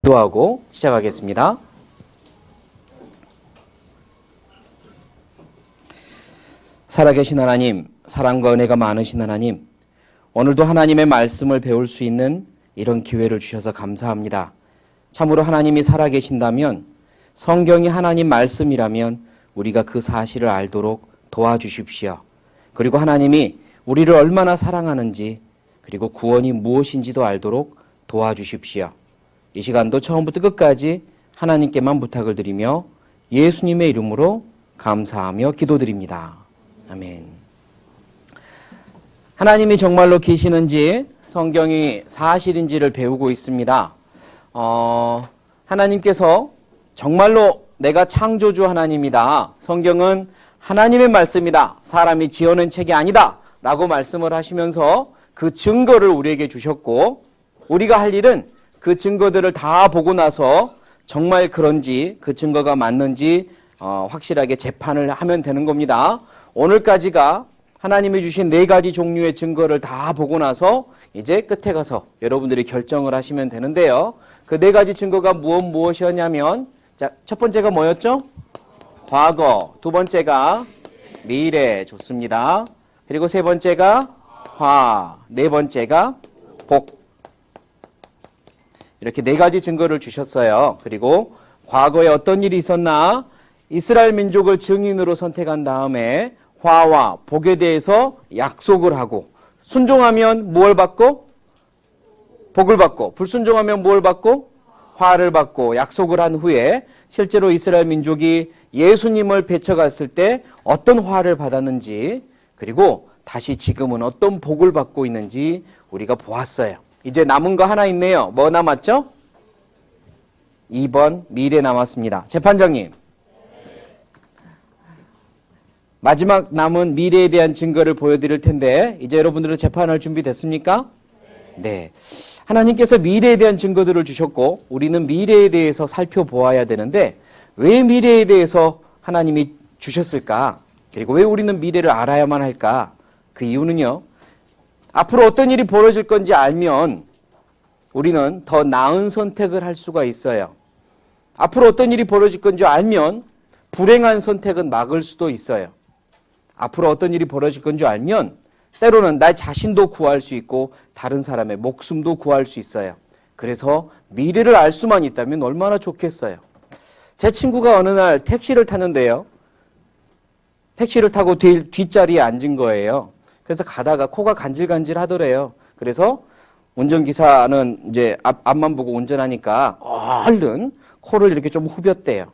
기도하고 시작하겠습니다. 살아계신 하나님, 사랑과 은혜가 많으신 하나님, 오늘도 하나님의 말씀을 배울 수 있는 이런 기회를 주셔서 감사합니다. 참으로 하나님이 살아계신다면, 성경이 하나님 말씀이라면 우리가 그 사실을 알도록 도와주십시오. 그리고 하나님이 우리를 얼마나 사랑하는지, 그리고 구원이 무엇인지도 알도록 도와주십시오. 이 시간도 처음부터 끝까지 하나님께만 부탁을 드리며 예수님의 이름으로 감사하며 기도드립니다. 아멘. 하나님이 정말로 계시는지, 성경이 사실인지를 배우고 있습니다. 하나님께서 정말로 내가 창조주 하나님이다. 성경은 하나님의 말씀이다. 사람이 지어낸 책이 아니다. 라고 말씀을 하시면서 그 증거를 우리에게 주셨고, 우리가 할 일은 그 증거들을 다 보고 나서 정말 그런지, 그 증거가 맞는지 확실하게 재판을 하면 되는 겁니다. 오늘까지가 하나님이 주신 4가지 종류의 증거를 다 보고 나서 이제 끝에 가서 여러분들이 결정을 하시면 되는데요. 그 4가지 증거가 무엇이었냐면, 자, 첫 번째가 뭐였죠? 과거. 두 번째가 미래. 좋습니다. 그리고 세 번째가 화. 네 번째가 복. 이렇게 4가지 증거를 주셨어요. 그리고 과거에 어떤 일이 있었나? 이스라엘 민족을 증인으로 선택한 다음에 화와 복에 대해서 약속을 하고, 순종하면 무엇을 받고? 복을 받고, 불순종하면 무엇을 받고? 화를 받고 약속을 한 후에 실제로 이스라엘 민족이 예수님을 배척했을 때 어떤 화를 받았는지, 그리고 다시 지금은 어떤 복을 받고 있는지 우리가 보았어요. 이제 남은 거 하나 있네요. 뭐 남았죠? 2번 미래 남았습니다. 재판장님, 마지막 남은 미래에 대한 증거를 보여드릴 텐데, 이제 여러분들은 재판할 준비 됐습니까? 네. 하나님께서 미래에 대한 증거들을 주셨고, 우리는 미래에 대해서 살펴보아야 되는데, 왜 미래에 대해서 하나님이 주셨을까? 그리고 왜 우리는 미래를 알아야만 할까? 그 이유는요, 앞으로 어떤 일이 벌어질 건지 알면 우리는 더 나은 선택을 할 수가 있어요. 앞으로 어떤 일이 벌어질 건지 알면 불행한 선택은 막을 수도 있어요. 앞으로 어떤 일이 벌어질 건지 알면 때로는 나 자신도 구할 수 있고 다른 사람의 목숨도 구할 수 있어요. 그래서 미래를 알 수만 있다면 얼마나 좋겠어요. 제 친구가 어느 날 택시를 탔는데요. 택시를 타고 뒷자리에 앉은 거예요. 그래서 가다가 코가 간질간질 하더래요. 그래서 운전기사는 이제 앞만 보고 운전하니까 얼른 코를 이렇게 좀 후볐대요.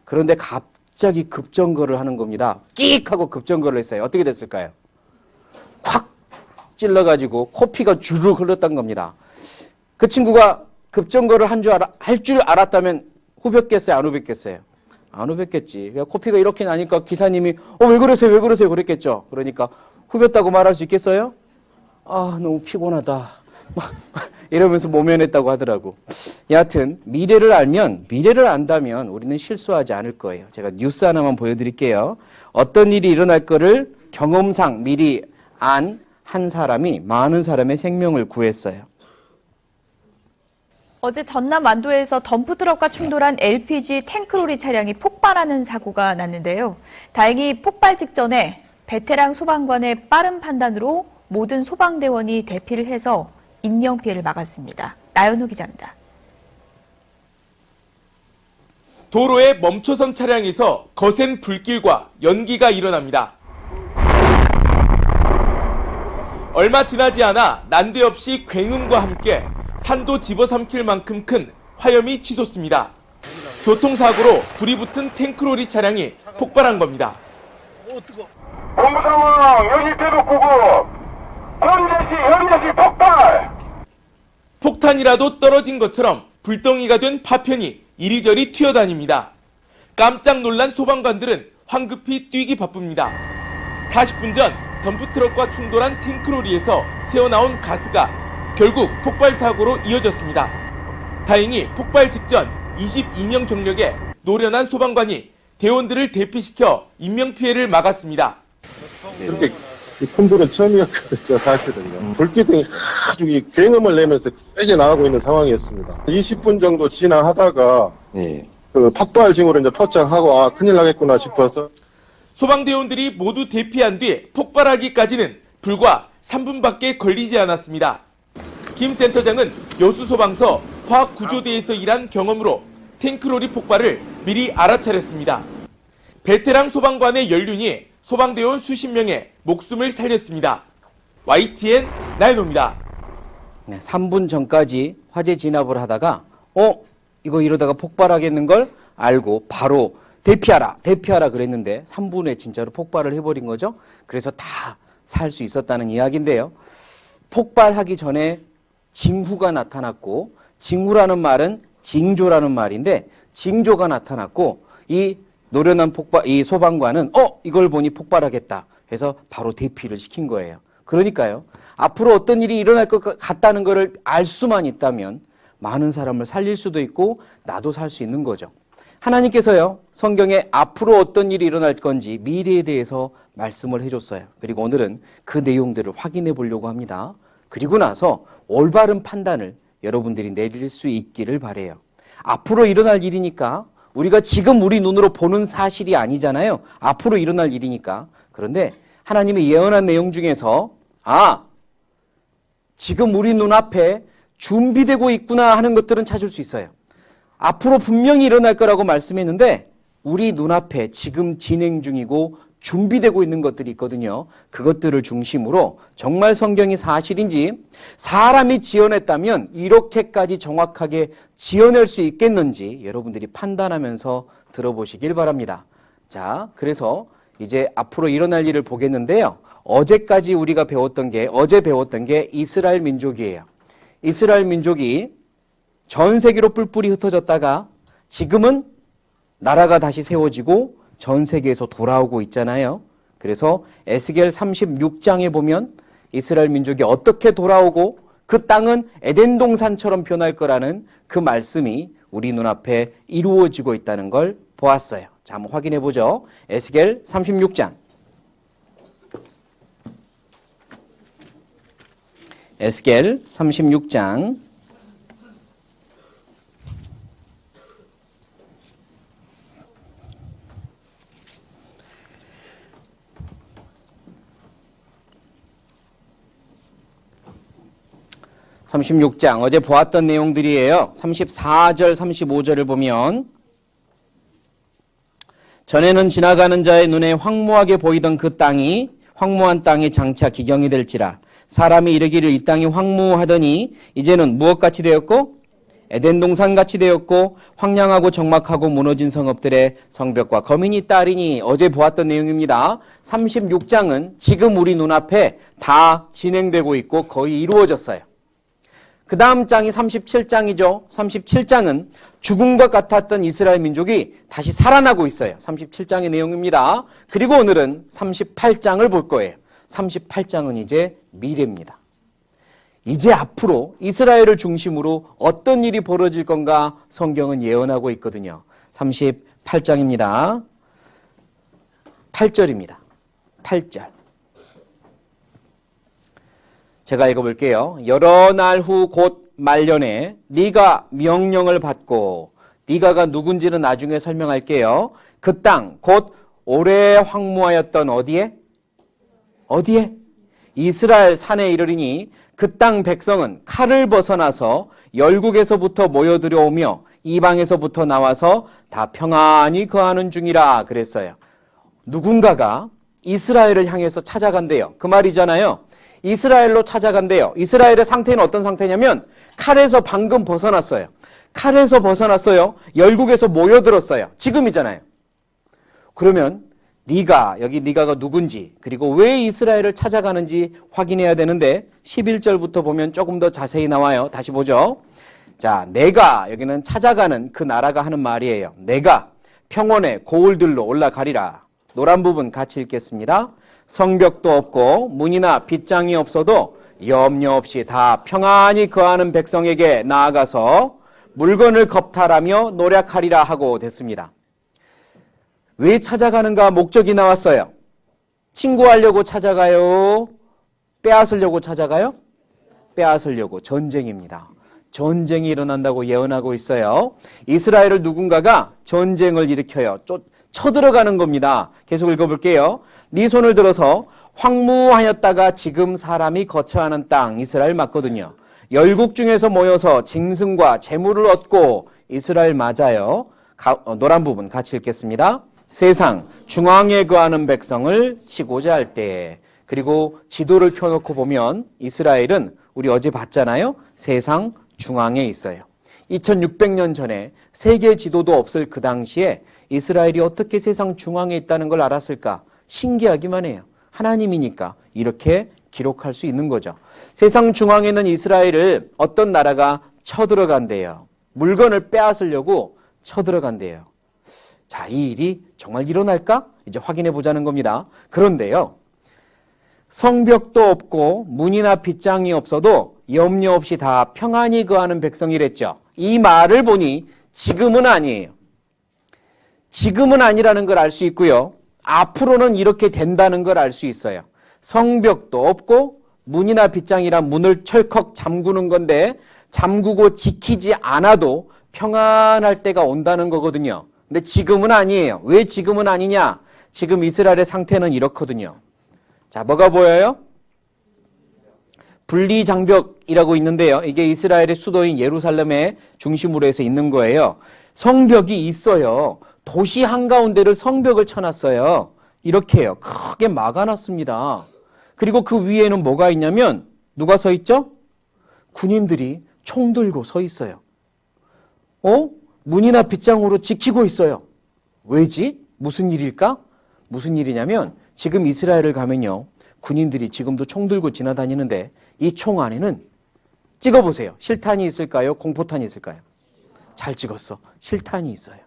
그런데 갑자기 급정거를 하는 겁니다. 끽 하고 급정거를 했어요. 어떻게 됐을까요? 콱 찔러가지고 코피가 주르륵 흘렀던 겁니다. 그 친구가 급정거를 할 줄 알았다면 후볐겠어요? 안 후볐겠어요? 안 후볐겠지. 코피가 이렇게 나니까 기사님이 왜 그러세요? 왜 그러세요? 그랬겠죠. 그러니까 후볐다고 말할 수 있겠어요? 아, 너무 피곤하다. 이러면서 모면했다고 하더라고. 여하튼 미래를 안다면 우리는 실수하지 않을 거예요. 제가 뉴스 하나만 보여드릴게요. 어떤 일이 일어날 거를 경험상 미리 안 한 사람이 많은 사람의 생명을 구했어요. 어제 전남 완도에서 덤프트럭과 충돌한 LPG 탱크로리 차량이 폭발하는 사고가 났는데요. 다행히 폭발 직전에 베테랑 소방관의 빠른 판단으로 모든 소방대원이 대피를 해서 인명피해를 막았습니다. 나연호 기자입니다. 도로에 멈춰선 차량에서 거센 불길과 연기가 일어납니다. 얼마 지나지 않아 난데없이 굉음과 함께 산도 집어삼킬 만큼 큰 화염이 치솟습니다. 교통사고로 불이 붙은 탱크로리 차량이 폭발한 겁니다. 본부 상황 여기 대북 보고 현재시 폭발! 폭탄이라도 떨어진 것처럼 불덩이가 된 파편이 이리저리 튀어다닙니다. 깜짝 놀란 소방관들은 황급히 뛰기 바쁩니다. 40분 전 덤프트럭과 충돌한 탱크로리에서 새어나온 가스가 결국 폭발 사고로 이어졌습니다. 다행히 폭발 직전 22년 경력의 노련한 소방관이 대원들을 대피시켜 인명피해를 막았습니다. 그렇게 이 큰 불은 처음이었거든요, 사실은요. 불기둥이 아주 이 굉음을 내면서 세게 나가고 있는 상황이었습니다. 20분 정도 지나하다가 그 폭발 징후를 이제 포착하고 아 큰일 나겠구나 싶어서 소방대원들이 모두 대피한 뒤 폭발하기까지는 불과 3분밖에 걸리지 않았습니다. 김 센터장은 여수소방서 화학구조대에서 일한 경험으로 탱크로리 폭발을 미리 알아차렸습니다. 베테랑 소방관의 연륜이 소방대원 수십 명의 목숨을 살렸습니다. YTN 나인호입니다. 네, 3분 전까지 화재 진압을 하다가 이거 이러다가 폭발하겠는 걸 알고 바로 대피하라 그랬는데 3분에 진짜로 폭발을 해버린 거죠. 그래서 다 살 수 있었다는 이야기인데요. 폭발하기 전에 징후가 나타났고, 징후라는 말은 징조라는 말인데 징조가 나타났고, 이 노련한 이 소방관은 이걸 보니 폭발하겠다 해서 바로 대피를 시킨 거예요. 그러니까요, 앞으로 어떤 일이 일어날 것 같다는 것을 알 수만 있다면 많은 사람을 살릴 수도 있고 나도 살 수 있는 거죠. 하나님께서요, 성경에 앞으로 어떤 일이 일어날 건지 미래에 대해서 말씀을 해줬어요. 그리고 오늘은 그 내용들을 확인해 보려고 합니다. 그리고 나서 올바른 판단을 여러분들이 내릴 수 있기를 바라요. 앞으로 일어날 일이니까 우리가 지금 우리 눈으로 보는 사실이 아니잖아요. 앞으로 일어날 일이니까. 그런데 하나님의 예언한 내용 중에서 지금 우리 눈앞에 준비되고 있구나 하는 것들은 찾을 수 있어요. 앞으로 분명히 일어날 거라고 말씀했는데 우리 눈앞에 지금 진행 중이고 준비되고 있는 것들이 있거든요. 그것들을 중심으로 정말 성경이 사실인지, 사람이 지어냈다면 이렇게까지 정확하게 지어낼 수 있겠는지 여러분들이 판단하면서 들어보시길 바랍니다. 자, 그래서 이제 앞으로 일어날 일을 보겠는데요. 어제까지 우리가 어제 배웠던 게 이스라엘 민족이에요. 이스라엘 민족이 전 세계로 뿔뿔이 흩어졌다가 지금은 나라가 다시 세워지고 전 세계에서 돌아오고 있잖아요. 그래서 에스겔 36장에 보면 이스라엘 민족이 어떻게 돌아오고 그 땅은 에덴 동산처럼 변할 거라는 그 말씀이 우리 눈앞에 이루어지고 있다는 걸 보았어요. 자, 한번 확인해 보죠. 에스겔 36장. 에스겔 36장. 어제 보았던 내용들이에요. 34절, 35절을 보면 전에는 지나가는 자의 눈에 황무하게 보이던 그 땅이 황무한 땅이 장차 기경이 될지라. 사람이 이르기를 이 땅이 황무하더니 이제는 무엇같이 되었고 에덴 동산같이 되었고 황량하고 적막하고 무너진 성읍들의 성벽과 거민이 따르니. 어제 보았던 내용입니다. 36장은 지금 우리 눈앞에 다 진행되고 있고 거의 이루어졌어요. 그 다음 장이 37장이죠. 37장은 죽은 것 같았던 이스라엘 민족이 다시 살아나고 있어요. 37장의 내용입니다. 그리고 오늘은 38장을 볼 거예요. 38장은 이제 미래입니다. 이제 앞으로 이스라엘을 중심으로 어떤 일이 벌어질 건가 성경은 예언하고 있거든요. 38장입니다. 8절입니다. 8절. 제가 읽어볼게요. 여러 날 후 곧 말년에 네가 명령을 받고, 네가가 누군지는 나중에 설명할게요. 그 땅 곧 오래 황무하였던 어디에? 이스라엘 산에 이르리니 그 땅 백성은 칼을 벗어나서 열국에서부터 모여 들어오며 이방에서부터 나와서 다 평안히 거하는 중이라 그랬어요. 누군가가 이스라엘을 향해서 찾아간대요. 그 말이잖아요. 이스라엘로 찾아간대요. 이스라엘의 상태는 어떤 상태냐면 칼에서 방금 벗어났어요. 칼에서 벗어났어요. 열국에서 모여들었어요. 지금이잖아요. 그러면 네가가 누군지, 그리고 왜 이스라엘을 찾아가는지 확인해야 되는데 11절부터 보면 조금 더 자세히 나와요. 다시 보죠. 자, 내가, 여기는 찾아가는 그 나라가 하는 말이에요. 내가 평원의 고을들로 올라가리라. 노란 부분 같이 읽겠습니다. 성벽도 없고 문이나 빗장이 없어도 염려 없이 다 평안히 거하는 백성에게 나아가서 물건을 겁탈하며 노력하리라 하고 됐습니다. 왜 찾아가는가 목적이 나왔어요. 친구하려고 찾아가요? 빼앗으려고 찾아가요? 빼앗으려고. 전쟁입니다. 전쟁이 일어난다고 예언하고 있어요. 이스라엘을 누군가가 전쟁을 일으켜요. 쳐들어가는 겁니다. 계속 읽어볼게요. 네 손을 들어서 황무하였다가 지금 사람이 거처하는 땅, 이스라엘 맞거든요. 열국 중에서 모여서 짐승과 재물을 얻고, 이스라엘 맞아요. 노란 부분 같이 읽겠습니다. 세상 중앙에 거하는 백성을 치고자 할 때. 그리고 지도를 펴놓고 보면 이스라엘은 우리 어제 봤잖아요. 세상 중앙에 있어요. 2600년 전에 세계 지도도 없을 그 당시에 이스라엘이 어떻게 세상 중앙에 있다는 걸 알았을까? 신기하기만 해요. 하나님이니까 이렇게 기록할 수 있는 거죠. 세상 중앙에 있는 이스라엘을 어떤 나라가 쳐들어간대요. 물건을 빼앗으려고 쳐들어간대요. 자, 이 일이 정말 일어날까? 이제 확인해 보자는 겁니다. 그런데요, 성벽도 없고 문이나 빗장이 없어도 염려 없이 다 평안히 거하는 백성이랬죠. 이 말을 보니 지금은 아니에요. 지금은 아니라는 걸 알 수 있고요. 앞으로는 이렇게 된다는 걸 알 수 있어요. 성벽도 없고 문이나 빗장이란 문을 철컥 잠그는 건데 잠그고 지키지 않아도 평안할 때가 온다는 거거든요. 근데 지금은 아니에요. 왜 지금은 아니냐? 지금 이스라엘의 상태는 이렇거든요. 자, 뭐가 보여요? 분리장벽이라고 있는데요. 이게 이스라엘의 수도인 예루살렘의 중심으로 해서 있는 거예요. 성벽이 있어요. 도시 한가운데를 성벽을 쳐놨어요. 이렇게 해요. 크게 막아놨습니다. 그리고 그 위에는 뭐가 있냐면 누가 서 있죠? 군인들이 총 들고 서 있어요. 문이나 빗장으로 지키고 있어요. 왜지? 무슨 일일까? 무슨 일이냐면 지금 이스라엘을 가면요, 군인들이 지금도 총 들고 지나다니는데 이 총 안에는 찍어보세요. 실탄이 있을까요? 공포탄이 있을까요? 잘 찍었어. 실탄이 있어요.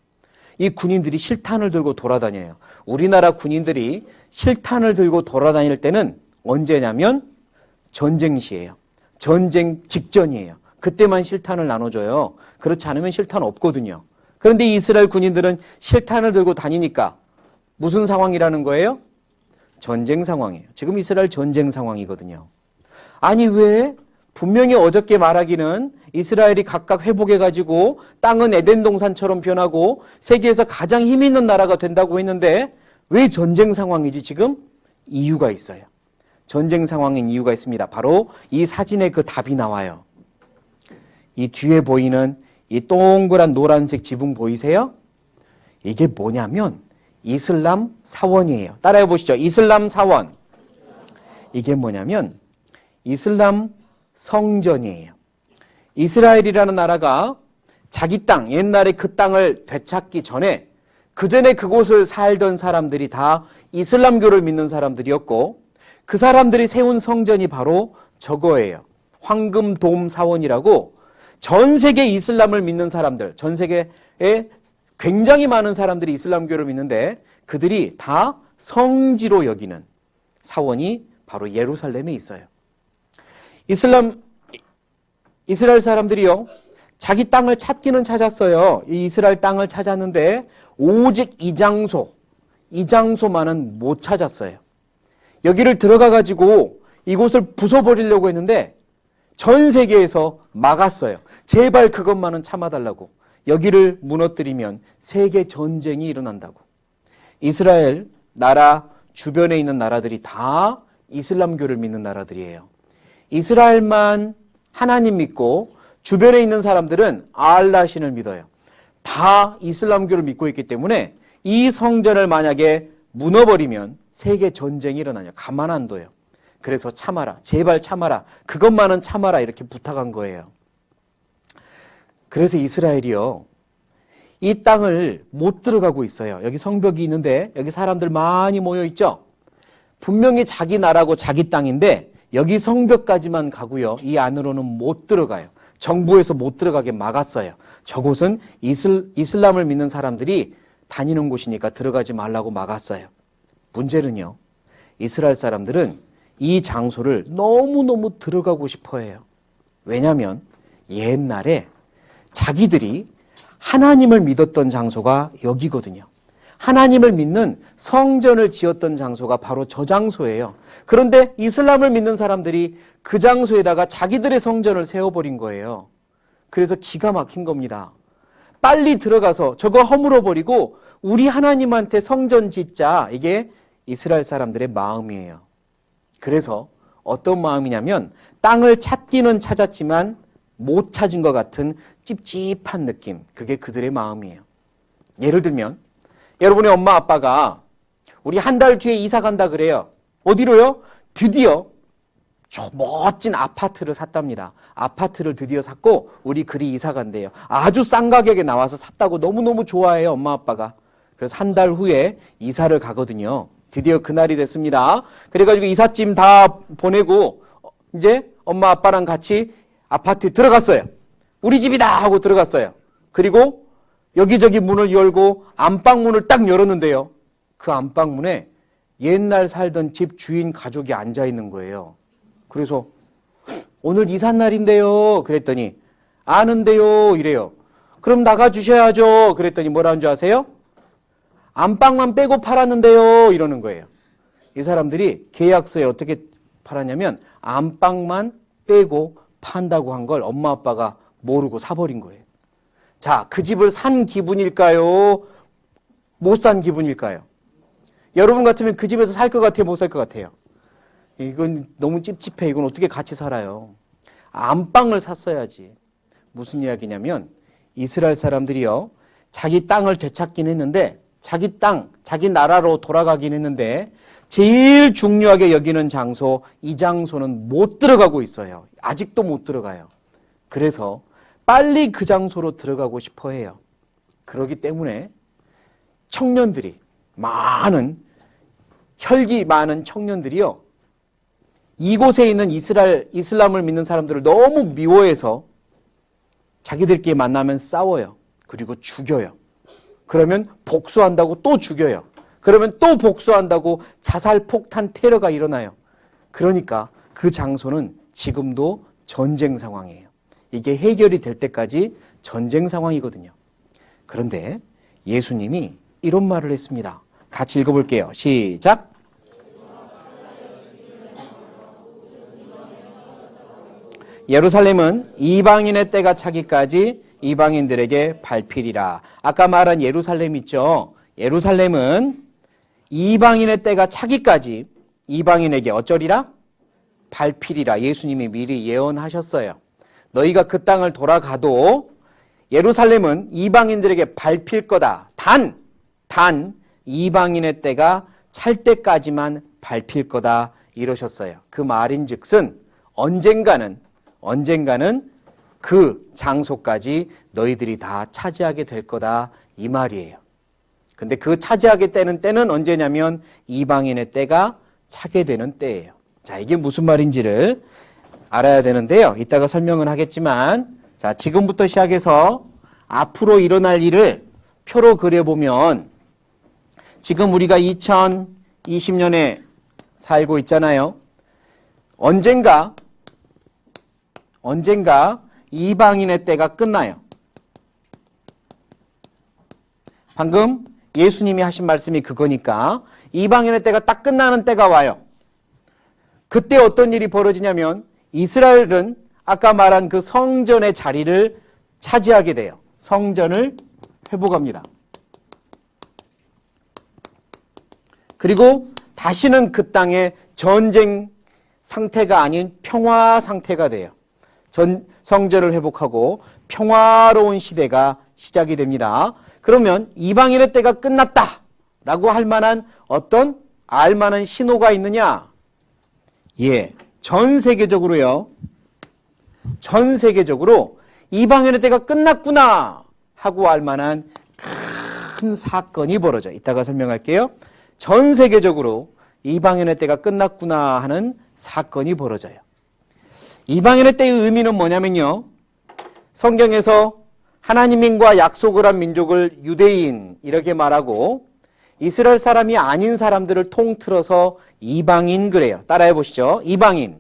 이 군인들이 실탄을 들고 돌아다녀요. 우리나라 군인들이 실탄을 들고 돌아다닐 때는 언제냐면 전쟁 시예요. 전쟁 직전이에요. 그때만 실탄을 나눠줘요. 그렇지 않으면 실탄 없거든요. 그런데 이스라엘 군인들은 실탄을 들고 다니니까 무슨 상황이라는 거예요? 전쟁 상황이에요. 지금 이스라엘 전쟁 상황이거든요. 아니 왜? 분명히 어저께 말하기는 이스라엘이 각각 회복해가지고 땅은 에덴 동산처럼 변하고 세계에서 가장 힘 있는 나라가 된다고 했는데 왜 전쟁 상황이지 지금? 이유가 있어요. 전쟁 상황인 이유가 있습니다. 바로 이 사진에 그 답이 나와요. 이 뒤에 보이는 이 동그란 노란색 지붕 보이세요? 이게 뭐냐면 이슬람 사원이에요. 따라해 보시죠. 이슬람 사원. 이게 뭐냐면 이슬람 성전이에요. 이스라엘이라는 나라가 자기 땅, 옛날에 그 땅을 되찾기 전에 그 전에 그곳을 살던 사람들이 다 이슬람교를 믿는 사람들이었고 그 사람들이 세운 성전이 바로 저거예요. 황금돔 사원이라고 전 세계 이슬람을 믿는 사람들, 전 세계에 굉장히 많은 사람들이 이슬람교를 믿는데 그들이 다 성지로 여기는 사원이 바로 예루살렘에 있어요. 이스라엘 사람들이요, 자기 땅을 찾기는 찾았어요. 이 이스라엘 땅을 찾았는데 오직 이 장소만은 못 찾았어요. 여기를 들어가가지고 이곳을 부숴버리려고 했는데 전 세계에서 막았어요. 제발 그것만은 참아달라고. 여기를 무너뜨리면 세계 전쟁이 일어난다고. 이스라엘 나라 주변에 있는 나라들이 다 이슬람교를 믿는 나라들이에요. 이스라엘만 하나님 믿고 주변에 있는 사람들은 알라 신을 믿어요. 다 이슬람교를 믿고 있기 때문에 이 성전을 만약에 무너버리면 세계 전쟁이 일어나요. 가만 안 둬요. 그래서 참아라. 제발 참아라. 그것만은 참아라. 이렇게 부탁한 거예요. 그래서 이스라엘이요, 이 땅을 못 들어가고 있어요. 여기 성벽이 있는데 여기 사람들 많이 모여 있죠. 분명히 자기 나라고 자기 땅인데 여기 성벽까지만 가고요. 이 안으로는 못 들어가요. 정부에서 못 들어가게 막았어요. 저곳은 이슬람을 믿는 사람들이 다니는 곳이니까 들어가지 말라고 막았어요. 문제는요, 이스라엘 사람들은 이 장소를 너무너무 들어가고 싶어 해요. 왜냐하면 옛날에 자기들이 하나님을 믿었던 장소가 여기거든요. 하나님을 믿는 성전을 지었던 장소가 바로 저 장소예요. 그런데 이슬람을 믿는 사람들이 그 장소에다가 자기들의 성전을 세워버린 거예요. 그래서 기가 막힌 겁니다. 빨리 들어가서 저거 허물어버리고 우리 하나님한테 성전 짓자. 이게 이스라엘 사람들의 마음이에요. 그래서 어떤 마음이냐면 땅을 찾기는 찾았지만 못 찾은 것 같은 찝찝한 느낌. 그게 그들의 마음이에요. 예를 들면 여러분의 엄마 아빠가 우리 한 달 뒤에 이사 간다 그래요. 어디로요? 드디어 저 멋진 아파트를 샀답니다. 아파트를 드디어 샀고 우리 그리 이사 간대요. 아주 싼 가격에 나와서 샀다고 너무너무 좋아해요, 엄마 아빠가. 그래서 한 달 후에 이사를 가거든요. 드디어 그날이 됐습니다. 그래가지고 이삿짐 다 보내고 이제 엄마 아빠랑 같이 아파트에 들어갔어요. 우리 집이다 하고 들어갔어요. 그리고 여기저기 문을 열고 안방문을 딱 열었는데요. 그 안방문에 옛날 살던 집 주인 가족이 앉아 있는 거예요. 그래서 오늘 이삿날인데요. 그랬더니 아는데요. 이래요. 그럼 나가주셔야죠. 그랬더니 뭐라는 줄 아세요? 안방만 빼고 팔았는데요. 이러는 거예요. 이 사람들이 계약서에 어떻게 팔았냐면 안방만 빼고 판다고 한 걸 엄마 아빠가 모르고 사버린 거예요. 자, 그 집을 산 기분일까요? 못 산 기분일까요? 여러분 같으면 그 집에서 살 것 같아요? 못 살 것 같아요? 이건 너무 찝찝해. 이건 어떻게 같이 살아요? 안방을 샀어야지. 무슨 이야기냐면 이스라엘 사람들이요. 자기 땅을 되찾긴 했는데 자기 땅, 자기 나라로 돌아가긴 했는데 제일 중요하게 여기는 장소, 이 장소는 못 들어가고 있어요. 아직도 못 들어가요. 그래서 빨리 그 장소로 들어가고 싶어 해요. 그렇기 때문에 청년들이 혈기 많은 청년들이요. 이곳에 있는 이슬람을 믿는 사람들을 너무 미워해서 자기들끼리 만나면 싸워요. 그리고 죽여요. 그러면 복수한다고 또 죽여요. 그러면 또 복수한다고 자살, 폭탄, 테러가 일어나요. 그러니까 그 장소는 지금도 전쟁 상황이에요. 이게 해결이 될 때까지 전쟁 상황이거든요. 그런데 예수님이 이런 말을 했습니다. 같이 읽어볼게요. 시작. 예루살렘은 이방인의 때가 차기까지 이방인들에게 밟히리라. 아까 말한 예루살렘 있죠? 예루살렘은 이방인의 때가 차기까지 이방인에게 어쩌리라? 밟히리라. 예수님이 미리 예언하셨어요. 너희가 그 땅을 돌아가도 예루살렘은 이방인들에게 밟힐 거다. 단 이방인의 때가 찰 때까지만 밟힐 거다. 이러셨어요. 그 말인즉슨 언젠가는 그 장소까지 너희들이 다 차지하게 될 거다. 이 말이에요. 근데 그 차지하게 되는 때는 언제냐면 이방인의 때가 차게 되는 때예요. 자, 이게 무슨 말인지를 알아야 되는데요. 이따가 설명은 하겠지만, 자, 지금부터 시작해서 앞으로 일어날 일을 표로 그려보면, 지금 우리가 2020년에 살고 있잖아요. 언젠가 이방인의 때가 끝나요. 방금 예수님이 하신 말씀이 그거니까 이방인의 때가 딱 끝나는 때가 와요. 그때 어떤 일이 벌어지냐면 이스라엘은 아까 말한 그 성전의 자리를 차지하게 돼요. 성전을 회복합니다. 그리고 다시는 그 땅에 전쟁 상태가 아닌 평화 상태가 돼요. 성전을 회복하고 평화로운 시대가 시작이 됩니다. 그러면 이방인의 때가 끝났다라고 할 만한 어떤 알만한 신호가 있느냐? 예, 전 세계적으로 이방인의 때가 끝났구나 하고 알 만한 큰 사건이 벌어져요. 이따가 설명할게요. 전 세계적으로 이방인의 때가 끝났구나 하는 사건이 벌어져요. 이방인의 때의 의미는 뭐냐면요. 성경에서 하나님과 약속을 한 민족을 유대인 이렇게 말하고 이스라엘 사람이 아닌 사람들을 통틀어서 이방인 그래요. 따라해 보시죠. 이방인.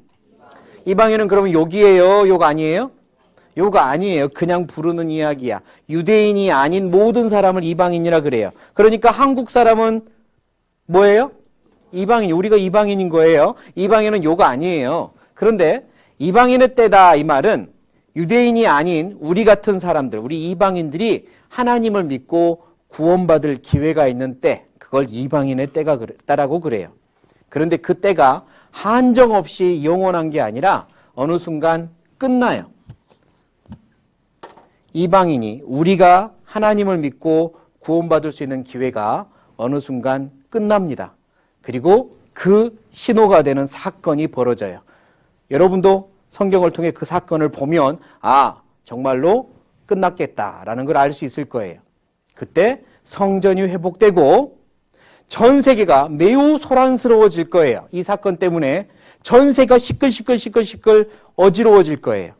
이방인은 그러면 욕이에요? 욕 아니에요? 요가 아니에요. 그냥 부르는 이야기야. 유대인이 아닌 모든 사람을 이방인이라 그래요. 그러니까 한국 사람은 뭐예요? 이방인. 우리가 이방인인 거예요. 이방인은 요가 아니에요. 그런데 이방인의 때다 이 말은 유대인이 아닌 우리 같은 사람들, 우리 이방인들이 하나님을 믿고 구원받을 기회가 있는 때, 그걸 이방인의 때라고 그래요. 그런데 그 때가 한정없이 영원한 게 아니라 어느 순간 끝나요. 이방인이 우리가 하나님을 믿고 구원받을 수 있는 기회가 어느 순간 끝납니다. 그리고 그 신호가 되는 사건이 벌어져요. 여러분도 성경을 통해 그 사건을 보면 아, 정말로 끝났겠다라는 걸 알 수 있을 거예요. 그때 성전이 회복되고 전 세계가 매우 소란스러워질 거예요. 이 사건 때문에 전 세계가 시끌시끌 어지러워질 거예요.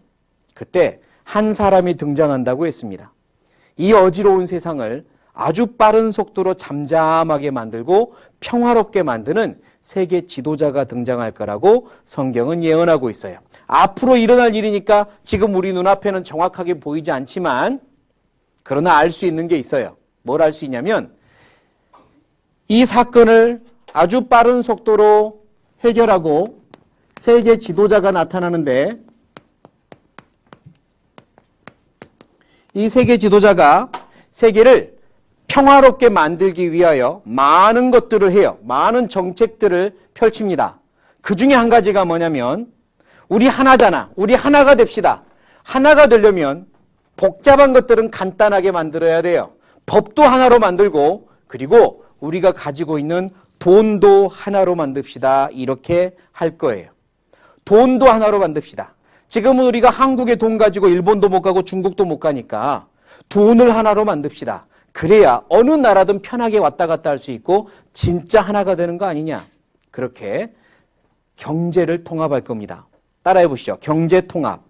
그때 한 사람이 등장한다고 했습니다. 이 어지러운 세상을 아주 빠른 속도로 잠잠하게 만들고 평화롭게 만드는 세계 지도자가 등장할 거라고 성경은 예언하고 있어요. 앞으로 일어날 일이니까 지금 우리 눈앞에는 정확하게 보이지 않지만 그러나 알 수 있는 게 있어요. 뭘 알 수 있냐면 이 사건을 아주 빠른 속도로 해결하고 세계 지도자가 나타나는데 이 세계 지도자가 세계를 평화롭게 만들기 위하여 많은 것들을 해요. 많은 정책들을 펼칩니다. 그 중에 한 가지가 뭐냐면 우리 하나잖아. 우리 하나가 됩시다. 하나가 되려면 복잡한 것들은 간단하게 만들어야 돼요. 법도 하나로 만들고 그리고 우리가 가지고 있는 돈도 하나로 만듭시다. 이렇게 할 거예요. 돈도 하나로 만듭시다. 지금은 우리가 한국에 돈 가지고 일본도 못 가고 중국도 못 가니까 돈을 하나로 만듭시다. 그래야 어느 나라든 편하게 왔다 갔다 할 수 있고 진짜 하나가 되는 거 아니냐. 그렇게 경제를 통합할 겁니다. 따라해 보시죠. 경제 통합.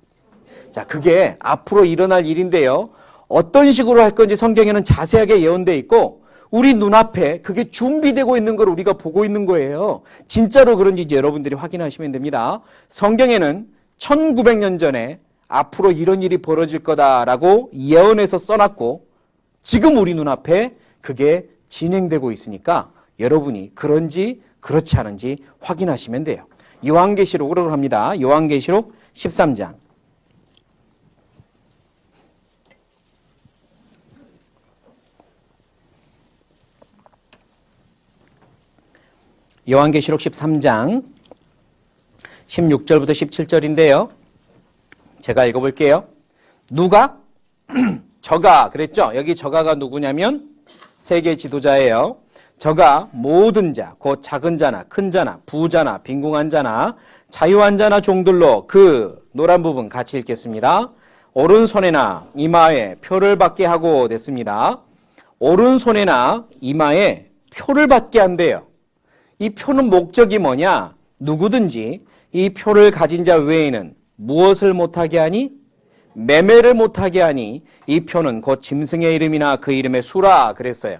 자, 그게 앞으로 일어날 일인데요. 어떤 식으로 할 건지 성경에는 자세하게 예언되어 있고 우리 눈앞에 그게 준비되고 있는 걸 우리가 보고 있는 거예요. 진짜로 그런지 이제 여러분들이 확인하시면 됩니다. 성경에는 1900년 전에 앞으로 이런 일이 벌어질 거다라고 예언해서 써놨고 지금 우리 눈앞에 그게 진행되고 있으니까 여러분이 그런지 그렇지 않은지 확인하시면 돼요. 요한계시록으로 합니다. 요한계시록 13장. 요한계시록 13장 16절부터 17절인데요. 제가 읽어볼게요. 누가? 저가 그랬죠? 여기 저가가 누구냐면 세계 지도자예요. 저가 모든 자, 곧 작은 자나 큰 자나 부자나 빈궁한 자나 자유한 자나 종들로 그 노란 부분 같이 읽겠습니다. 오른손에나 이마에 표를 받게 하고 됐습니다. 오른손에나 이마에 표를 받게 한대요. 이 표는 목적이 뭐냐? 누구든지 이 표를 가진 자 외에는 무엇을 못하게 하니? 매매를 못하게 하니 이 표는 곧 짐승의 이름이나 그 이름의 수라 그랬어요.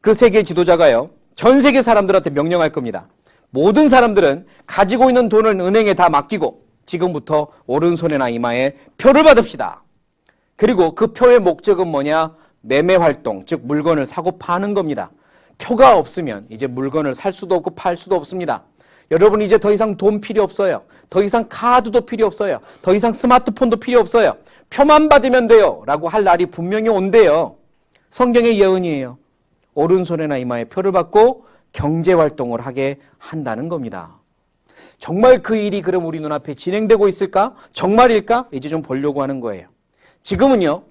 그 세계 지도자가요. 전 세계 사람들한테 명령할 겁니다. 모든 사람들은 가지고 있는 돈을 은행에 다 맡기고 지금부터 오른손이나 이마에 표를 받읍시다. 그리고 그 표의 목적은 뭐냐? 매매 활동, 즉 물건을 사고 파는 겁니다. 표가 없으면 이제 물건을 살 수도 없고 팔 수도 없습니다. 여러분 이제 더 이상 돈 필요 없어요. 더 이상 카드도 필요 없어요. 더 이상 스마트폰도 필요 없어요. 표만 받으면 돼요. 라고 할 날이 분명히 온대요. 성경의 예언이에요. 오른손에나 이마에 표를 받고 경제활동을 하게 한다는 겁니다. 정말 그 일이 그럼 우리 눈앞에 진행되고 있을까? 정말일까? 이제 좀 보려고 하는 거예요. 지금은요.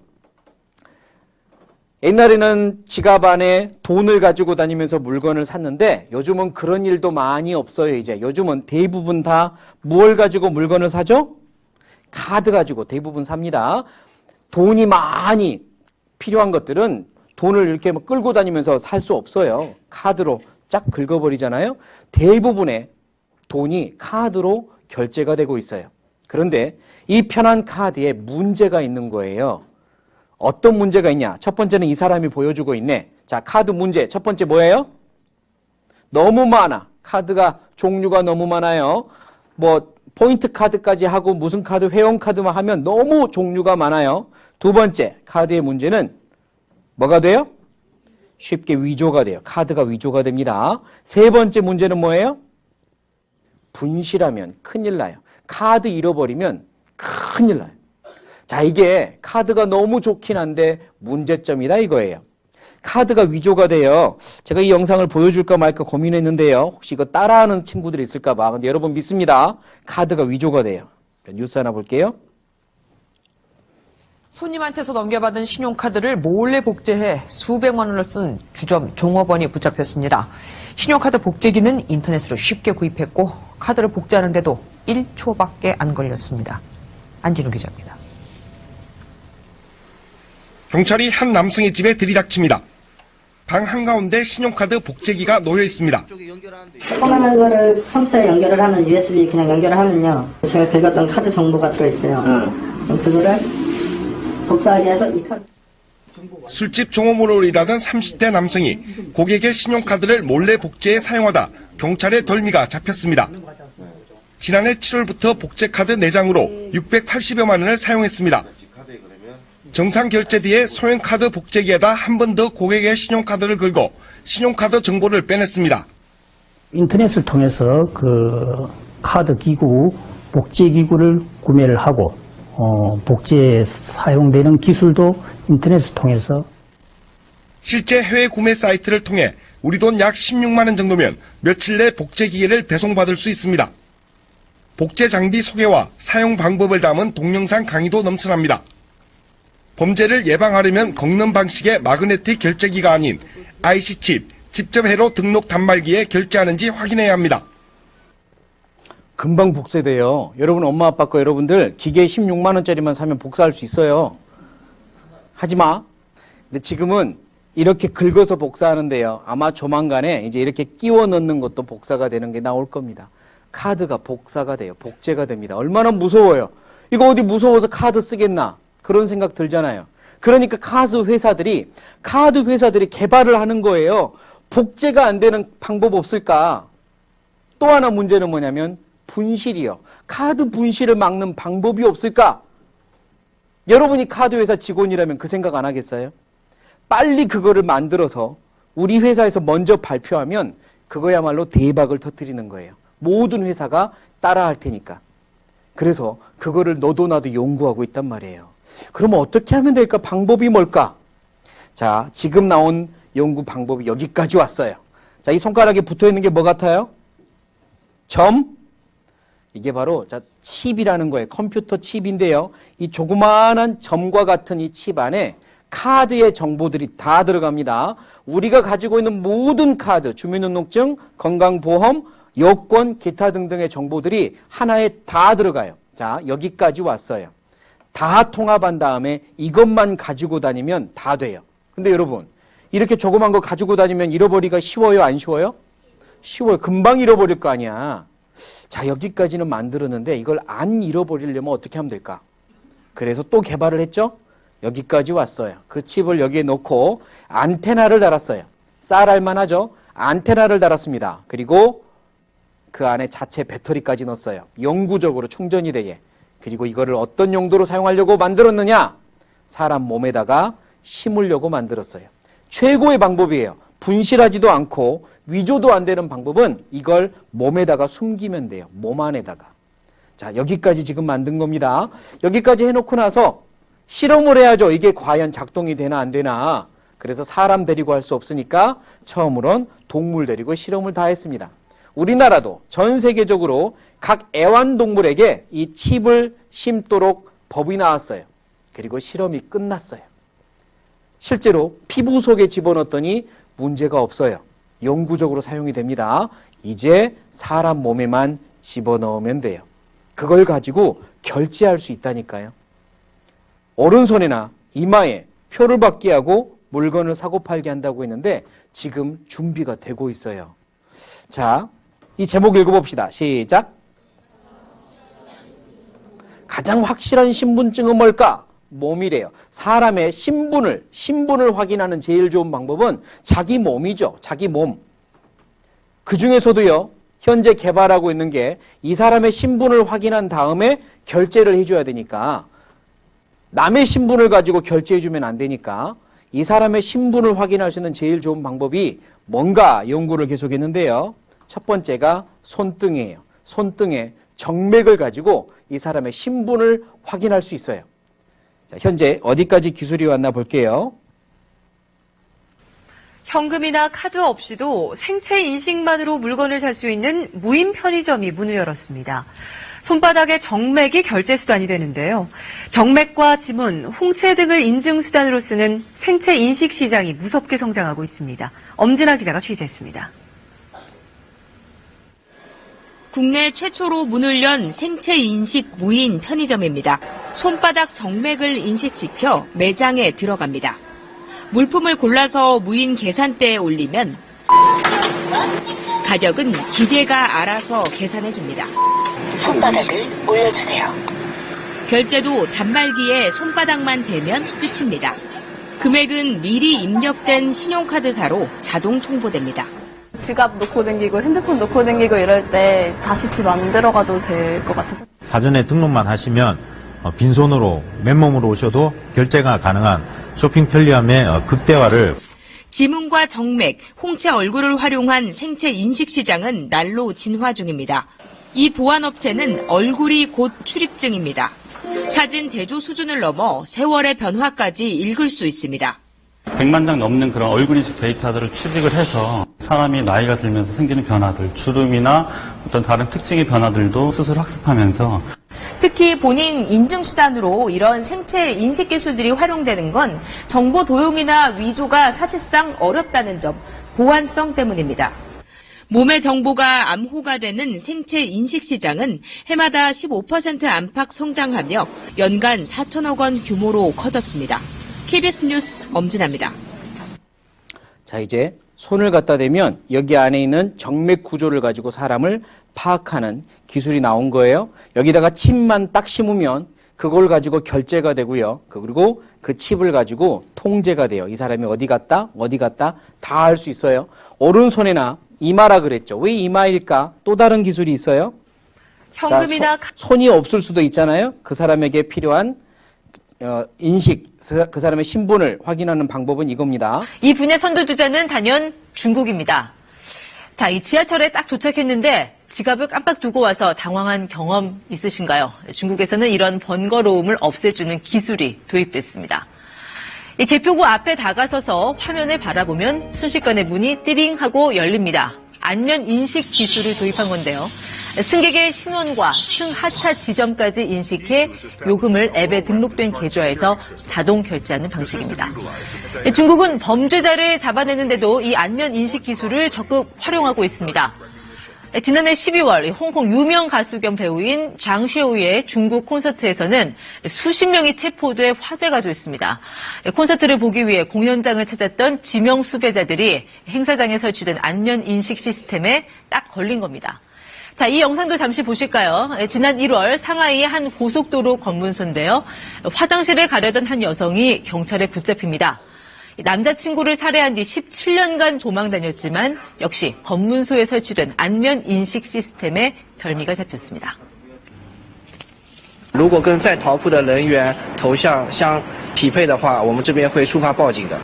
옛날에는 지갑 안에 돈을 가지고 다니면서 물건을 샀는데 요즘은 그런 일도 많이 없어요. 이제 요즘은 대부분 다 무엇을 가지고 물건을 사죠? 카드 가지고 대부분 삽니다. 돈이 많이 필요한 것들은 돈을 이렇게 막 끌고 다니면서 살 수 없어요. 카드로 쫙 긁어버리잖아요. 대부분의 돈이 카드로 결제가 되고 있어요. 그런데 이 편한 카드에 문제가 있는 거예요. 어떤 문제가 있냐? 첫 번째는 이 사람이 보여주고 있네. 자, 카드 문제. 첫 번째 뭐예요? 너무 많아. 카드가 종류가 너무 많아요. 뭐 포인트 카드까지 하고 무슨 카드, 회원 카드만 하면 너무 종류가 많아요. 두 번째, 카드의 문제는 뭐가 돼요? 쉽게 위조가 돼요. 카드가 위조가 됩니다. 세 번째 문제는 뭐예요? 분실하면 큰일 나요. 카드 잃어버리면 큰일 나요. 자, 이게 카드가 너무 좋긴 한데 문제점이다 이거예요. 카드가 위조가 돼요. 제가 이 영상을 보여줄까 말까 고민했는데요. 혹시 이거 따라하는 친구들이 있을까 봐. 근데 여러분 믿습니다. 카드가 위조가 돼요. 뉴스 하나 볼게요. 손님한테서 넘겨받은 신용카드를 몰래 복제해 수백만 원을 쓴 주점 종업원이 붙잡혔습니다. 신용카드 복제기는 인터넷으로 쉽게 구입했고 카드를 복제하는데도 1초밖에 안 걸렸습니다. 안진우 기자입니다. 경찰이 한 남성의 집에 들이닥칩니다. 방 한가운데 신용카드 복제기가 놓여 있습니다. 조그만한 거를 컴퓨터에 연결을 하면 USB 그냥 연결을 하면요. 제가 긁었던 카드 정보가 들어있어요. 그럼 그거를 복사하기 위해서 이 카드. 술집 종업원으로 일하던 30대 남성이 고객의 신용카드를 몰래 복제해 사용하다 경찰의 덜미가 잡혔습니다. 지난해 7월부터 복제카드 4장으로 680여만 원을 사용했습니다. 정상 결제 뒤에 소형 카드 복제기에다 한 번 더 고객의 신용카드를 긁어 신용카드 정보를 빼냈습니다. 인터넷을 통해서 그 카드 기구, 복제 기구를 구매를 하고 복제에 사용되는 기술도 인터넷을 통해서 실제 해외 구매 사이트를 통해 우리 돈 약 16만 원 정도면 며칠 내 복제 기계를 배송받을 수 있습니다. 복제 장비 소개와 사용 방법을 담은 동영상 강의도 넘쳐납니다. 범죄를 예방하려면 걷는 방식의 마그네틱 결제기가 아닌 IC칩, 직접 회로 등록 단말기에 결제하는지 확인해야 합니다. 금방 복사돼요. 여러분 엄마 아빠 거 여러분들 기계 16만 원짜리만 사면 복사할 수 있어요. 하지 마. 근데 지금은 이렇게 긁어서 복사하는데요. 아마 조만간에 이제 이렇게 끼워 넣는 것도 복사가 되는 게 나올 겁니다. 카드가 복사가 돼요. 복제가 됩니다. 얼마나 무서워요. 이거 어디 무서워서 카드 쓰겠나? 그런 생각 들잖아요. 그러니까 카드 회사들이 개발을 하는 거예요. 복제가 안 되는 방법 없을까? 또 하나 문제는 뭐냐면 분실이요. 카드 분실을 막는 방법이 없을까? 여러분이 카드 회사 직원이라면 그 생각 안 하겠어요? 빨리 그거를 만들어서 우리 회사에서 먼저 발표하면 그거야말로 대박을 터뜨리는 거예요. 모든 회사가 따라할 테니까. 그래서 그거를 너도 나도 연구하고 있단 말이에요. 그러면 어떻게 하면 될까? 방법이 뭘까? 자, 지금 나온 연구 방법이 여기까지 왔어요. 자, 이 손가락에 붙어 있는 게 뭐 같아요? 점? 이게 바로 칩이라는 거예요. 컴퓨터 칩인데요. 이 조그마한 점과 같은 이 칩 안에 카드의 정보들이 다 들어갑니다. 우리가 가지고 있는 모든 카드, 주민등록증, 건강보험, 여권, 기타 등등의 정보들이 하나에 다 들어가요. 자, 여기까지 왔어요. 다 통합한 다음에 이것만 가지고 다니면 다 돼요. 근데 여러분, 이렇게 조그만 거 가지고 다니면 잃어버리기가 쉬워요? 안 쉬워요? 쉬워요. 금방 잃어버릴 거 아니야. 자, 여기까지는 만들었는데 이걸 안 잃어버리려면 어떻게 하면 될까? 그래서 또 개발을 했죠? 여기까지 왔어요. 그 칩을 여기에 놓고 안테나를 달았어요. 쌀알만 하죠? 안테나를 달았습니다. 그리고 그 안에 자체 배터리까지 넣었어요. 영구적으로 충전이 되게. 그리고 이거를 어떤 용도로 사용하려고 만들었느냐? 사람 몸에다가 심으려고 만들었어요. 최고의 방법이에요. 분실하지도 않고 위조도 안 되는 방법은 이걸 몸에다가 숨기면 돼요. 몸 안에다가. 자, 여기까지 지금 만든 겁니다. 여기까지 해놓고 나서 실험을 해야죠. 이게 과연 작동이 되나 안 되나. 그래서 사람 데리고 할 수 없으니까 처음으론 동물 데리고 실험을 다 했습니다. 우리나라도 전 세계적으로 각 애완동물에게 이 칩을 심도록 법이 나왔어요. 그리고 실험이 끝났어요. 실제로 피부 속에 집어넣었더니 문제가 없어요. 영구적으로 사용이 됩니다. 이제 사람 몸에만 집어넣으면 돼요. 그걸 가지고 결제할 수 있다니까요. 오른손이나 이마에 표를 받게 하고 물건을 사고 팔게 한다고 했는데 지금 준비가 되고 있어요. 자, 이 제목 읽어봅시다. 시작. 가장 확실한 신분증은 뭘까? 몸이래요. 사람의 신분을 확인하는 제일 좋은 방법은 자기 몸이죠. 자기 몸. 그 중에서도요, 현재 개발하고 있는 게 이 사람의 신분을 확인한 다음에 결제를 해줘야 되니까 남의 신분을 가지고 결제해주면 안 되니까 이 사람의 신분을 확인할 수 있는 제일 좋은 방법이 뭔가 연구를 계속했는데요. 첫 번째가 손등이에요. 손등에 정맥을 가지고 이 사람의 신분을 확인할 수 있어요. 자, 현재 어디까지 기술이 왔나 볼게요. 현금이나 카드 없이도 생체 인식만으로 물건을 살 수 있는 무인 편의점이 문을 열었습니다. 손바닥의 정맥이 결제 수단이 되는데요. 정맥과 지문, 홍채 등을 인증 수단으로 쓰는 생체 인식 시장이 무섭게 성장하고 있습니다. 엄진아 기자가 취재했습니다. 국내 최초로 문을 연 생체 인식 무인 편의점입니다. 손바닥 정맥을 인식시켜 매장에 들어갑니다. 물품을 골라서 무인 계산대에 올리면 가격은 기계가 알아서 계산해줍니다. 손바닥을 올려주세요. 결제도 단말기에 손바닥만 대면 끝입니다. 금액은 미리 입력된 신용카드사로 자동 통보됩니다. 지갑 놓고 다니고 핸드폰 놓고 다니고 이럴 때 다시 집 안 들어가도 될 것 같아서. 사전에 등록만 하시면 빈손으로 맨몸으로 오셔도 결제가 가능한 쇼핑 편리함의 극대화를. 지문과 정맥, 홍채 얼굴을 활용한 생체 인식 시장은 날로 진화 중입니다. 이 보안업체는 얼굴이 곧 출입증입니다. 사진 대조 수준을 넘어 세월의 변화까지 읽을 수 있습니다. 100만 장 넘는 그런 얼굴 인식 데이터들을 취득을 해서 사람이 나이가 들면서 생기는 변화들, 주름이나 어떤 다른 특징의 변화들도 스스로 학습하면서 특히 본인 인증 수단으로 이런 생체 인식 기술들이 활용되는 건 정보 도용이나 위조가 사실상 어렵다는 점, 보안성 때문입니다. 몸의 정보가 암호가 되는 생체 인식 시장은 해마다 15% 안팎 성장하며 연간 4천억 원 규모로 커졌습니다. KBS 뉴스 엄진아입니다. 자, 이제 손을 갖다 대면 여기 안에 있는 정맥 구조를 가지고 사람을 파악하는 기술이 나온 거예요. 여기다가 칩만 딱 심으면 그걸 가지고 결제가 되고요. 그리고 그 칩을 가지고 통제가 돼요. 이 사람이 어디 갔다 다 알 수 있어요. 오른손이나 이마라 그랬죠. 왜 이마일까? 또 다른 기술이 있어요. 현금이나 자, 손이 없을 수도 있잖아요. 그 사람에게 필요한 인식, 그 사람의 신분을 확인하는 방법은 이겁니다. 이 분야 선두주자는 단연 중국입니다. 자, 이 지하철에 딱 도착했는데 지갑을 깜빡 두고 와서 당황한 경험 있으신가요? 중국에서는 이런 번거로움을 없애주는 기술이 도입됐습니다. 이 개표구 앞에 다가서서 화면을 바라보면 순식간에 문이 띠링 하고 열립니다. 안면 인식 기술을 도입한 건데요. 승객의 신원과 승하차 지점까지 인식해 요금을 앱에 등록된 계좌에서 자동 결제하는 방식입니다. 중국은 범죄자를 잡아내는데도 이 안면 인식 기술을 적극 활용하고 있습니다. 지난해 12월 홍콩 유명 가수 겸 배우인 장쉐우의 중국 콘서트에서는 수십 명이 체포돼 화제가 됐습니다. 콘서트를 보기 위해 공연장을 찾았던 지명 수배자들이 행사장에 설치된 안면 인식 시스템에 딱 걸린 겁니다. 자, 이 영상도 잠시 보실까요? 지난 1월 상하이의 한 고속도로 검문소인데요. 화장실에 가려던 한 여성이 경찰에 붙잡힙니다. 남자친구를 살해한 뒤 17년간 도망 다녔지만 역시 검문소에 설치된 안면 인식 시스템에 별미가 잡혔습니다. 如果跟在逃铺的人员头像相匹配的话，我们这边会触发报警的。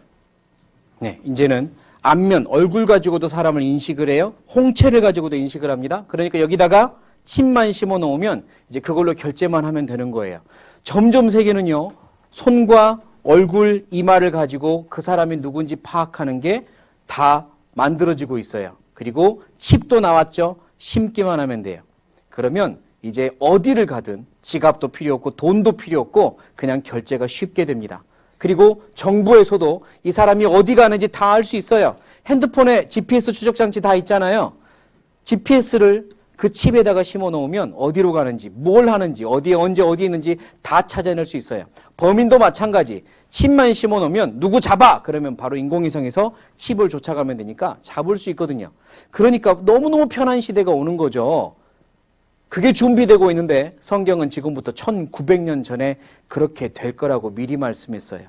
네, 이제는 안면, 얼굴 가지고도 사람을 인식을 해요. 홍채를 가지고도 인식을 합니다. 그러니까 여기다가 칩만 심어 놓으면 이제 그걸로 결제만 하면 되는 거예요. 점점 세계는요, 손과 얼굴, 이마를 가지고 그 사람이 누군지 파악하는 게 다 만들어지고 있어요. 그리고 칩도 나왔죠. 심기만 하면 돼요. 그러면 이제 어디를 가든 지갑도 필요 없고 돈도 필요 없고 그냥 결제가 쉽게 됩니다. 그리고 정부에서도 이 사람이 어디 가는지 다 알 수 있어요. 핸드폰에 GPS 추적 장치 다 있잖아요. GPS를 그 칩에다가 심어 놓으면 어디로 가는지, 뭘 하는지, 어디에 언제 어디 있는지 다 찾아낼 수 있어요. 범인도 마찬가지. 칩만 심어 놓으면 누구 잡아! 그러면 바로 인공위성에서 칩을 쫓아가면 되니까 잡을 수 있거든요. 그러니까 너무너무 편한 시대가 오는 거죠. 그게 준비되고 있는데 성경은 지금부터 1900년 전에 그렇게 될 거라고 미리 말씀했어요.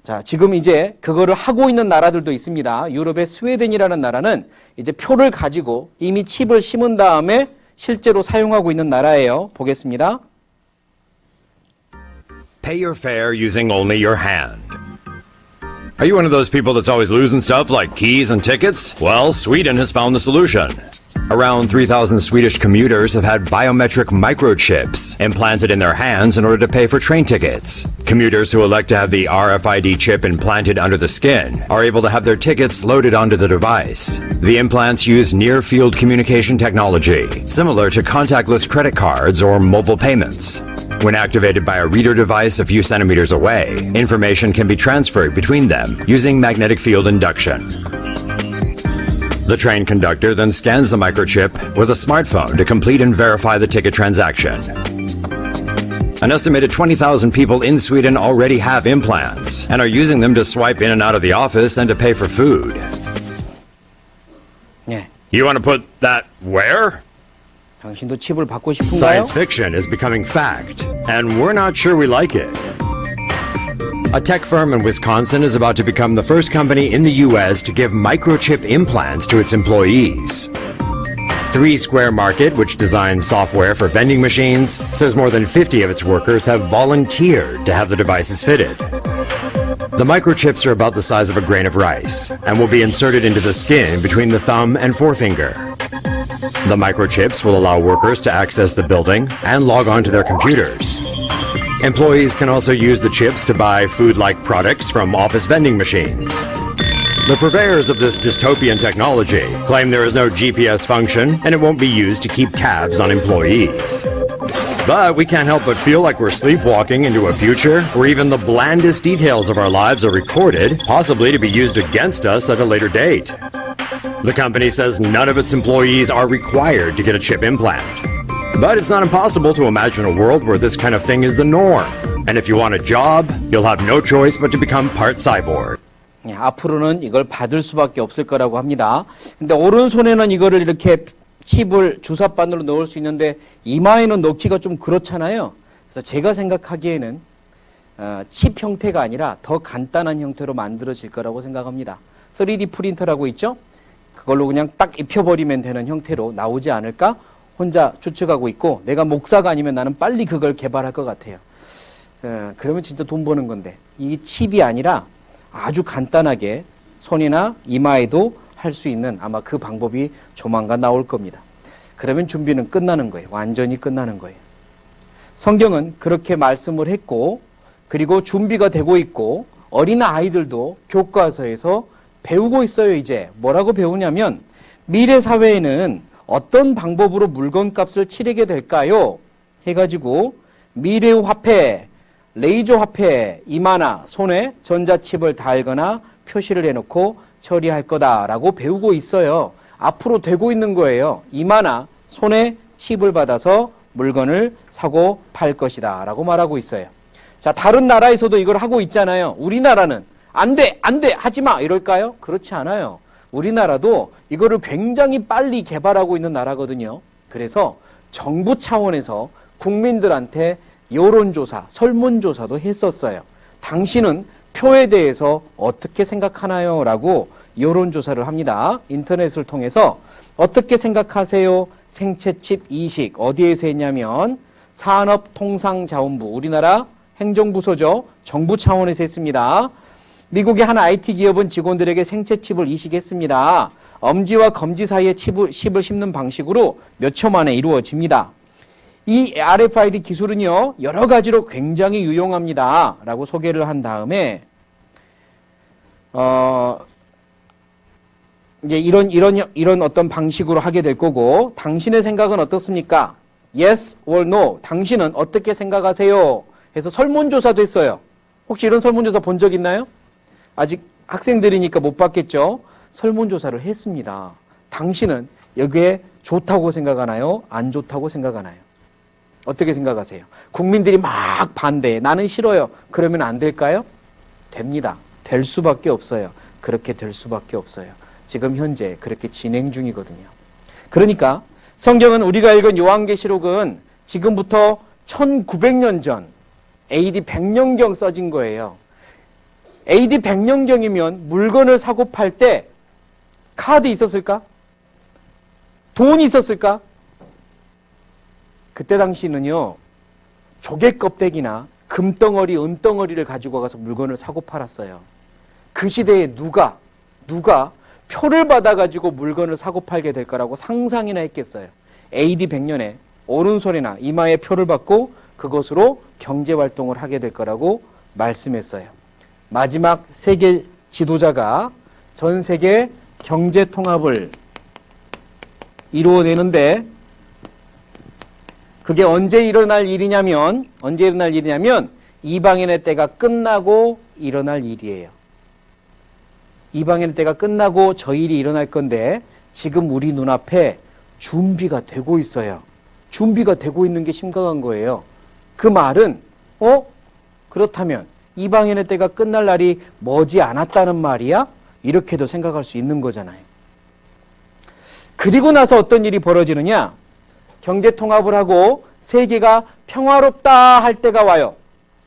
자, 지금 이제 그거를 하고 있는 나라들도 있습니다. 유럽의 스웨덴이라는 나라는 이제 표를 가지고 이미 칩을 심은 다음에 실제로 사용하고 있는 나라예요. 보겠습니다. Pay your fare using only your hand. Are you one of those people that's always losing stuff like keys and tickets? Well, Sweden has found the solution. Around 3,000 Swedish commuters have had biometric microchips implanted in their hands in order to pay for train tickets. Commuters who elect to have the RFID chip implanted under the skin are able to have their tickets loaded onto the device. The implants use near-field communication technology, similar to contactless credit cards or mobile payments. When activated by a reader device a few centimeters away, information can be transferred between them using magnetic field induction. The train conductor then scans the microchip with a smartphone to complete and verify the ticket transaction. An estimated 20,000 people in Sweden already have implants and are using them to swipe in and out of the office and to pay for food. 예. You want to put that where? 당신도 칩을 받고 싶은가요? Science fiction is becoming fact, and we're not sure we like it. A tech firm in Wisconsin is about to become the first company in the U.S. to give microchip implants to its employees. 3 Square Market, which designs software for vending machines, says more than 50 of its workers have volunteered to have the devices fitted. The microchips are about the size of a grain of rice and will be inserted into the skin between the thumb and forefinger. The microchips will allow workers to access the building and log on to their computers. Employees can also use the chips to buy food-like products from office vending machines. The purveyors of this dystopian technology claim there is no GPS function and it won't be used to keep tabs on employees. But we can't help but feel like we're sleepwalking into a future where even the blandest details of our lives are recorded, possibly to be used against us at a later date. The company says none of its employees are required to get a chip implant. But it's not impossible to imagine a world where this kind of thing is the norm. And if you want a job, you'll have no choice but to become part cyborg. 예, 앞으로는 이걸 받을 수밖에 없을 거라고 합니다. 근데 오른손에는 이거를 이렇게 칩을 주사바늘로 넣을 수 있는데 이마에는 넣기가 좀 그렇잖아요. 그래서 제가 생각하기에는 칩 형태가 아니라 더 간단한 형태로 만들어질 거라고 생각합니다. 3D 프린터라고 있죠? 그걸로 그냥 딱 입혀버리면 되는 형태로 나오지 않을까? 혼자 추측하고 있고 내가 목사가 아니면 나는 빨리 그걸 개발할 것 같아요. 그러면 진짜 돈 버는 건데 이 칩이 아니라 아주 간단하게 손이나 이마에도 할 수 있는 아마 그 방법이 조만간 나올 겁니다. 그러면 준비는 끝나는 거예요. 완전히 끝나는 거예요. 성경은 그렇게 말씀을 했고 그리고 준비가 되고 있고 어린 아이들도 교과서에서 배우고 있어요. 이제 뭐라고 배우냐면 미래 사회에는 어떤 방법으로 물건값을 치르게 될까요? 해가지고 미래의 화폐, 레이저 화폐, 이마나 손에 전자칩을 달거나 표시를 해놓고 처리할 거다라고 배우고 있어요. 앞으로 되고 있는 거예요. 이마나 손에 칩을 받아서 물건을 사고 팔 것이다 라고 말하고 있어요. 자, 다른 나라에서도 이걸 하고 있잖아요. 우리나라는 안 돼, 하지 마 이럴까요? 그렇지 않아요. 우리나라도 이거를 굉장히 빨리 개발하고 있는 나라거든요. 그래서 정부 차원에서 국민들한테 여론조사, 설문조사도 했었어요. 당신은 표에 대해서 어떻게 생각하나요? 라고 여론조사를 합니다. 인터넷을 통해서 어떻게 생각하세요? 생체칩 이식 어디에서 했냐면 산업통상자원부, 우리나라 행정부서죠. 정부 차원에서 했습니다. 미국의 한 IT 기업은 직원들에게 생체칩을 이식했습니다. 엄지와 검지 사이에 칩을 심는 방식으로 몇 초 만에 이루어집니다. 이 RFID 기술은요, 여러 가지로 굉장히 유용합니다. 라고 소개를 한 다음에, 이제 이런 어떤 방식으로 하게 될 거고, 당신의 생각은 어떻습니까? Yes or no. 당신은 어떻게 생각하세요? 해서 설문조사도 했어요. 혹시 이런 설문조사 본 적 있나요? 아직 학생들이니까 못 봤겠죠? 설문조사를 했습니다. 당신은 여기에 좋다고 생각하나요? 안 좋다고 생각하나요? 어떻게 생각하세요? 국민들이 막 반대해. 나는 싫어요. 그러면 안 될까요? 됩니다. 될 수밖에 없어요. 그렇게 될 수밖에 없어요. 지금 현재 그렇게 진행 중이거든요. 그러니까 성경은 우리가 읽은 요한계시록은 지금부터 1900년 전 AD 100년경 써진 거예요. AD 100년경이면 물건을 사고 팔 때 카드 있었을까? 돈이 있었을까? 그때 당시는요, 조개 껍데기나 금덩어리, 은덩어리를 가지고 가서 물건을 사고 팔았어요. 그 시대에 누가 표를 받아가지고 물건을 사고 팔게 될 거라고 상상이나 했겠어요. AD 100년에 오른손이나 이마에 표를 받고 그것으로 경제활동을 하게 될 거라고 말씀했어요. 마지막 세계 지도자가 전 세계 경제통합을 이루어내는데 그게 언제 일어날 일이냐면 이방인의 때가 끝나고 일어날 일이에요. 이방인의 때가 끝나고 저 일이 일어날 건데 지금 우리 눈앞에 준비가 되고 있어요. 준비가 되고 있는 게 심각한 거예요. 그 말은 그렇다면 이방인의 때가 끝날 날이 머지 않았다는 말이야? 이렇게도 생각할 수 있는 거잖아요. 그리고 나서 어떤 일이 벌어지느냐? 경제통합을 하고 세계가 평화롭다 할 때가 와요.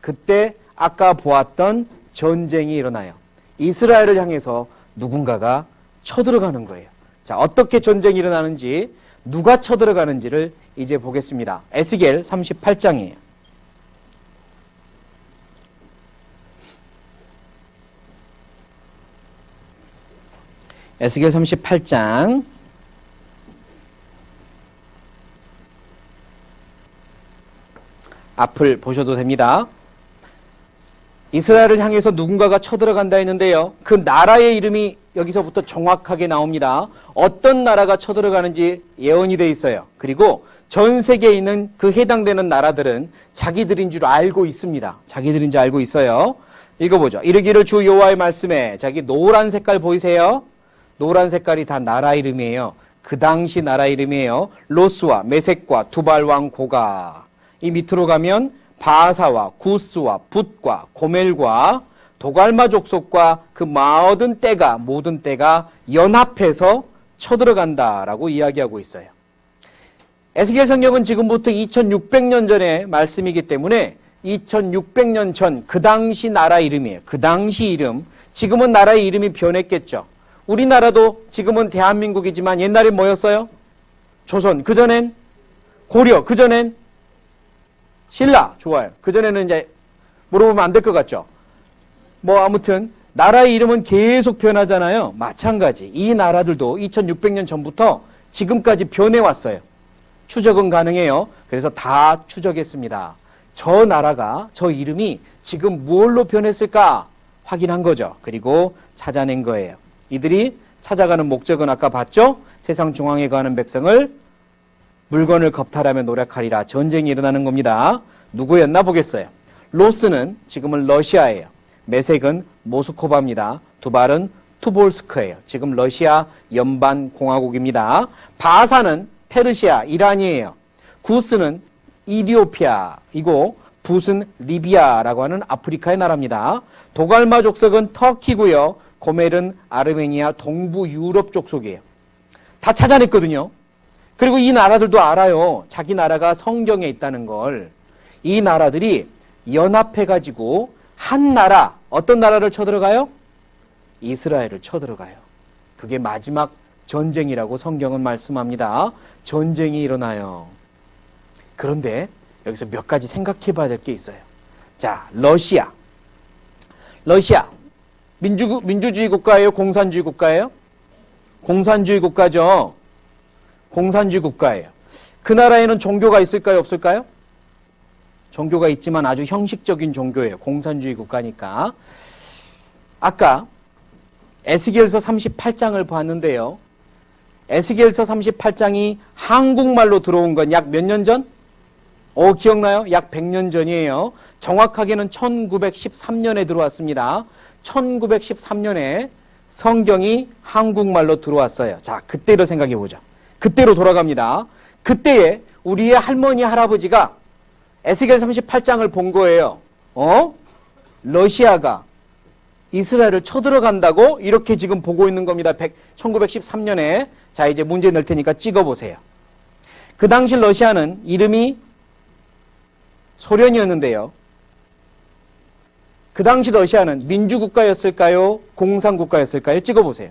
그때 아까 보았던 전쟁이 일어나요. 이스라엘을 향해서 누군가가 쳐들어가는 거예요. 자, 어떻게 전쟁이 일어나는지, 누가 쳐들어가는지를 이제 보겠습니다. 에스겔 38장이에요. 에스겔 38장 앞을 보셔도 됩니다. 이스라엘을 향해서 누군가가 쳐들어간다 했는데요. 그 나라의 이름이 여기서부터 정확하게 나옵니다. 어떤 나라가 쳐들어가는지 예언이 돼 있어요. 그리고 전 세계에 있는 그 해당되는 나라들은 자기들인 줄 알고 있습니다. 자기들인 줄 알고 있어요. 읽어보죠. 이르기를 주 여호와의 말씀에, 자기 노란 색깔 보이세요? 노란 색깔이 다 나라 이름이에요. 그 당시 나라 이름이에요. 로스와 메섹과 두발왕 고가. 이 밑으로 가면 바사와 구스와 붓과 고멜과 도갈마 족속과 그 모든 때가 연합해서 쳐들어간다라고 이야기하고 있어요. 에스겔 성경은 지금부터 2600년 전의 말씀이기 때문에 2600년 전 그 당시 나라 이름이에요. 그 당시 이름. 지금은 나라의 이름이 변했겠죠. 우리나라도 지금은 대한민국이지만 옛날에 뭐였어요? 조선. 그전엔 고려. 그전엔 신라. 좋아요. 그전에는 이제 물어보면 안 될 것 같죠? 아무튼 나라의 이름은 계속 변하잖아요. 마찬가지. 이 나라들도 2600년 전부터 지금까지 변해왔어요. 추적은 가능해요. 그래서 다 추적했습니다. 저 나라가, 저 이름이 지금 무엇로 변했을까 확인한 거죠. 그리고 찾아낸 거예요. 이들이 찾아가는 목적은 아까 봤죠? 세상 중앙에 거하는 백성을 물건을 겁탈하며 노력하리라. 전쟁이 일어나는 겁니다. 누구였나 보겠어요. 로스는 지금은 러시아예요. 메색은 모스코바입니다. 두발은 투볼스크예요. 지금 러시아 연방공화국입니다. 바사는 페르시아, 이란이에요. 구스는 이디오피아이고 붓은 리비아라고 하는 아프리카의 나라입니다. 도갈마 족속은 터키고요. 고멜은 아르메니아 동부 유럽 족속이에요. 다 찾아냈거든요. 그리고 이 나라들도 알아요. 자기 나라가 성경에 있다는 걸. 이 나라들이 연합해가지고 한 나라, 어떤 나라를 쳐들어가요? 이스라엘을 쳐들어가요. 그게 마지막 전쟁이라고 성경은 말씀합니다. 전쟁이 일어나요. 그런데 여기서 몇 가지 생각해 봐야 될 게 있어요. 자, 러시아. 민주주의 국가예요? 공산주의 국가예요? 공산주의 국가죠. 공산주의 국가예요. 그 나라에는 종교가 있을까요? 없을까요? 종교가 있지만 아주 형식적인 종교예요. 공산주의 국가니까. 아까 에스겔서 38장을 봤는데요. 에스겔서 38장이 한국말로 들어온 건 약 몇 년 전? 기억나요? 약 100년 전이에요. 정확하게는 1913년에 들어왔습니다. 1913년에 성경이 한국말로 들어왔어요. 자, 그때로 생각해 보죠. 그때로 돌아갑니다. 그때에 우리의 할머니, 할아버지가 에스겔 38장을 본 거예요. 러시아가 이스라엘을 쳐들어간다고 이렇게 지금 보고 있는 겁니다. 1913년에. 자, 이제 문제 낼 테니까 찍어보세요. 그 당시 러시아는 이름이 소련이었는데요. 그 당시 러시아는 민주국가였을까요? 공산국가였을까요? 찍어보세요.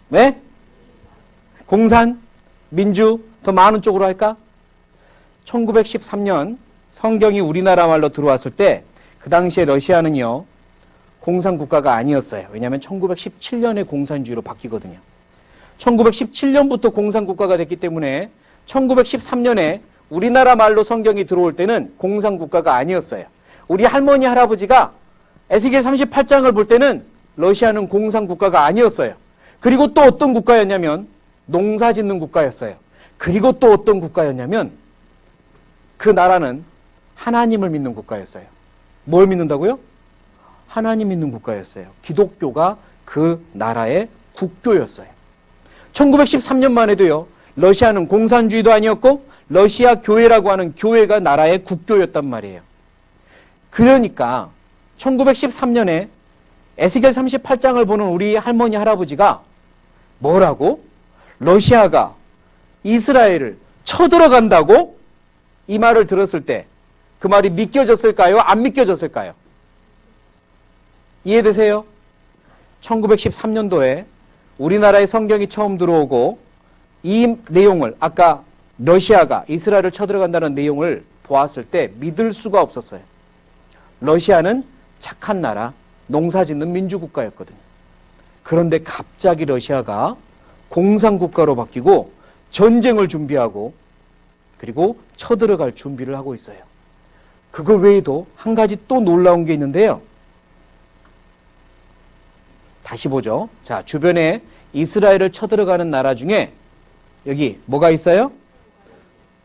네? 공산? 민주? 더 많은 쪽으로 할까? 1913년 성경이 우리나라 말로 들어왔을 때 그 당시에 러시아는요, 공산국가가 아니었어요. 왜냐하면 1917년에 공산주의로 바뀌거든요. 1917년부터 공산국가가 됐기 때문에 1913년에 우리나라 말로 성경이 들어올 때는 공산국가가 아니었어요. 우리 할머니, 할아버지가 에스겔 38장을 볼 때는 러시아는 공산국가가 아니었어요. 그리고 또 어떤 국가였냐면 농사 짓는 국가였어요. 그리고 또 어떤 국가였냐면 그 나라는 하나님을 믿는 국가였어요. 뭘 믿는다고요? 하나님 믿는 국가였어요. 기독교가 그 나라의 국교였어요. 1913년만 해도요, 러시아는 공산주의도 아니었고 러시아 교회라고 하는 교회가 나라의 국교였단 말이에요. 그러니까 1913년에 에스겔 38장을 보는 우리 할머니, 할아버지가 뭐라고? 러시아가 이스라엘을 쳐들어간다고? 이 말을 들었을 때 그 말이 믿겨졌을까요? 안 믿겨졌을까요? 이해되세요? 1913년도에 우리나라에 성경이 처음 들어오고 이 내용을, 아까 러시아가 이스라엘을 쳐들어간다는 내용을 보았을 때 믿을 수가 없었어요. 러시아는 착한 나라, 농사짓는 민주국가였거든요. 그런데 갑자기 러시아가 공산국가로 바뀌고 전쟁을 준비하고 그리고 쳐들어갈 준비를 하고 있어요. 그거 외에도 한 가지 또 놀라운 게 있는데요. 다시 보죠. 자, 주변에 이스라엘을 쳐들어가는 나라 중에 여기 뭐가 있어요?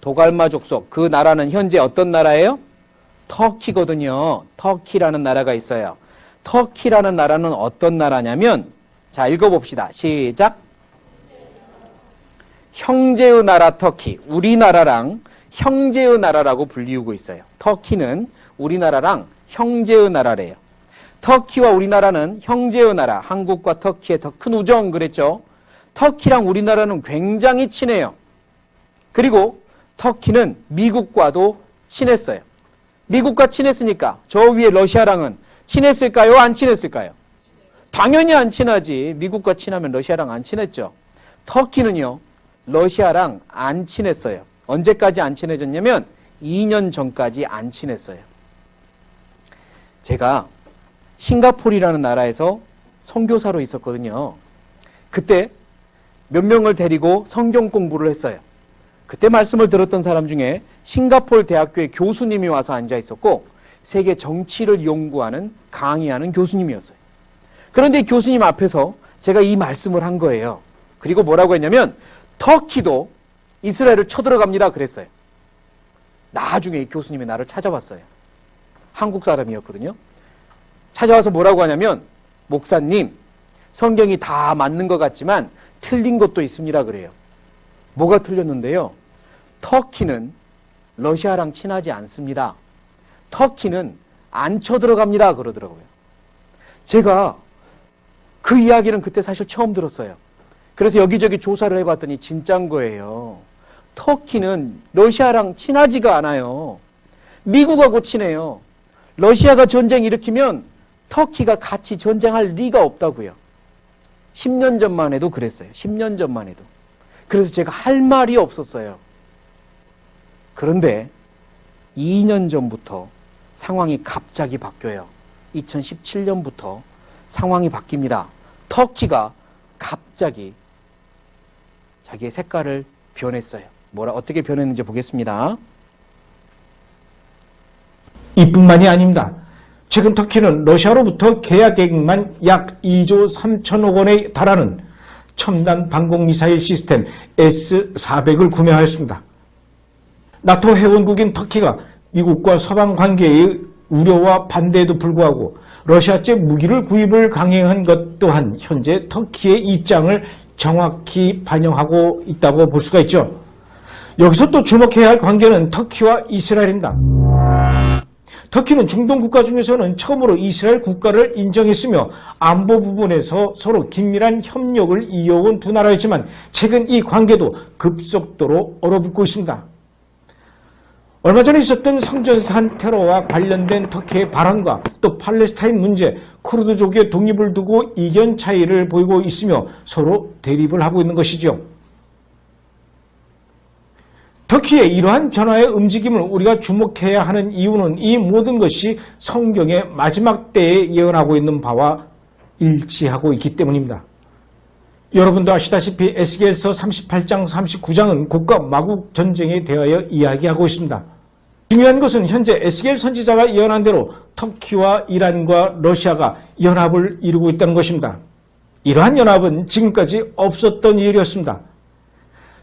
도갈마 족속. 그 나라는 현재 어떤 나라예요? 터키거든요. 터키라는 나라가 있어요. 터키라는 나라는 어떤 나라냐면, 자, 읽어봅시다. 시작. 형제의 나라 터키. 우리나라랑 형제의 나라라고 불리우고 있어요. 터키는 우리나라랑 형제의 나라래요. 터키와 우리나라는 형제의 나라, 한국과 터키의 더 큰 우정 그랬죠. 터키랑 우리나라는 굉장히 친해요. 그리고 터키는 미국과도 친했어요. 미국과 친했으니까 저 위에 러시아랑은 친했을까요? 안 친했을까요? 당연히 안 친하지. 미국과 친하면 러시아랑 안 친했죠. 터키는요, 러시아랑 안 친했어요. 언제까지 안 친해졌냐면 2년 전까지 안 친했어요. 제가 싱가포르라는 나라에서 선교사로 있었거든요. 그때 몇 명을 데리고 성경 공부를 했어요. 그때 말씀을 들었던 사람 중에 싱가포르 대학교의 교수님이 와서 앉아 있었고 세계 정치를 연구하는 강의하는 교수님이었어요. 그런데 교수님 앞에서 제가 이 말씀을 한 거예요. 그리고 뭐라고 했냐면 터키도 이스라엘을 쳐들어갑니다 그랬어요. 나중에 이 교수님이 나를 찾아왔어요. 한국 사람이었거든요. 찾아와서 뭐라고 하냐면 목사님, 성경이 다 맞는 것 같지만 틀린 것도 있습니다 그래요. 뭐가 틀렸는데요? 터키는 러시아랑 친하지 않습니다. 터키는 안 쳐들어갑니다 그러더라고요. 제가 그 이야기는 그때 사실 처음 들었어요. 그래서 여기저기 조사를 해봤더니 진짜인 거예요. 터키는 러시아랑 친하지가 않아요. 미국하고 친해요. 러시아가 전쟁 일으키면 터키가 같이 전쟁할 리가 없다고요. 10년 전만 해도 그랬어요. 10년 전만 해도. 그래서 제가 할 말이 없었어요. 그런데 2년 전부터 상황이 갑자기 바뀌어요. 2017년부터 상황이 바뀝니다. 터키가 갑자기 자기의 색깔을 변했어요. 어떻게 변했는지 보겠습니다. 이뿐만이 아닙니다. 최근 터키는 러시아로부터 계약액만 약 2조 3천억 원에 달하는 첨단 방공미사일 시스템 S-400을 구매하였습니다. 나토 회원국인 터키가 미국과 서방 관계의 우려와 반대에도 불구하고 러시아제 무기를 구입을 강행한 것 또한 현재 터키의 입장을 정확히 반영하고 있다고 볼 수가 있죠. 여기서 또 주목해야 할 관계는 터키와 이스라엘입니다. 터키는 중동 국가 중에서는 처음으로 이스라엘 국가를 인정했으며 안보 부분에서 서로 긴밀한 협력을 이어온 두 나라였지만 최근 이 관계도 급속도로 얼어붙고 있습니다. 얼마 전에 있었던 성전산 테러와 관련된 터키의 발언과 또 팔레스타인 문제, 쿠르드족의 독립을 두고 이견 차이를 보이고 있으며 서로 대립을 하고 있는 것이죠. 터키의 이러한 변화의 움직임을 우리가 주목해야 하는 이유는 이 모든 것이 성경의 마지막 때에 예언하고 있는 바와 일치하고 있기 때문입니다. 여러분도 아시다시피 에스겔서 38장, 39장은 곡과 마국 전쟁에 대하여 이야기하고 있습니다. 중요한 것은 현재 에스겔 선지자가 예언한 대로 터키와 이란과 러시아가 연합을 이루고 있다는 것입니다. 이러한 연합은 지금까지 없었던 일이었습니다.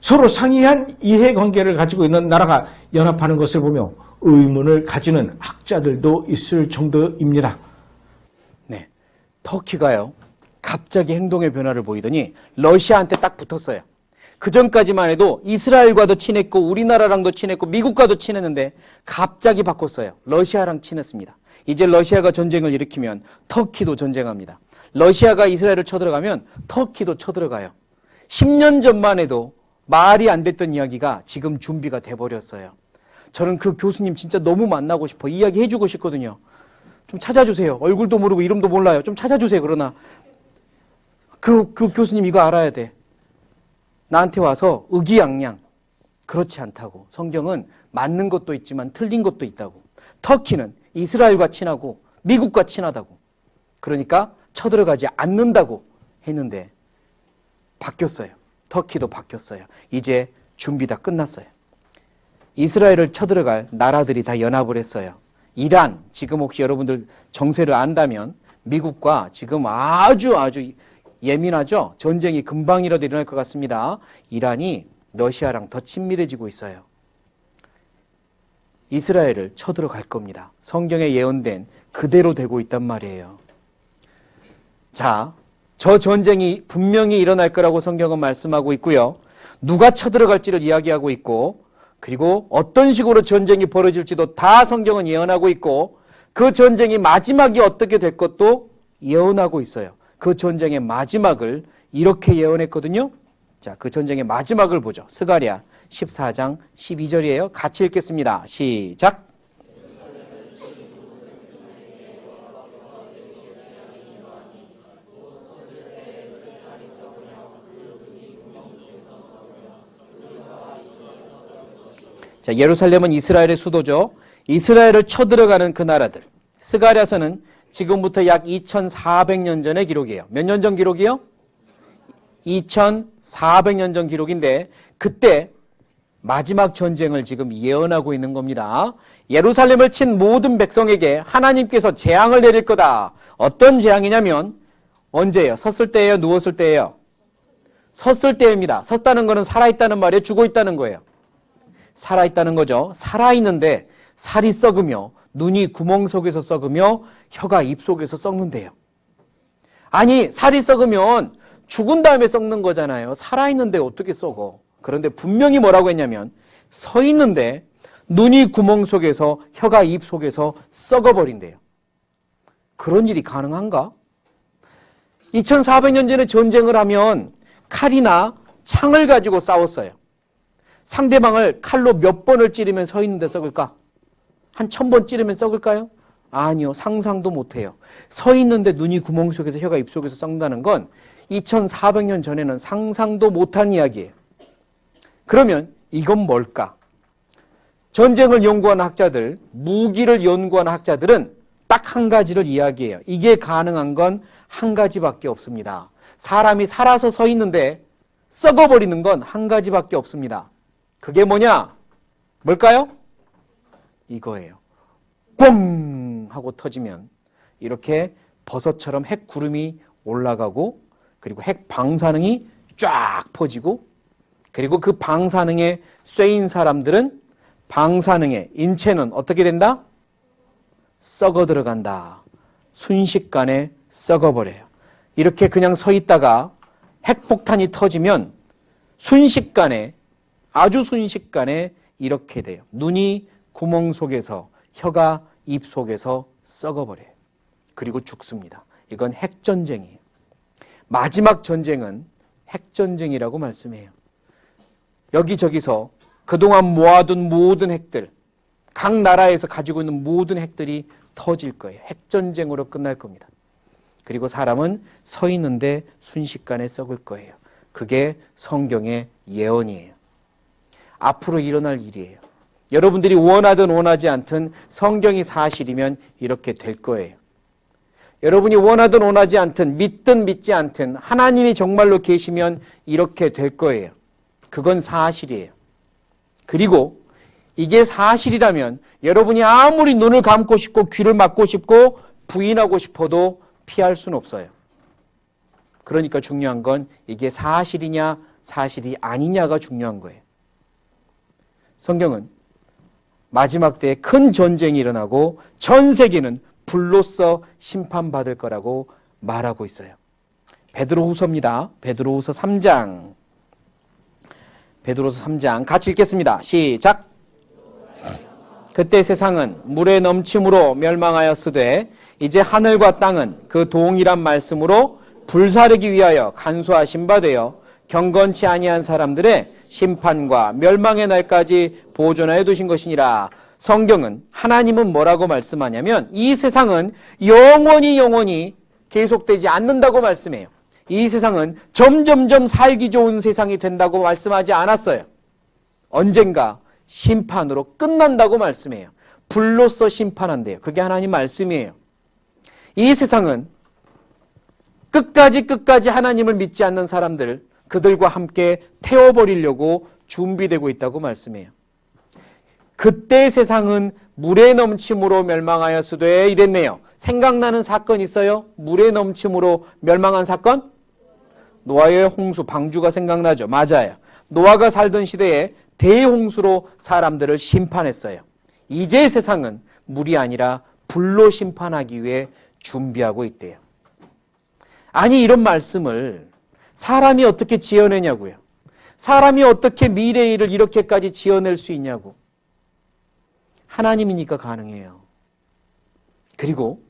서로 상이한 이해관계를 가지고 있는 나라가 연합하는 것을 보며 의문을 가지는 학자들도 있을 정도입니다. 네, 터키가요 갑자기 행동의 변화를 보이더니 러시아한테 딱 붙었어요. 그 전까지만 해도 이스라엘과도 친했고 우리나라랑도 친했고 미국과도 친했는데 갑자기 바꿨어요. 러시아랑 친했습니다. 이제 러시아가 전쟁을 일으키면 터키도 전쟁합니다. 러시아가 이스라엘을 쳐들어가면 터키도 쳐들어가요. 10년 전만 해도 말이 안 됐던 이야기가 지금 준비가 돼버렸어요. 저는 그 교수님 진짜 너무 만나고 싶어. 이야기 해주고 싶거든요. 좀 찾아주세요. 얼굴도 모르고 이름도 몰라요. 좀 찾아주세요. 그러나 그 교수님 이거 알아야 돼. 나한테 와서 의기양양. 그렇지 않다고. 성경은 맞는 것도 있지만 틀린 것도 있다고. 터키는 이스라엘과 친하고 미국과 친하다고. 그러니까 쳐들어가지 않는다고 했는데 바뀌었어요. 터키도 바뀌었어요. 이제 준비 다 끝났어요. 이스라엘을 쳐들어갈 나라들이 다 연합을 했어요. 이란, 지금 혹시 여러분들 정세를 안다면 미국과 지금 아주 예민하죠? 전쟁이 금방이라도 일어날 것 같습니다. 이란이 러시아랑 더 친밀해지고 있어요. 이스라엘을 쳐들어갈 겁니다. 성경에 예언된 그대로 되고 있단 말이에요. 자, 저 전쟁이 분명히 일어날 거라고 성경은 말씀하고 있고요. 누가 쳐들어갈지를 이야기하고 있고 그리고 어떤 식으로 전쟁이 벌어질지도 다 성경은 예언하고 있고 그 전쟁이 마지막이 어떻게 될 것도 예언하고 있어요. 그 전쟁의 마지막을 이렇게 예언했거든요. 자, 그 전쟁의 마지막을 보죠. 스가랴 14장 12절이에요. 같이 읽겠습니다. 시작. 자, 예루살렘은 이스라엘의 수도죠. 이스라엘을 쳐들어가는 그 나라들. 스가랴서는 지금부터 약 2400년 전의 기록이에요. 몇 년 전 기록이요? 2400년 전 기록인데 그때 마지막 전쟁을 지금 예언하고 있는 겁니다. 예루살렘을 친 모든 백성에게 하나님께서 재앙을 내릴 거다. 어떤 재앙이냐면 언제예요? 섰을 때예요? 누웠을 때예요? 섰을 때입니다. 섰다는 거는 살아있다는 말이에요? 죽어있다는 거예요? 살아있다는 거죠. 살아있는데 살이 썩으며 눈이 구멍 속에서 썩으며 혀가 입 속에서 썩는데요. 아니, 살이 썩으면 죽은 다음에 썩는 거잖아요. 살아있는데 어떻게 썩어? 그런데 분명히 뭐라고 했냐면 서 있는데 눈이 구멍 속에서 혀가 입 속에서 썩어버린대요. 그런 일이 가능한가? 2400년 전에 전쟁을 하면 칼이나 창을 가지고 싸웠어요. 상대방을 칼로 몇 번을 찌르면 서 있는데 썩을까? 한 1000번 찌르면 썩을까요? 아니요. 상상도 못해요. 서 있는데 눈이 구멍 속에서 혀가 입 속에서 썩는다는 건 2400년 전에는 상상도 못한 이야기예요. 그러면 이건 뭘까? 전쟁을 연구하는 학자들, 무기를 연구하는 학자들은 딱 한 가지를 이야기해요. 이게 가능한 건 한 가지밖에 없습니다. 사람이 살아서 서 있는데 썩어버리는 건 한 가지밖에 없습니다. 그게 뭐냐? 뭘까요? 이거예요. 꽝 하고 터지면 이렇게 버섯처럼 핵 구름이 올라가고 그리고 핵 방사능이 쫙 퍼지고 그리고 그 방사능에 쇠인 사람들은 방사능에 인체는 어떻게 된다? 썩어 들어간다. 순식간에 썩어버려요. 이렇게 그냥 서 있다가 핵폭탄이 터지면 순식간에 아주 순식간에 이렇게 돼요. 눈이 구멍 속에서 혀가 입 속에서 썩어버려요. 그리고 죽습니다. 이건 핵전쟁이에요. 마지막 전쟁은 핵전쟁이라고 말씀해요. 여기저기서 그동안 모아둔 모든 핵들 각 나라에서 가지고 있는 모든 핵들이 터질 거예요. 핵전쟁으로 끝날 겁니다. 그리고 사람은 서 있는데 순식간에 썩을 거예요. 그게 성경의 예언이에요. 앞으로 일어날 일이에요. 여러분들이 원하든 원하지 않든 성경이 사실이면 이렇게 될 거예요. 여러분이 원하든 원하지 않든 믿든 믿지 않든 하나님이 정말로 계시면 이렇게 될 거예요. 그건 사실이에요. 그리고 이게 사실이라면 여러분이 아무리 눈을 감고 싶고 귀를 막고 싶고 부인하고 싶어도 피할 수는 없어요. 그러니까 중요한 건 이게 사실이냐 사실이 아니냐가 중요한 거예요. 성경은 마지막 때에 큰 전쟁이 일어나고 전 세계는 불로써 심판받을 거라고 말하고 있어요. 베드로후서입니다. 베드로후서 3장. 베드로후서 3장 같이 읽겠습니다. 시작. 그때 세상은 물의 넘침으로 멸망하였으되 이제 하늘과 땅은 그 동일한 말씀으로 불사르기 위하여 간수하신 바 되어 경건치 아니한 사람들의 심판과 멸망의 날까지 보존하여 두신 것이니라. 성경은 하나님은 뭐라고 말씀하냐면 이 세상은 영원히 계속되지 않는다고 말씀해요. 이 세상은 점점점 살기 좋은 세상이 된다고 말씀하지 않았어요. 언젠가 심판으로 끝난다고 말씀해요. 불로써 심판한대요. 그게 하나님 말씀이에요. 이 세상은 끝까지 하나님을 믿지 않는 사람들, 그들과 함께 태워버리려고 준비되고 있다고 말씀해요. 그때 세상은 물의 넘침으로 멸망하였으되 이랬네요. 생각나는 사건 있어요? 물의 넘침으로 멸망한 사건? 노아의 홍수, 방주가 생각나죠? 맞아요. 노아가 살던 시대에 대홍수로 사람들을 심판했어요. 이제 세상은 물이 아니라 불로 심판하기 위해 준비하고 있대요. 아니 이런 말씀을 사람이 어떻게 지어내냐고요. 사람이 어떻게 미래의 일을 이렇게까지 지어낼 수 있냐고. 하나님이니까 가능해요. 그리고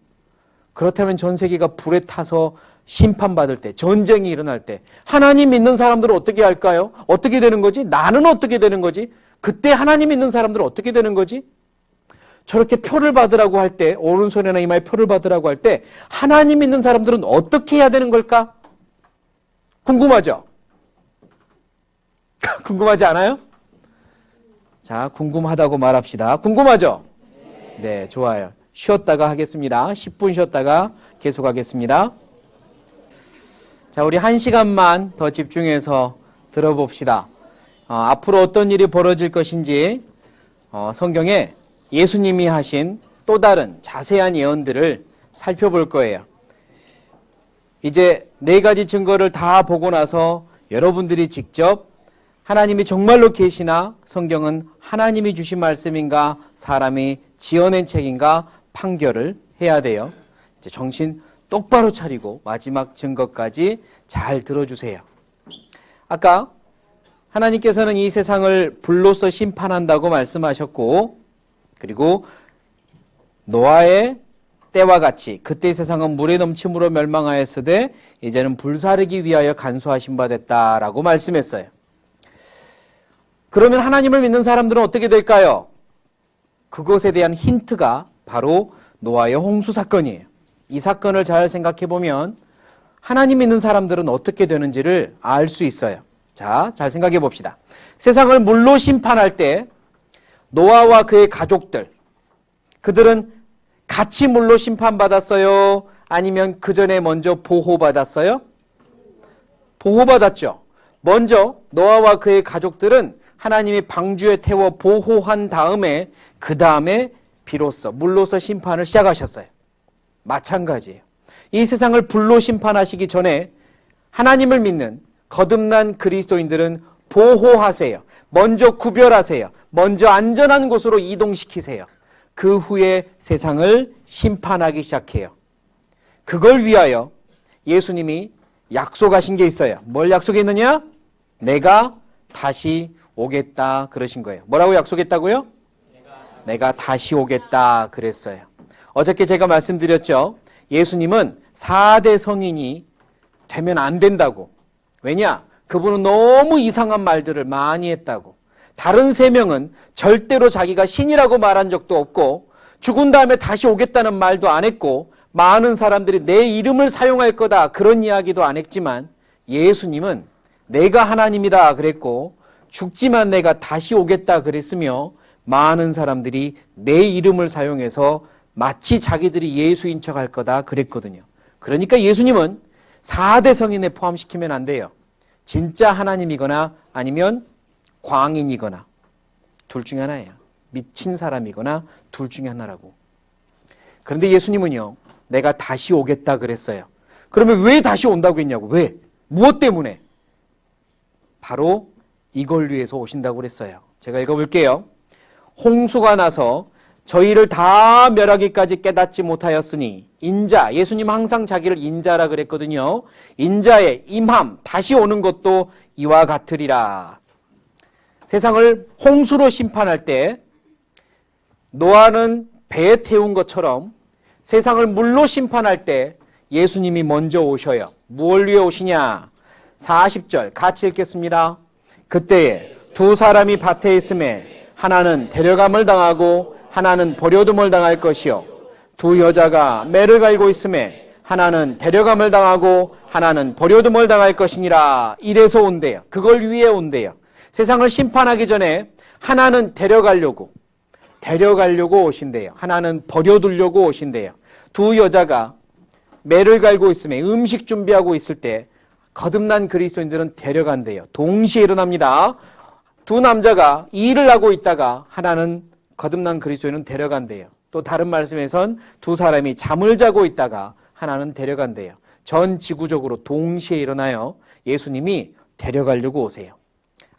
그렇다면 전 세계가 불에 타서 심판받을 때, 전쟁이 일어날 때 하나님 믿는 사람들은 어떻게 할까요? 어떻게 되는 거지? 나는 어떻게 되는 거지? 그때 하나님 믿는 사람들은 어떻게 되는 거지? 저렇게 표를 받으라고 할 때, 오른손이나 이마에 표를 받으라고 할 때 하나님 믿는 사람들은 어떻게 해야 되는 걸까? 궁금하죠? 궁금하지 않아요? 자, 궁금하다고 말합시다. 궁금하죠? 네, 좋아요. 쉬었다가 하겠습니다. 10분 쉬었다가 계속하겠습니다. 자, 우리 1시간만 더 집중해서 들어봅시다. 앞으로 어떤 일이 벌어질 것인지 성경에 예수님이 하신 또 다른 자세한 예언들을 살펴볼 거예요. 이제 4가지 증거를 다 보고 나서 여러분들이 직접 하나님이 정말로 계시나 성경은 하나님이 주신 말씀인가 사람이 지어낸 책인가 판결을 해야 돼요. 이제 정신 똑바로 차리고 마지막 증거까지 잘 들어주세요. 아까 하나님께서는 이 세상을 불로써 심판한다고 말씀하셨고 그리고 노아의 때와 같이 그때 세상은 물의 넘침으로 멸망하였으되 이제는 불사르기 위하여 간수하신 바 됐다라고 말씀했어요. 그러면 하나님을 믿는 사람들은 어떻게 될까요? 그것에 대한 힌트가 바로 노아의 홍수 사건이에요. 이 사건을 잘 생각해 보면 하나님 믿는 사람들은 어떻게 되는지를 알 수 있어요. 자, 잘 생각해 봅시다. 세상을 물로 심판할 때 노아와 그의 가족들, 그들은 같이 물로 심판받았어요? 아니면 그 전에 먼저 보호받았어요? 보호받았죠. 먼저 노아와 그의 가족들은 하나님이 방주에 태워 보호한 다음에 그 다음에 비로소 물로서 심판을 시작하셨어요. 마찬가지예요. 이 세상을 불로 심판하시기 전에 하나님을 믿는 거듭난 그리스도인들은 보호하세요. 먼저 구별하세요. 먼저 안전한 곳으로 이동시키세요. 그 후에 세상을 심판하기 시작해요. 그걸 위하여 예수님이 약속하신 게 있어요. 뭘 약속했느냐? 내가 다시 오겠다 그러신 거예요. 뭐라고 약속했다고요? 내가 다시 오겠다 그랬어요. 어저께 제가 말씀드렸죠. 예수님은 4대 성인이 되면 안 된다고. 왜냐? 그분은 너무 이상한 말들을 많이 했다고. 다른 3명은 절대로 자기가 신이라고 말한 적도 없고 죽은 다음에 다시 오겠다는 말도 안 했고 많은 사람들이 내 이름을 사용할 거다 그런 이야기도 안 했지만 예수님은 내가 하나님이다 그랬고 죽지만 내가 다시 오겠다 그랬으며 많은 사람들이 내 이름을 사용해서 마치 자기들이 예수인 척할 거다 그랬거든요. 그러니까 예수님은 4대 성인에 포함시키면 안 돼요. 진짜 하나님이거나 아니면 광인이거나 둘 중에 하나예요. 미친 사람이거나 둘 중에 하나라고. 그런데 예수님은요, 내가 다시 오겠다 그랬어요. 그러면 왜 다시 온다고 했냐고. 왜? 무엇 때문에? 바로 이걸 위해서 오신다고 그랬어요. 제가 읽어볼게요. 홍수가 나서 저희를 다 멸하기까지 깨닫지 못하였으니 인자, 예수님 항상 자기를 인자라 그랬거든요. 인자의 임함, 다시 오는 것도 이와 같으리라. 세상을 홍수로 심판할 때 노아는 배에 태운 것처럼 세상을 물로 심판할 때 예수님이 먼저 오셔요. 무엇을 위해 오시냐? 40절 같이 읽겠습니다. 그때에 두 사람이 밭에 있음에 하나는 데려감을 당하고 하나는 버려둠을 당할 것이요 두 여자가 매를 갈고 있음에 하나는 데려감을 당하고 하나는 버려둠을 당할 것이니라. 이래서 온대요. 그걸 위해 온대요. 세상을 심판하기 전에 하나는 데려가려고 오신대요. 하나는 버려두려고 오신대요. 두 여자가 매를 갈고 있음에 음식 준비하고 있을 때 거듭난 그리스도인들은 데려간대요. 동시에 일어납니다. 두 남자가 일을 하고 있다가 하나는 거듭난 그리스도인은 데려간대요. 또 다른 말씀에선 두 사람이 잠을 자고 있다가 하나는 데려간대요. 전 지구적으로 동시에 일어나요. 예수님이 데려가려고 오세요.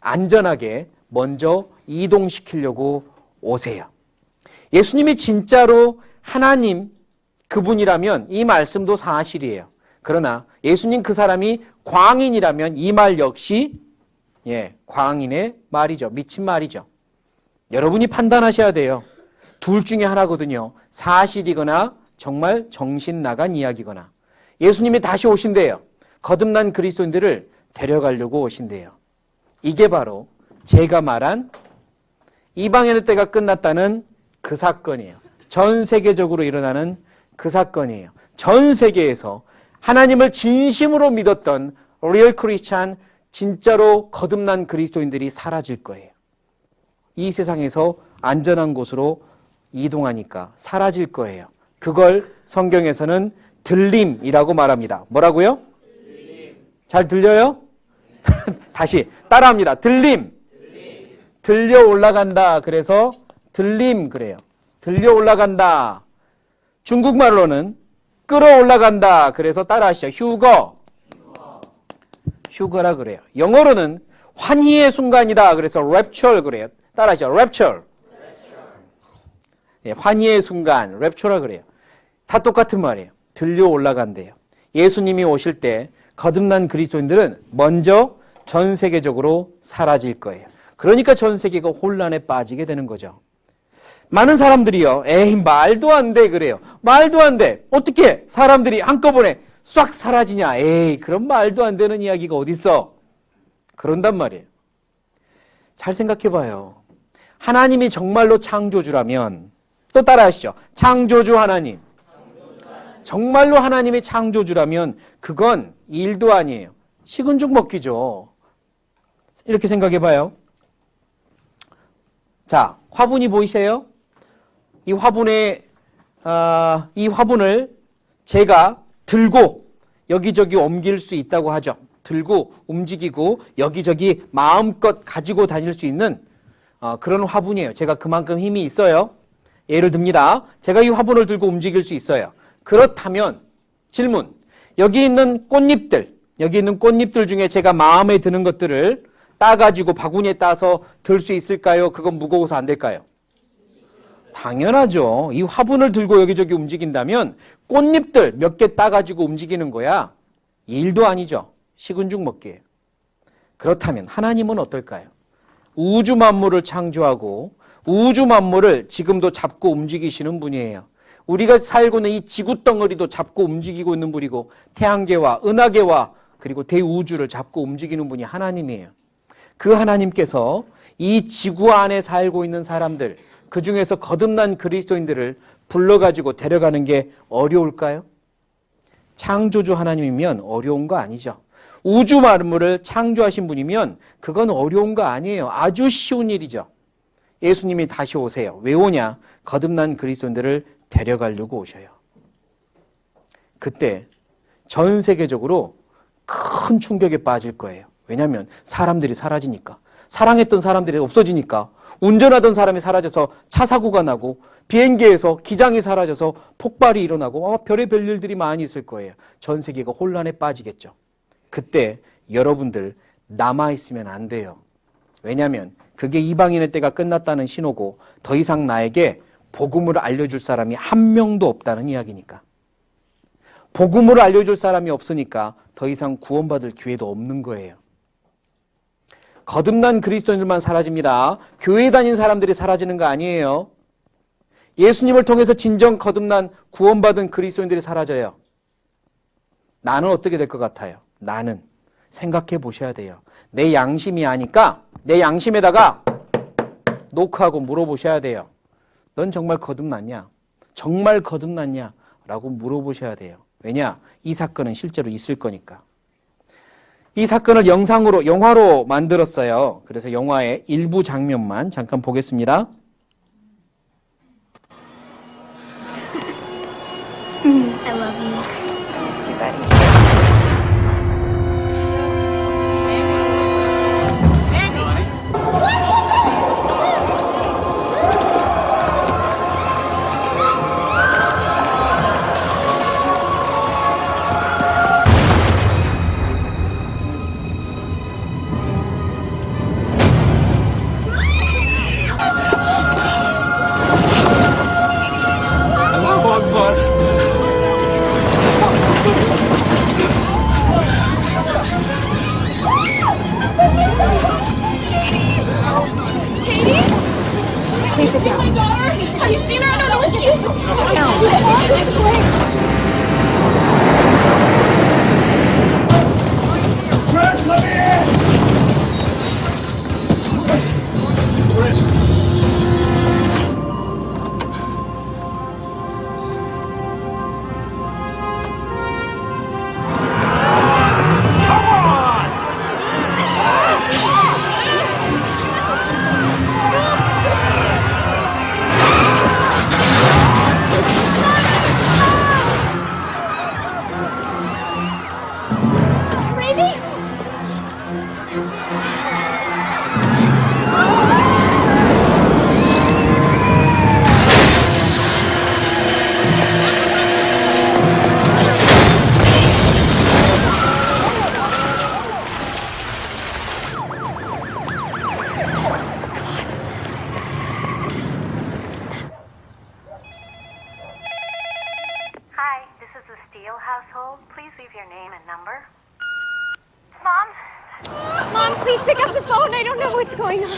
안전하게 먼저 이동시키려고 오세요. 예수님이 진짜로 하나님 그분이라면 이 말씀도 사실이에요. 그러나 예수님 그 사람이 광인이라면 이 말 역시 광인의 말이죠. 미친 말이죠. 여러분이 판단하셔야 돼요. 둘 중에 하나거든요. 사실이거나 정말 정신 나간 이야기거나. 예수님이 다시 오신대요. 거듭난 그리스도인들을 데려가려고 오신대요. 이게 바로 제가 말한 이방인의 때가 끝났다는 그 사건이에요. 전 세계적으로 일어나는 그 사건이에요. 전 세계에서 하나님을 진심으로 믿었던 리얼 크리스찬 진짜로 거듭난 그리스도인들이 사라질 거예요. 이 세상에서 안전한 곳으로 이동하니까 사라질 거예요. 그걸 성경에서는 들림이라고 말합니다. 뭐라고요? 잘 들려요? 다시 따라합니다. 들림. 들려 올라간다. 그래서 들림 그래요. 들려 올라간다. 중국말로는 끌어올라간다. 그래서 따라하시죠. 휴거라 그래요. 영어로는 환희의 순간이다. 그래서 rapture 그래요. 따라하시죠. rapture. 환희의 순간, rapture라 그래요. 다 똑같은 말이에요. 들려 올라간대요. 예수님이 오실 때 거듭난 그리스도인들은 먼저 전 세계적으로 사라질 거예요. 그러니까 전 세계가 혼란에 빠지게 되는 거죠. 많은 사람들이요. 에이 말도 안 돼 그래요. 말도 안 돼. 어떻게 사람들이 한꺼번에 싹 사라지냐. 에이 그런 말도 안 되는 이야기가 어딨어. 그런단 말이에요. 잘 생각해 봐요. 하나님이 정말로 창조주라면 또 따라하시죠. 창조주 하나님. 정말로 하나님이 창조주라면 그건 일도 아니에요. 식은 죽 먹기죠. 이렇게 생각해 봐요. 자, 화분이 보이세요? 이 화분을 제가 들고 여기저기 옮길 수 있다고 하죠. 들고 움직이고 여기저기 마음껏 가지고 다닐 수 있는 그런 화분이에요. 제가 그만큼 힘이 있어요. 예를 듭니다. 제가 이 화분을 들고 움직일 수 있어요. 그렇다면 질문. 여기 있는 꽃잎들 중에 제가 마음에 드는 것들을 따가지고 바구니에 따서 들 수 있을까요? 그건 무거워서 안 될까요? 당연하죠. 이 화분을 들고 여기저기 움직인다면 꽃잎들 몇 개 따가지고 움직이는 거야. 일도 아니죠. 식은 죽 먹기예요. 그렇다면 하나님은 어떨까요? 우주 만물을 창조하고 우주 만물을 지금도 잡고 움직이시는 분이에요. 우리가 살고 있는 이 지구 덩어리도 잡고 움직이고 있는 분이고 태양계와 은하계와 그리고 대우주를 잡고 움직이는 분이 하나님이에요. 그 하나님께서 이 지구 안에 살고 있는 사람들, 그 중에서 거듭난 그리스도인들을 불러가지고 데려가는 게 어려울까요? 창조주 하나님이면 어려운 거 아니죠. 우주 만물을 창조하신 분이면 그건 어려운 거 아니에요. 아주 쉬운 일이죠. 예수님이 다시 오세요. 왜 오냐? 거듭난 그리스도인들을 데려가려고 오셔요. 그때 전 세계적으로 큰 충격에 빠질 거예요. 왜냐하면 사람들이 사라지니까. 사랑했던 사람들이 없어지니까. 운전하던 사람이 사라져서 차 사고가 나고 비행기에서 기장이 사라져서 폭발이 일어나고 별의별 일들이 많이 있을 거예요. 전 세계가 혼란에 빠지겠죠. 그때 여러분들 남아있으면 안 돼요. 왜냐하면 그게 이방인의 때가 끝났다는 신호고 더 이상 나에게 복음을 알려줄 사람이 한 명도 없다는 이야기니까. 복음을 알려줄 사람이 없으니까 더 이상 구원받을 기회도 없는 거예요. 거듭난 그리스도인들만 사라집니다. 교회 다닌 사람들이 사라지는 거 아니에요. 예수님을 통해서 진정 거듭난 구원받은 그리스도인들이 사라져요. 나는 어떻게 될 것 같아요? 나는 생각해 보셔야 돼요. 내 양심이 아니까 내 양심에다가 노크하고 물어보셔야 돼요. 넌 정말 거듭났냐? 정말 거듭났냐? 라고 물어보셔야 돼요. 왜냐? 이 사건은 실제로 있을 거니까. 이 사건을 영화로 만들었어요. 그래서 영화의 일부 장면만 잠깐 보겠습니다. I love you. It's too bad. Please sit down. My daughter? Have you seen her? I don't know where she is. Chris, let me in! Hi, this is the Steele household. Please leave your name and number. Mom? Mom, please pick up the phone. I don't know what's going on.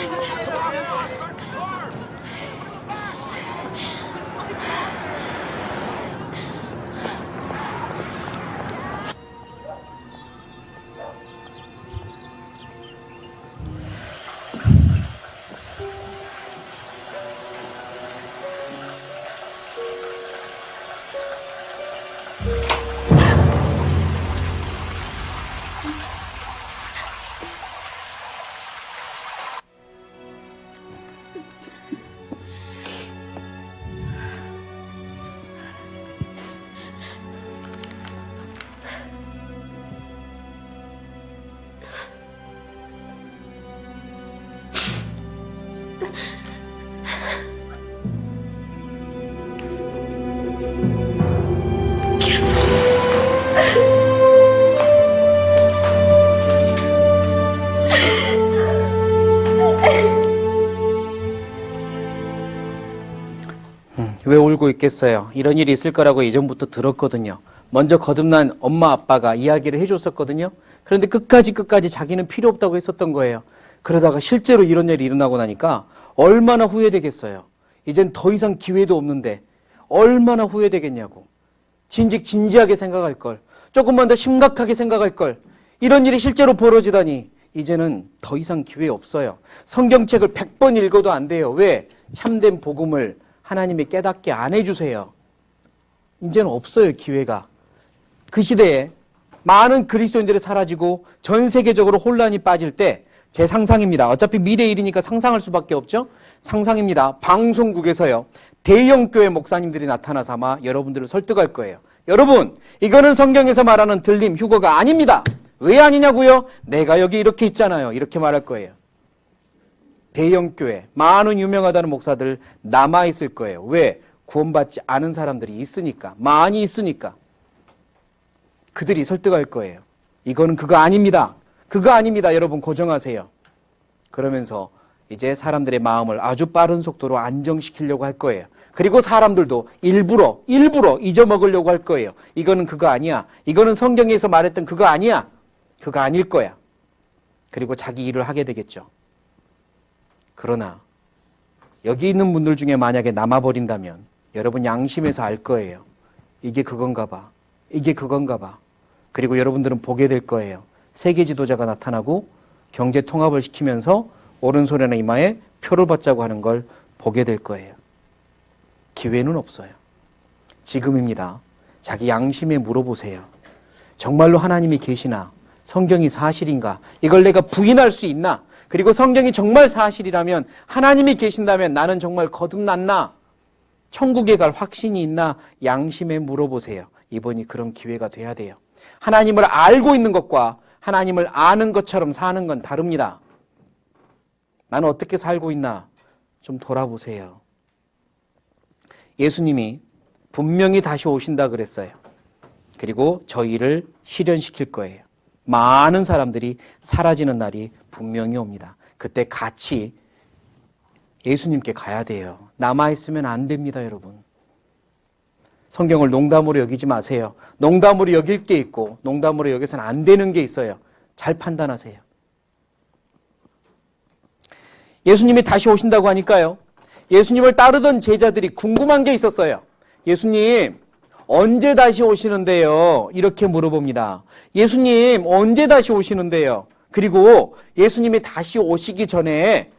왜 울고 있겠어요? 이런 일이 있을 거라고 이전부터 들었거든요. 먼저 거듭난 엄마 아빠가 이야기를 해줬었거든요. 그런데 끝까지 자기는 필요 없다고 했었던 거예요. 그러다가 실제로 이런 일이 일어나고 나니까 얼마나 후회되겠어요. 이젠 더 이상 기회도 없는데 얼마나 후회되겠냐고. 진지하게 생각할 걸. 조금만 더 심각하게 생각할 걸. 이런 일이 실제로 벌어지다니 이제는 더 이상 기회 없어요. 성경책을 100번 읽어도 안 돼요. 왜? 참된 복음을 하나님이 깨닫게 안 해주세요. 이제는 없어요, 기회가. 그 시대에 많은 그리스도인들이 사라지고 전 세계적으로 혼란이 빠질 때 제 상상입니다. 어차피 미래 일이니까 상상할 수밖에 없죠. 상상입니다. 방송국에서요, 대형 교회 목사님들이 나타나서 아마 여러분들을 설득할 거예요. 여러분, 이거는 성경에서 말하는 들림, 휴거가 아닙니다. 왜 아니냐고요? 내가 여기 이렇게 있잖아요. 이렇게 말할 거예요. 대형 교회, 많은 유명하다는 목사들 남아있을 거예요. 왜? 구원받지 않은 사람들이 있으니까, 많이 있으니까. 그들이 설득할 거예요. 이거는 그거 아닙니다. 그거 아닙니다. 여러분 고정하세요. 그러면서 이제 사람들의 마음을 아주 빠른 속도로 안정시키려고 할 거예요. 그리고 사람들도 일부러 잊어먹으려고 할 거예요. 이거는 그거 아니야. 이거는 성경에서 말했던 그거 아니야. 그거 아닐 거야. 그리고 자기 일을 하게 되겠죠. 그러나 여기 있는 분들 중에 만약에 남아버린다면 여러분 양심에서 알 거예요. 이게 그건가 봐. 이게 그건가 봐. 그리고 여러분들은 보게 될 거예요. 세계 지도자가 나타나고 경제 통합을 시키면서 오른손이나 이마에 표를 받자고 하는 걸 보게 될 거예요. 기회는 없어요. 지금입니다. 자기 양심에 물어보세요. 정말로 하나님이 계시나? 성경이 사실인가? 이걸 내가 부인할 수 있나? 그리고 성경이 정말 사실이라면, 하나님이 계신다면 나는 정말 거듭났나? 천국에 갈 확신이 있나? 양심에 물어보세요. 이번이 그런 기회가 돼야 돼요. 하나님을 알고 있는 것과 하나님을 아는 것처럼 사는 건 다릅니다. 나는 어떻게 살고 있나? 좀 돌아보세요. 예수님이 분명히 다시 오신다 그랬어요. 그리고 저희를 실현시킬 거예요. 많은 사람들이 사라지는 날이 분명히 옵니다. 그때 같이 예수님께 가야 돼요. 남아있으면 안 됩니다, 여러분. 성경을 농담으로 여기지 마세요. 농담으로 여길 게 있고 농담으로 여기서는 안 되는 게 있어요. 잘 판단하세요. 예수님이 다시 오신다고 하니까요, 예수님을 따르던 제자들이 궁금한 게 있었어요. 예수님, 언제 다시 오시는데요? 이렇게 물어봅니다. 예수님, 언제 다시 오시는데요? 그리고 예수님이 다시 오시기 전에,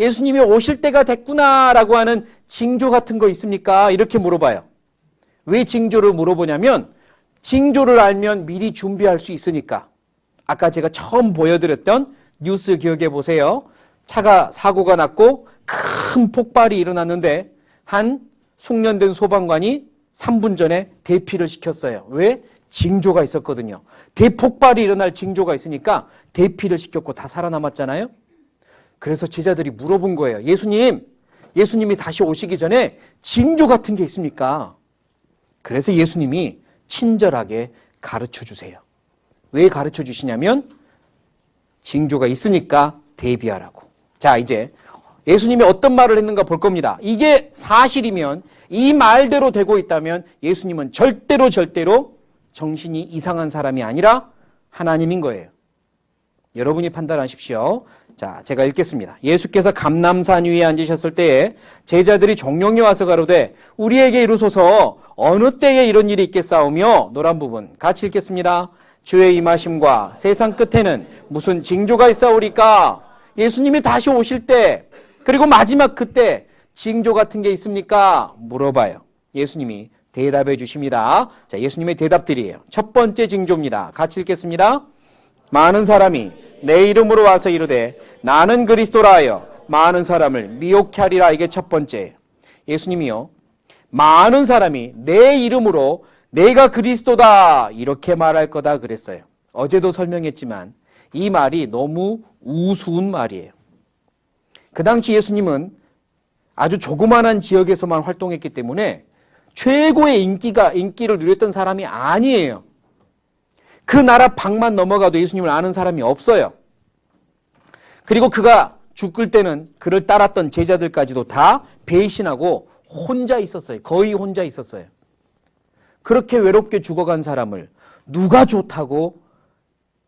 예수님이 오실 때가 됐구나라고 하는 징조 같은 거 있습니까? 이렇게 물어봐요. 왜 징조를 물어보냐면, 징조를 알면 미리 준비할 수 있으니까. 아까 제가 처음 보여드렸던 뉴스 기억해 보세요. 차가 사고가 났고 큰 폭발이 일어났는데 한 숙련된 소방관이 3분 전에 대피를 시켰어요. 왜? 징조가 있었거든요. 대폭발이 일어날 징조가 있으니까 대피를 시켰고 다 살아남았잖아요. 그래서 제자들이 물어본 거예요. 예수님이 다시 오시기 전에 징조 같은 게 있습니까? 그래서 예수님이 친절하게 가르쳐 주세요. 왜 가르쳐 주시냐면 징조가 있으니까 대비하라고. 자, 이제 예수님이 어떤 말을 했는가 볼 겁니다. 이게 사실이면, 이 말대로 되고 있다면 예수님은 절대로 정신이 이상한 사람이 아니라 하나님인 거예요. 여러분이 판단하십시오. 자, 제가 읽겠습니다. 예수께서 감람산 위에 앉으셨을 때에 제자들이 종용이 와서 가로되 우리에게 이루소서 어느 때에 이런 일이 있겠사오며, 노란 부분 같이 읽겠습니다. 주의 임하심과 세상 끝에는 무슨 징조가 있사오리까? 예수님이 다시 오실 때, 그리고 마지막 그때 징조 같은 게 있습니까? 물어봐요. 예수님이 대답해 주십니다. 자, 예수님의 대답들이에요. 첫 번째 징조입니다. 같이 읽겠습니다. 많은 사람이 내 이름으로 와서 이르되 나는 그리스도라 하여 많은 사람을 미혹케 하리라. 이게 첫 번째예요. 예수님이요, 많은 사람이 내 이름으로 내가 그리스도다 이렇게 말할 거다 그랬어요. 어제도 설명했지만 이 말이 너무 우스운 말이에요. 그 당시 예수님은 아주 조그만한 지역에서만 활동했기 때문에 최고의 인기를 누렸던 사람이 아니에요. 그 나라 밖만 넘어가도 예수님을 아는 사람이 없어요. 그리고 그가 죽을 때는 그를 따랐던 제자들까지도 다 배신하고 혼자 있었어요. 거의 혼자 있었어요. 그렇게 외롭게 죽어간 사람을 누가 좋다고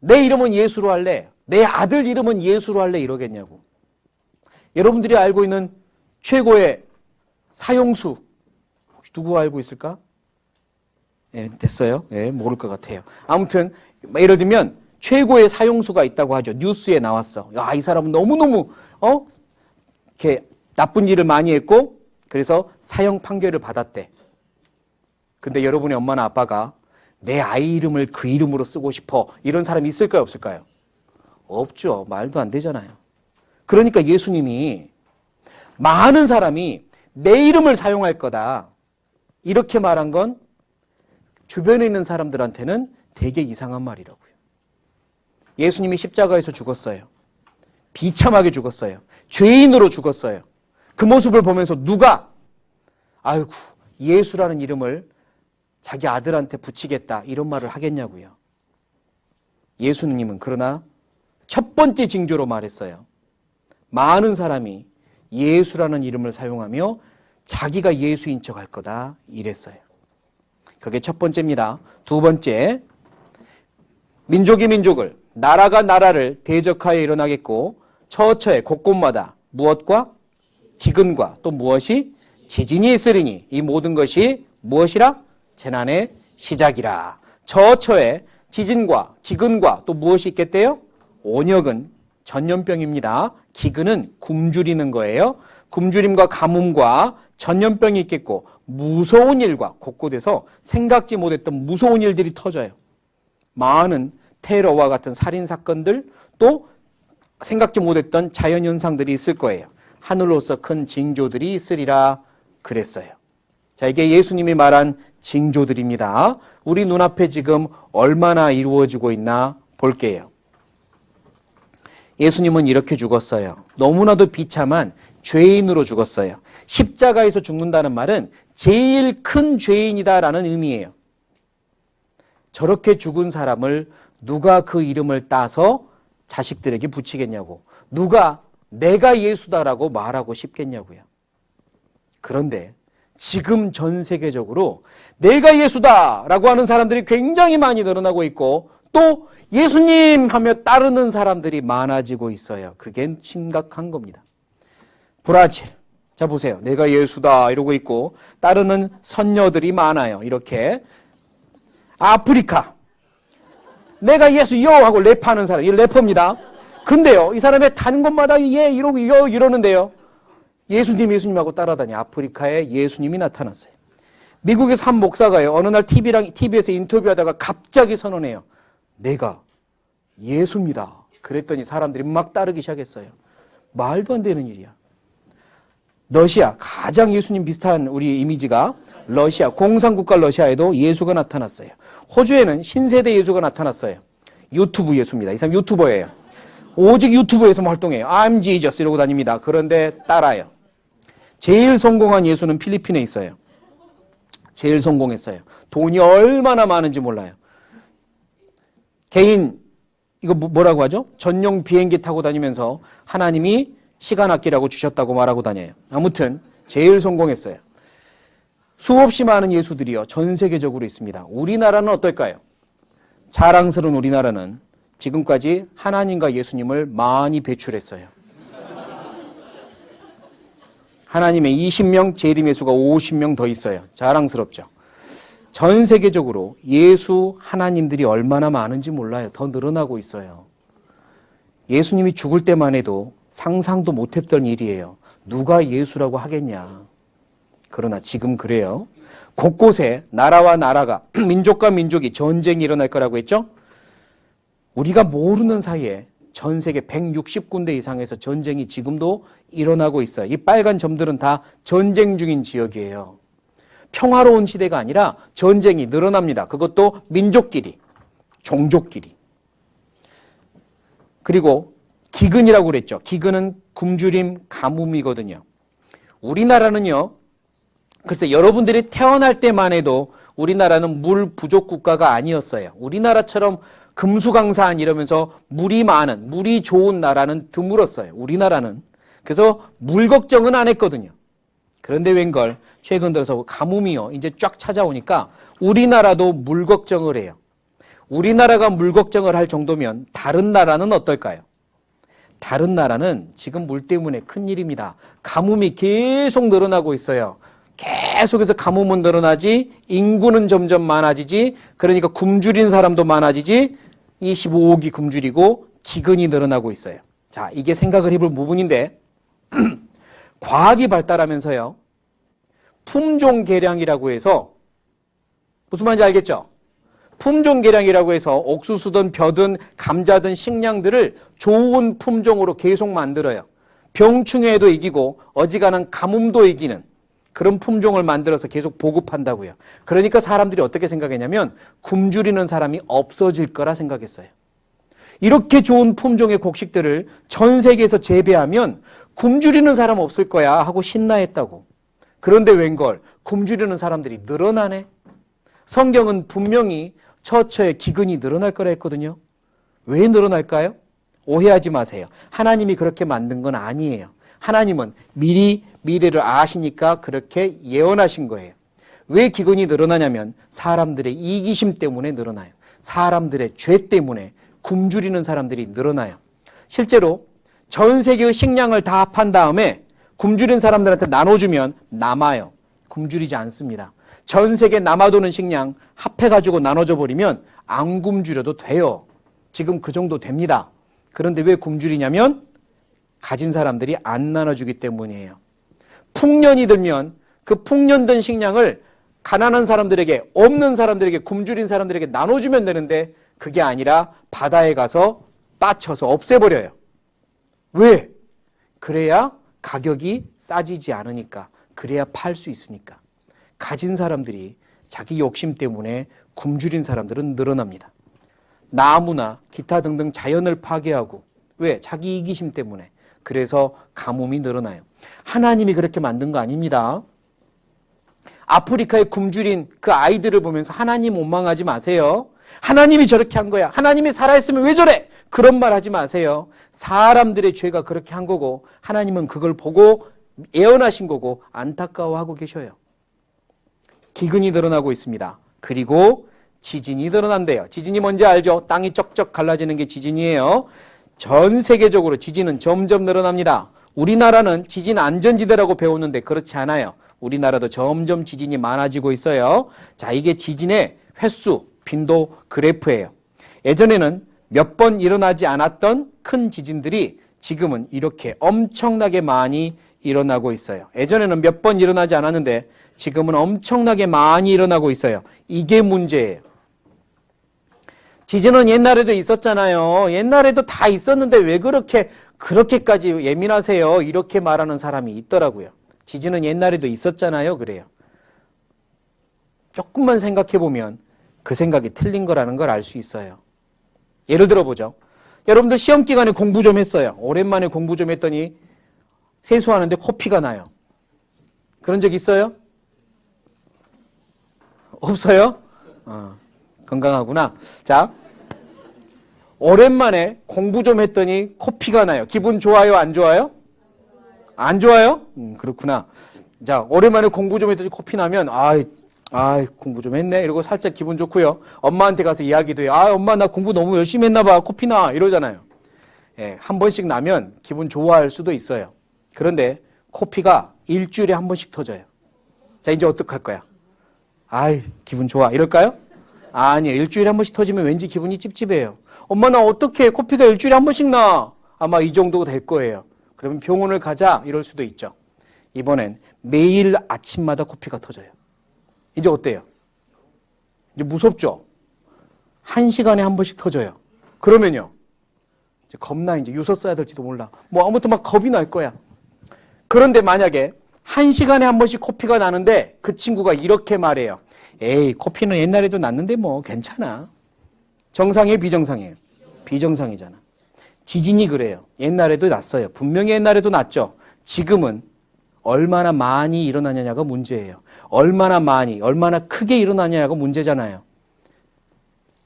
내 이름은 예수로 할래, 내 아들 이름은 예수로 할래 이러겠냐고. 여러분들이 알고 있는 최고의 사형수 혹시 누구 알고 있을까? 예, 됐어요? 예, 모를 것 같아요. 아무튼 예를 들면 최고의 사형수가 있다고 하죠. 뉴스에 나왔어. 야, 이 사람은 너무너무 이렇게 나쁜 일을 많이 했고 그래서 사형 판결을 받았대. 근데 여러분의 엄마나 아빠가 내 아이 이름을 그 이름으로 쓰고 싶어. 이런 사람이 있을까요, 없을까요? 없죠. 말도 안 되잖아요. 그러니까 예수님이 많은 사람이 내 이름을 사용할 거다. 이렇게 말한 건 주변에 있는 사람들한테는 되게 이상한 말이라고요. 예수님이 십자가에서 죽었어요. 비참하게 죽었어요. 죄인으로 죽었어요. 그 모습을 보면서 누가 아이고 예수라는 이름을 자기 아들한테 붙이겠다 이런 말을 하겠냐고요. 예수님은 그러나 첫 번째 징조로 말했어요. 많은 사람이 예수라는 이름을 사용하며 자기가 예수인 척 할 거다 이랬어요. 그게 첫 번째입니다. 두 번째, 민족이 민족을, 나라가 나라를 대적하여 일어나겠고 처처에 곳곳마다 무엇과 기근과 또 무엇이 지진이 있으리니 이 모든 것이 무엇이라? 재난의 시작이라. 처처에 지진과 기근과 또 무엇이 있겠대요? 온역은 전염병입니다. 기근은 굶주리는 거예요. 굶주림과 가뭄과 전염병이 있겠고 무서운 일과 곳곳에서 생각지 못했던 무서운 일들이 터져요. 많은 테러와 같은 살인사건들 또 생각지 못했던 자연현상들이 있을 거예요. 하늘로서 큰 징조들이 있으리라 그랬어요. 자, 이게 예수님이 말한 징조들입니다. 우리 눈앞에 지금 얼마나 이루어지고 있나 볼게요. 예수님은 이렇게 죽었어요. 너무나도 비참한 죄인으로 죽었어요. 십자가에서 죽는다는 말은 제일 큰 죄인이다라는 의미예요. 저렇게 죽은 사람을 누가 그 이름을 따서 자식들에게 붙이겠냐고. 누가 내가 예수다라고 말하고 싶겠냐고요. 그런데 지금 전 세계적으로 내가 예수다라고 하는 사람들이 굉장히 많이 늘어나고 있고 또 예수님 하며 따르는 사람들이 많아지고 있어요. 그게 심각한 겁니다. 브라질, 자 보세요. 내가 예수다 이러고 있고 따르는 선녀들이 많아요. 이렇게. 아프리카, 내가 예수요 하고 랩하는 사람, 이 래퍼입니다. 근데요, 이 사람의 다른 곳마다 예 이러고 요 이러는데요. 예수님하고 따라다니 아프리카에 예수님이 나타났어요. 미국에서 한 목사가요, 어느 날 TV에서 인터뷰하다가 갑자기 선언해요. 내가 예수입니다. 그랬더니 사람들이 막 따르기 시작했어요. 말도 안 되는 일이야. 러시아, 가장 예수님 비슷한 우리 이미지가 러시아, 공산국가 러시아에도 예수가 나타났어요. 호주에는 신세대 예수가 나타났어요. 유튜브 예수입니다. 이 사람 유튜버예요. 오직 유튜브에서만 활동해요. I'm Jesus 이러고 다닙니다. 그런데 따라요. 제일 성공한 예수는 필리핀에 있어요. 제일 성공했어요. 돈이 얼마나 많은지 몰라요. 개인, 이거 뭐라고 하죠? 전용 비행기 타고 다니면서 하나님이 시간 아끼라고 주셨다고 말하고 다녀요. 아무튼 제일 성공했어요. 수없이 많은 예수들이요, 전 세계적으로 있습니다. 우리나라는 어떨까요? 자랑스러운 우리나라는 지금까지 하나님과 예수님을 많이 배출했어요. 하나님의 20명, 재림 예수가 50명 더 있어요. 자랑스럽죠. 전 세계적으로 예수 하나님들이 얼마나 많은지 몰라요. 더 늘어나고 있어요. 예수님이 죽을 때만 해도 상상도 못했던 일이에요. 누가 예수라고 하겠냐. 그러나 지금 그래요. 곳곳에 나라와 나라가, 민족과 민족이 전쟁이 일어날 거라고 했죠? 우리가 모르는 사이에 전 세계 160군데 이상에서 전쟁이 지금도 일어나고 있어요. 이 빨간 점들은 다 전쟁 중인 지역이에요. 평화로운 시대가 아니라 전쟁이 늘어납니다. 그것도 민족끼리, 종족끼리. 그리고 기근이라고 그랬죠. 기근은 굶주림, 가뭄이거든요. 우리나라는요, 글쎄 여러분들이 태어날 때만 해도 우리나라는 물 부족 국가가 아니었어요. 우리나라처럼 금수강산 이러면서 물이 많은, 물이 좋은 나라는 드물었어요. 우리나라는. 그래서 물 걱정은 안 했거든요. 그런데 웬걸 최근 들어서 가뭄이요, 이제 쫙 찾아오니까 우리나라도 물 걱정을 해요. 우리나라가 물 걱정을 할 정도면 다른 나라는 어떨까요? 다른 나라는 지금 물 때문에 큰일입니다. 가뭄이 계속 늘어나고 있어요. 계속해서 가뭄은 늘어나지, 인구는 점점 많아지지, 그러니까 굶주린 사람도 많아지지, 이 15억이 굶주리고 기근이 늘어나고 있어요. 자, 이게 생각을 해볼 부분인데 과학이 발달하면서요. 품종 개량이라고 해서 무슨 말인지 알겠죠? 품종 개량이라고 해서 옥수수든 벼든 감자든 식량들을 좋은 품종으로 계속 만들어요. 병충해에도 이기고 어지간한 가뭄도 이기는 그런 품종을 만들어서 계속 보급한다고요. 그러니까 사람들이 어떻게 생각했냐면 굶주리는 사람이 없어질 거라 생각했어요. 이렇게 좋은 품종의 곡식들을 전 세계에서 재배하면 굶주리는 사람 없을 거야 하고 신나했다고. 그런데 웬걸 굶주리는 사람들이 늘어나네. 성경은 분명히 처처에 기근이 늘어날 거라 했거든요. 왜 늘어날까요? 오해하지 마세요. 하나님이 그렇게 만든 건 아니에요. 하나님은 미리 미래를 아시니까 그렇게 예언하신 거예요. 왜 기근이 늘어나냐면 사람들의 이기심 때문에 늘어나요. 사람들의 죄 때문에 굶주리는 사람들이 늘어나요. 실제로 전 세계의 식량을 다 합한 다음에 굶주린 사람들한테 나눠주면 남아요. 굶주리지 않습니다. 전 세계 남아도는 식량 합해가지고 나눠줘 버리면 안 굶주려도 돼요. 지금 그 정도 됩니다. 그런데 왜 굶주리냐면 가진 사람들이 안 나눠주기 때문이에요. 풍년이 들면 그 풍년된 식량을 가난한 사람들에게, 없는 사람들에게, 굶주린 사람들에게 나눠주면 되는데 그게 아니라 바다에 가서 빠쳐서 없애버려요. 왜? 그래야 가격이 싸지지 않으니까. 그래야 팔 수 있으니까. 가진 사람들이 자기 욕심 때문에 굶주린 사람들은 늘어납니다. 나무나 기타 등등 자연을 파괴하고 왜? 자기 이기심 때문에. 그래서 가뭄이 늘어나요. 하나님이 그렇게 만든 거 아닙니다. 아프리카에 굶주린 그 아이들을 보면서 하나님 원망하지 마세요. 하나님이 저렇게 한 거야. 하나님이 살아있으면 왜 저래? 그런 말 하지 마세요. 사람들의 죄가 그렇게 한 거고 하나님은 그걸 보고 예언하신 거고 안타까워하고 계셔요. 기근이 늘어나고 있습니다. 그리고 지진이 늘어난대요. 지진이 뭔지 알죠? 땅이 쩍쩍 갈라지는 게 지진이에요. 전 세계적으로 지진은 점점 늘어납니다. 우리나라는 지진 안전지대라고 배웠는데 그렇지 않아요. 우리나라도 점점 지진이 많아지고 있어요. 자, 이게 지진의 횟수, 빈도 그래프예요. 예전에는 몇 번 일어나지 않았던 큰 지진들이 지금은 이렇게 엄청나게 많이 일어나고 있어요. 예전에는 몇 번 일어나지 않았는데 지금은 엄청나게 많이 일어나고 있어요. 이게 문제예요. 지진은 옛날에도 있었잖아요. 옛날에도 다 있었는데 왜 그렇게까지 예민하세요? 이렇게 말하는 사람이 있더라고요. 지진은 옛날에도 있었잖아요. 그래요. 조금만 생각해보면 그 생각이 틀린 거라는 걸 알 수 있어요. 예를 들어보죠. 여러분들 시험 기간에 공부 좀 했어요. 오랜만에 공부 좀 했더니 세수하는데 코피가 나요. 그런 적 있어요? 없어요? 건강하구나. 자, 오랜만에 공부 좀 했더니 코피가 나요. 기분 좋아요? 안 좋아요? 안 좋아요? 그렇구나. 자, 오랜만에 공부 좀 했더니 코피 나면 공부 좀 했네 이러고 살짝 기분 좋고요. 엄마한테 가서 이야기도 해요. 엄마 나 공부 너무 열심히 했나 봐. 코피 나 이러잖아요. 예, 한 번씩 나면 기분 좋아할 수도 있어요. 그런데 코피가 일주일에 한 번씩 터져요. 자, 이제 어떡할 거야? 기분 좋아 이럴까요? 아니에요. 일주일에 한 번씩 터지면 왠지 기분이 찝찝해요. 엄마 나 어떡해? 코피가 일주일에 한 번씩 나. 아마 이 정도 될 거예요. 그러면 병원을 가자 이럴 수도 있죠. 이번엔 매일 아침마다 코피가 터져요. 이제 어때요? 이제 무섭죠? 1시간에 한 번씩 터져요. 그러면요. 이제 겁나 이제 유서 써야 될지도 몰라. 아무튼 막 겁이 날 거야. 그런데 만약에 1시간에 한 번씩 코피가 나는데 그 친구가 이렇게 말해요. 에이, 코피는 옛날에도 났는데 괜찮아. 정상이에요, 비정상이에요? 비정상이잖아. 지진이 그래요. 옛날에도 났어요. 분명히 옛날에도 났죠. 지금은 얼마나 많이 일어나냐가 문제예요. 얼마나 많이, 얼마나 크게 일어나냐가 문제잖아요.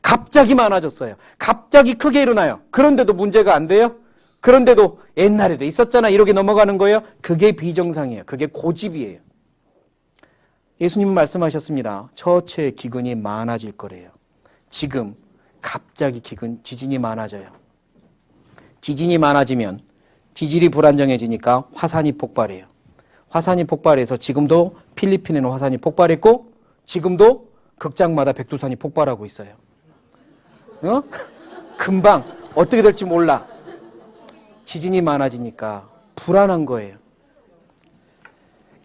갑자기 많아졌어요. 갑자기 크게 일어나요. 그런데도 문제가 안 돼요? 그런데도 옛날에도 있었잖아 이렇게 넘어가는 거예요? 그게 비정상이에요. 그게 고집이에요. 예수님은 말씀하셨습니다. 처처의 기근이 많아질 거래요. 지금 갑자기 지진이 많아져요. 지진이 많아지면 지질이 불안정해지니까 화산이 폭발해요. 화산이 폭발해서 지금도 필리핀에는 화산이 폭발했고 지금도 극장마다 백두산이 폭발하고 있어요. 금방 어떻게 될지 몰라. 지진이 많아지니까 불안한 거예요.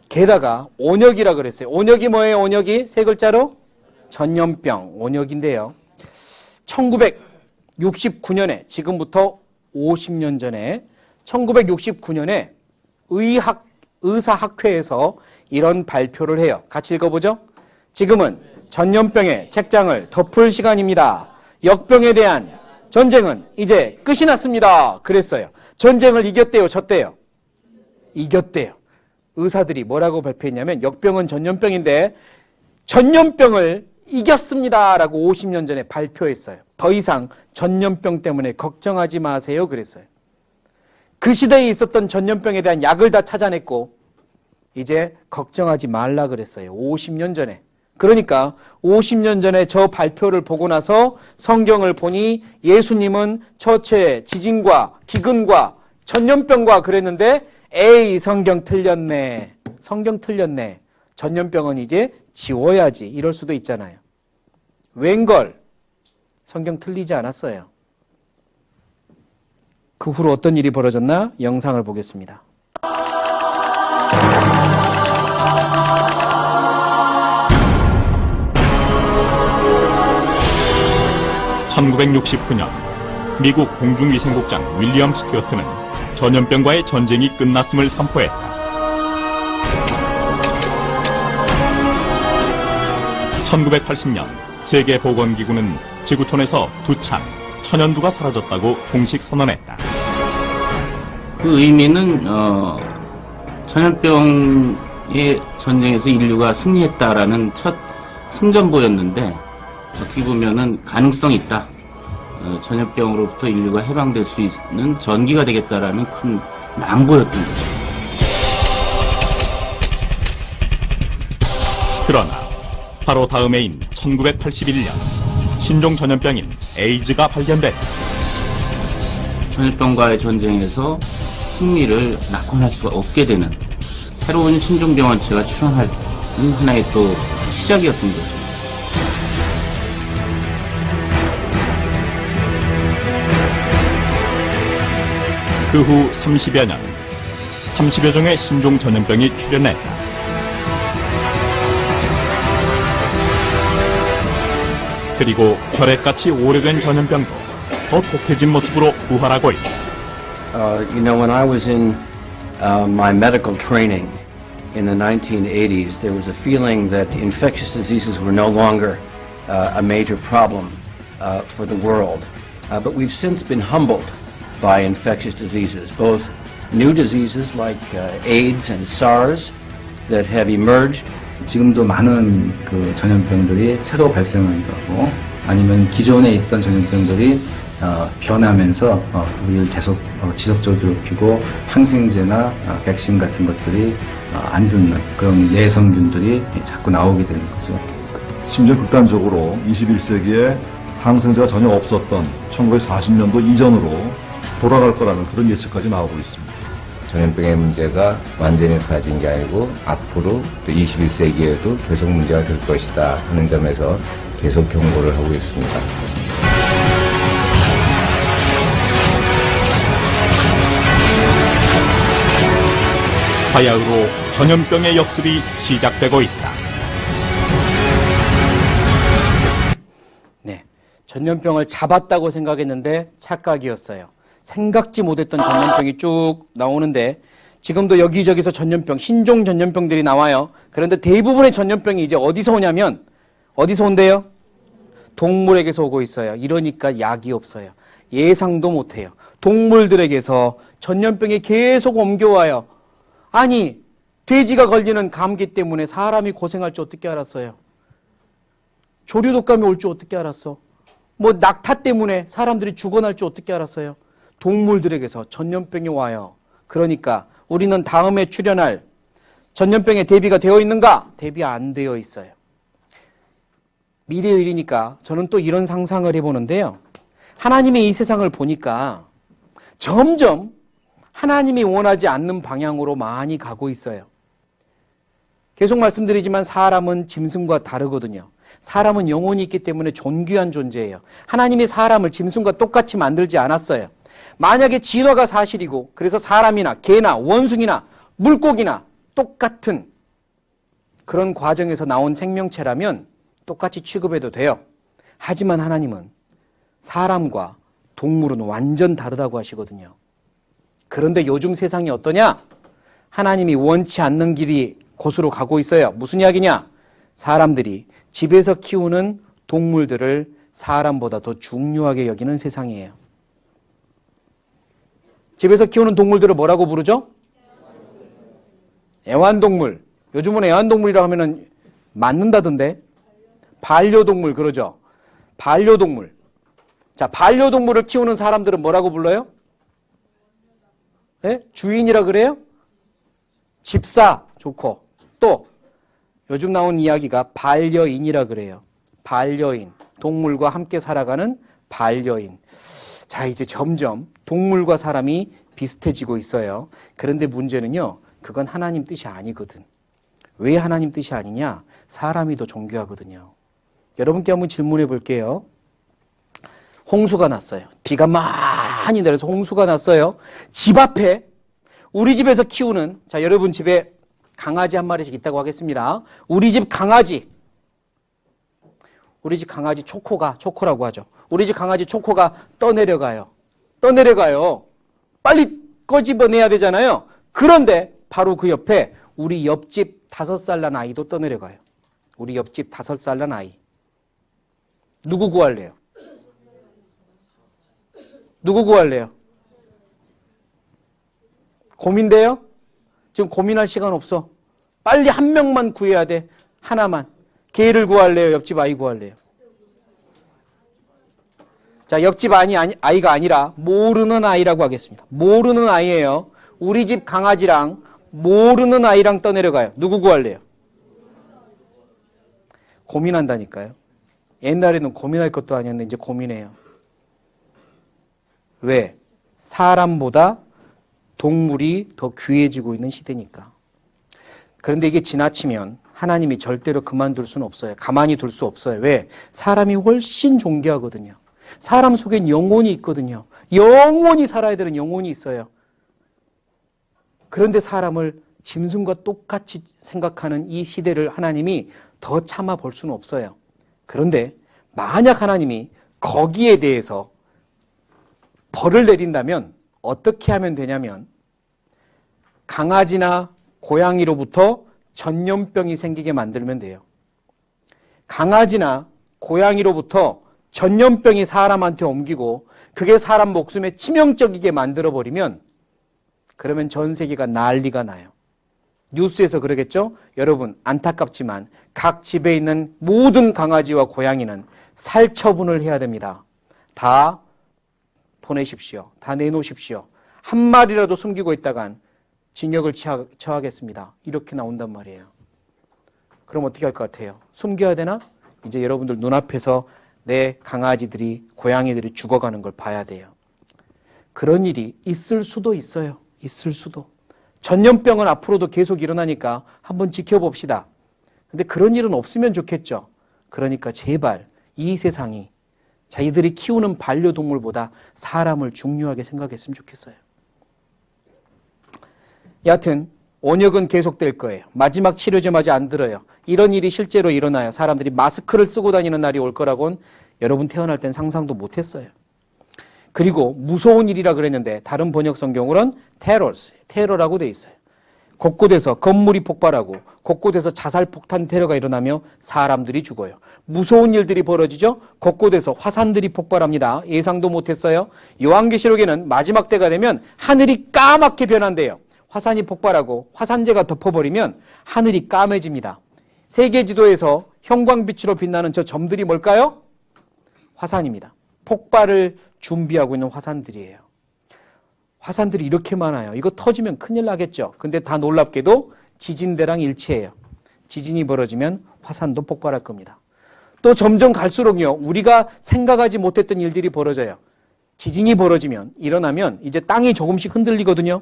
게다가 온역이라 그랬어요. 온역이 뭐예요? 온역이 세 글자로 전염병, 온역인데요. 1969년에 지금부터 50년 전에 1969년에 의사학회에서 이런 발표를 해요. 같이 읽어보죠. 지금은 전염병의 책장을 덮을 시간입니다. 역병에 대한 전쟁은 이제 끝이 났습니다. 그랬어요. 전쟁을 이겼대요, 졌대요? 이겼대요. 의사들이 뭐라고 발표했냐면 역병은 전염병인데 전염병을 이겼습니다 라고 50년 전에 발표했어요. 더 이상 전염병 때문에 걱정하지 마세요 그랬어요. 그 시대에 있었던 전염병에 대한 약을 다 찾아냈고 이제 걱정하지 말라 그랬어요. 50년 전에. 그러니까 50년 전에 저 발표를 보고 나서 성경을 보니 예수님은 처처에 지진과 기근과 전염병과 그랬는데 에이 성경 틀렸네. 성경 틀렸네. 전염병은 이제 지워야지. 이럴 수도 있잖아요. 웬걸 성경 틀리지 않았어요. 그 후로 어떤 일이 벌어졌나 영상을 보겠습니다. 1969년 미국 공중위생국장 윌리엄 스튜어트는 전염병과의 전쟁이 끝났음을 선포했다. 1980년 세계보건기구는 지구촌에서 두창, 천연두가 사라졌다고 공식 선언했다. 그 의미는 전염병의 전쟁에서 인류가 승리했다라는 첫 승전보였는데 어떻게 보면은 가능성이 있다. 전염병으로부터 인류가 해방될 수 있는 전기가 되겠다라는 큰 낭보였던 거죠. 그러나 바로 다음 해인 1981년 신종 전염병인 에이즈가 발견됐다. 전염병과의 전쟁에서 승리를 낙관할 수가 없게 되는 새로운 신종병원체가 출현하는 하나의 또 시작이었던 거죠. 그 후 30여 년, 30여 종의 신종 전염병이 출현했다. 그리고 결핵같이 오래된 전염병도 더 독해진 모습으로 부활하고 있다. When I was in my medical training in the 1980s, there was a feeling that infectious diseases were no longer a major problem for the world. But we've since been humbled by infectious diseases, both new diseases like AIDS and SARS that have emerged. 지금도 많은 그 전염병들이 새로 발생하고 아니면 기존에 있던 전염병들이 변하면서 우리를 계속 지속적으로 괴롭히고 항생제나 백신 같은 것들이 안 듣는 그런 예성균들이 자꾸 나오게 되는 거죠. 심지어 극단적으로 21세기에 항생제가 전혀 없었던 1940년도 이전으로 돌아갈 거라는 그런 예측까지 나오고 있습니다. 전염병의 문제가 완전히 사라진 게 아니고 앞으로 또 21세기에도 계속 문제가 될 것이다 하는 점에서 계속 경고를 하고 있습니다. 바야흐로 전염병의 역습이 시작되고 있다. 네, 전염병을 잡았다고 생각했는데 착각이었어요. 생각지 못했던 전염병이 쭉 나오는데 지금도 여기저기서 전염병, 신종 전염병들이 나와요. 그런데 대부분의 전염병이 이제 어디서 오냐면 어디서 온대요? 동물에게서 오고 있어요. 이러니까 약이 없어요. 예상도 못해요. 동물들에게서 전염병이 계속 옮겨와요. 아니, 돼지가 걸리는 감기 때문에 사람이 고생할 줄 어떻게 알았어요? 조류독감이 올 줄 어떻게 알았어? 뭐 낙타 때문에 사람들이 죽어날 줄 어떻게 알았어요? 동물들에게서 전염병이 와요. 그러니까 우리는 다음에 출현할 전염병에 대비가 되어 있는가? 대비 안 되어 있어요. 미래의 일이니까 저는 또 이런 상상을 해보는데요. 하나님의 이 세상을 보니까 점점 하나님이 원하지 않는 방향으로 많이 가고 있어요. 계속 말씀드리지만 사람은 짐승과 다르거든요. 사람은 영혼이 있기 때문에 존귀한 존재예요. 하나님이 사람을 짐승과 똑같이 만들지 않았어요. 만약에 진화가 사실이고 그래서 사람이나 개나 원숭이나 물고기나 똑같은 그런 과정에서 나온 생명체라면 똑같이 취급해도 돼요. 하지만 하나님은 사람과 동물은 완전 다르다고 하시거든요. 그런데 요즘 세상이 어떠냐? 하나님이 원치 않는 길이 곳으로 가고 있어요. 무슨 이야기냐? 사람들이 집에서 키우는 동물들을 사람보다 더 중요하게 여기는 세상이에요. 집에서 키우는 동물들을 뭐라고 부르죠? 애완동물. 요즘은 애완동물이라고 하면은 맞는다던데. 반려동물 그러죠. 반려동물. 자, 반려동물을 키우는 사람들은 뭐라고 불러요? 네? 주인이라 그래요? 집사 좋고 또 요즘 나온 이야기가 반려인이라 그래요. 반려인. 동물과 함께 살아가는 반려인. 자, 이제 점점 동물과 사람이 비슷해지고 있어요. 그런데 문제는요. 그건 하나님 뜻이 아니거든. 왜 하나님 뜻이 아니냐? 사람이 더 존귀하거든요. 여러분께 한번 질문해 볼게요. 홍수가 났어요. 비가 많이 내려서 홍수가 났어요. 집 앞에 우리 집에서 키우는, 자, 여러분 집에 강아지 한 마리씩 있다고 하겠습니다. 우리 집 강아지 초코라고 하죠. 우리 집 강아지 초코가 떠내려가요. 빨리 꺼집어내야 되잖아요. 그런데 바로 그 옆에 우리 옆집 5살 난 아이도 떠내려가요. 우리 옆집 5살 난 아이. 누구 구할래요? 고민돼요? 지금 고민할 시간 없어. 빨리 한 명만 구해야 돼. 하나만. 개를 구할래요? 옆집 아이 구할래요? 자, 옆집 아이가 아니라 모르는 아이라고 하겠습니다. 모르는 아이예요. 우리 집 강아지랑 모르는 아이랑 떠내려가요. 누구 구할래요? 고민한다니까요. 옛날에는 고민할 것도 아니었는데 이제 고민해요. 왜? 사람보다 동물이 더 귀해지고 있는 시대니까. 그런데 이게 지나치면 하나님이 절대로 그만둘 수는 없어요. 가만히 둘 수 없어요. 왜? 사람이 훨씬 존귀하거든요. 사람 속엔 영혼이 있거든요. 영원히 살아야 되는 영혼이 있어요. 그런데 사람을 짐승과 똑같이 생각하는 이 시대를 하나님이 더 참아볼 수는 없어요. 그런데 만약 하나님이 거기에 대해서 벌을 내린다면 어떻게 하면 되냐면 강아지나 고양이로부터 전염병이 생기게 만들면 돼요. 강아지나 고양이로부터 전염병이 사람한테 옮기고 그게 사람 목숨에 치명적이게 만들어버리면 그러면 전 세계가 난리가 나요. 뉴스에서 그러겠죠? 여러분 안타깝지만 각 집에 있는 모든 강아지와 고양이는 살처분을 해야 됩니다. 다 보내십시오. 다 내놓으십시오. 한 마리라도 숨기고 있다간 징역을 처하겠습니다. 이렇게 나온단 말이에요. 그럼 어떻게 할 것 같아요? 숨겨야 되나? 이제 여러분들 눈앞에서 내 강아지들이 고양이들이 죽어가는 걸 봐야 돼요. 그런 일이 있을 수도 있어요. 있을 수도. 전염병은 앞으로도 계속 일어나니까 한번 지켜봅시다. 근데 그런 일은 없으면 좋겠죠. 그러니까 제발 이 세상이 자기들이 키우는 반려동물보다 사람을 중요하게 생각했으면 좋겠어요. 여하튼 원역은 계속될 거예요. 마지막 치료제 마저 안 들어요. 이런 일이 실제로 일어나요. 사람들이 마스크를 쓰고 다니는 날이 올 거라고는 여러분 태어날 땐 상상도 못했어요. 그리고 무서운 일이라 그랬는데 다른 번역 성경으로는 테러라고 돼 있어요. 곳곳에서 건물이 폭발하고 곳곳에서 자살폭탄 테러가 일어나며 사람들이 죽어요. 무서운 일들이 벌어지죠. 곳곳에서 화산들이 폭발합니다. 예상도 못했어요. 요한계시록에는 마지막 때가 되면 하늘이 까맣게 변한대요. 화산이 폭발하고 화산재가 덮어버리면 하늘이 까매집니다. 세계 지도에서 형광빛으로 빛나는 저 점들이 뭘까요? 화산입니다. 폭발을 준비하고 있는 화산들이에요. 화산들이 이렇게 많아요. 이거 터지면 큰일 나겠죠. 근데 다 놀랍게도 지진대랑 일치해요. 지진이 벌어지면 화산도 폭발할 겁니다. 또 점점 갈수록요, 우리가 생각하지 못했던 일들이 벌어져요. 지진이 일어나면 이제 땅이 조금씩 흔들리거든요.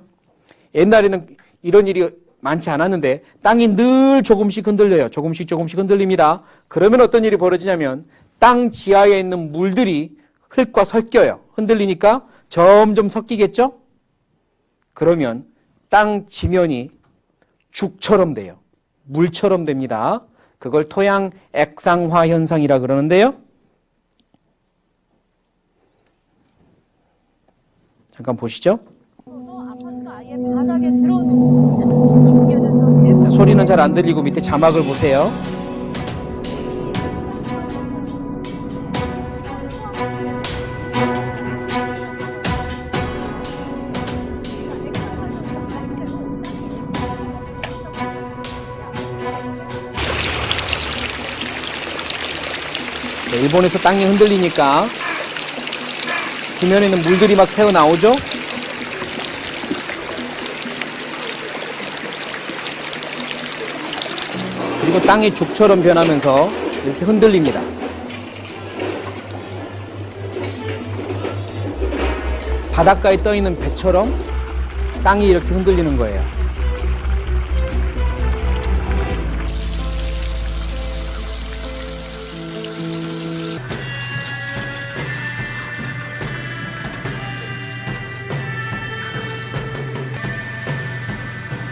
옛날에는 이런 일이 많지 않았는데 땅이 늘 조금씩 흔들려요. 조금씩 흔들립니다. 그러면 어떤 일이 벌어지냐면 땅 지하에 있는 물들이 흙과 섞여요. 흔들리니까 점점 섞이겠죠? 그러면 땅 지면이 죽처럼 돼요. 물처럼 됩니다. 그걸 토양 액상화 현상이라 그러는데요. 잠깐 보시죠. 소리는 잘 안 들리고 밑에 자막을 보세요. 네, 일본에서 땅이 흔들리니까 지면에 있는 물들이 막 새어 나오죠? 그리고 땅이 죽처럼 변하면서 이렇게 흔들립니다. 바닷가에 떠 있는 배처럼 땅이 이렇게 흔들리는 거예요.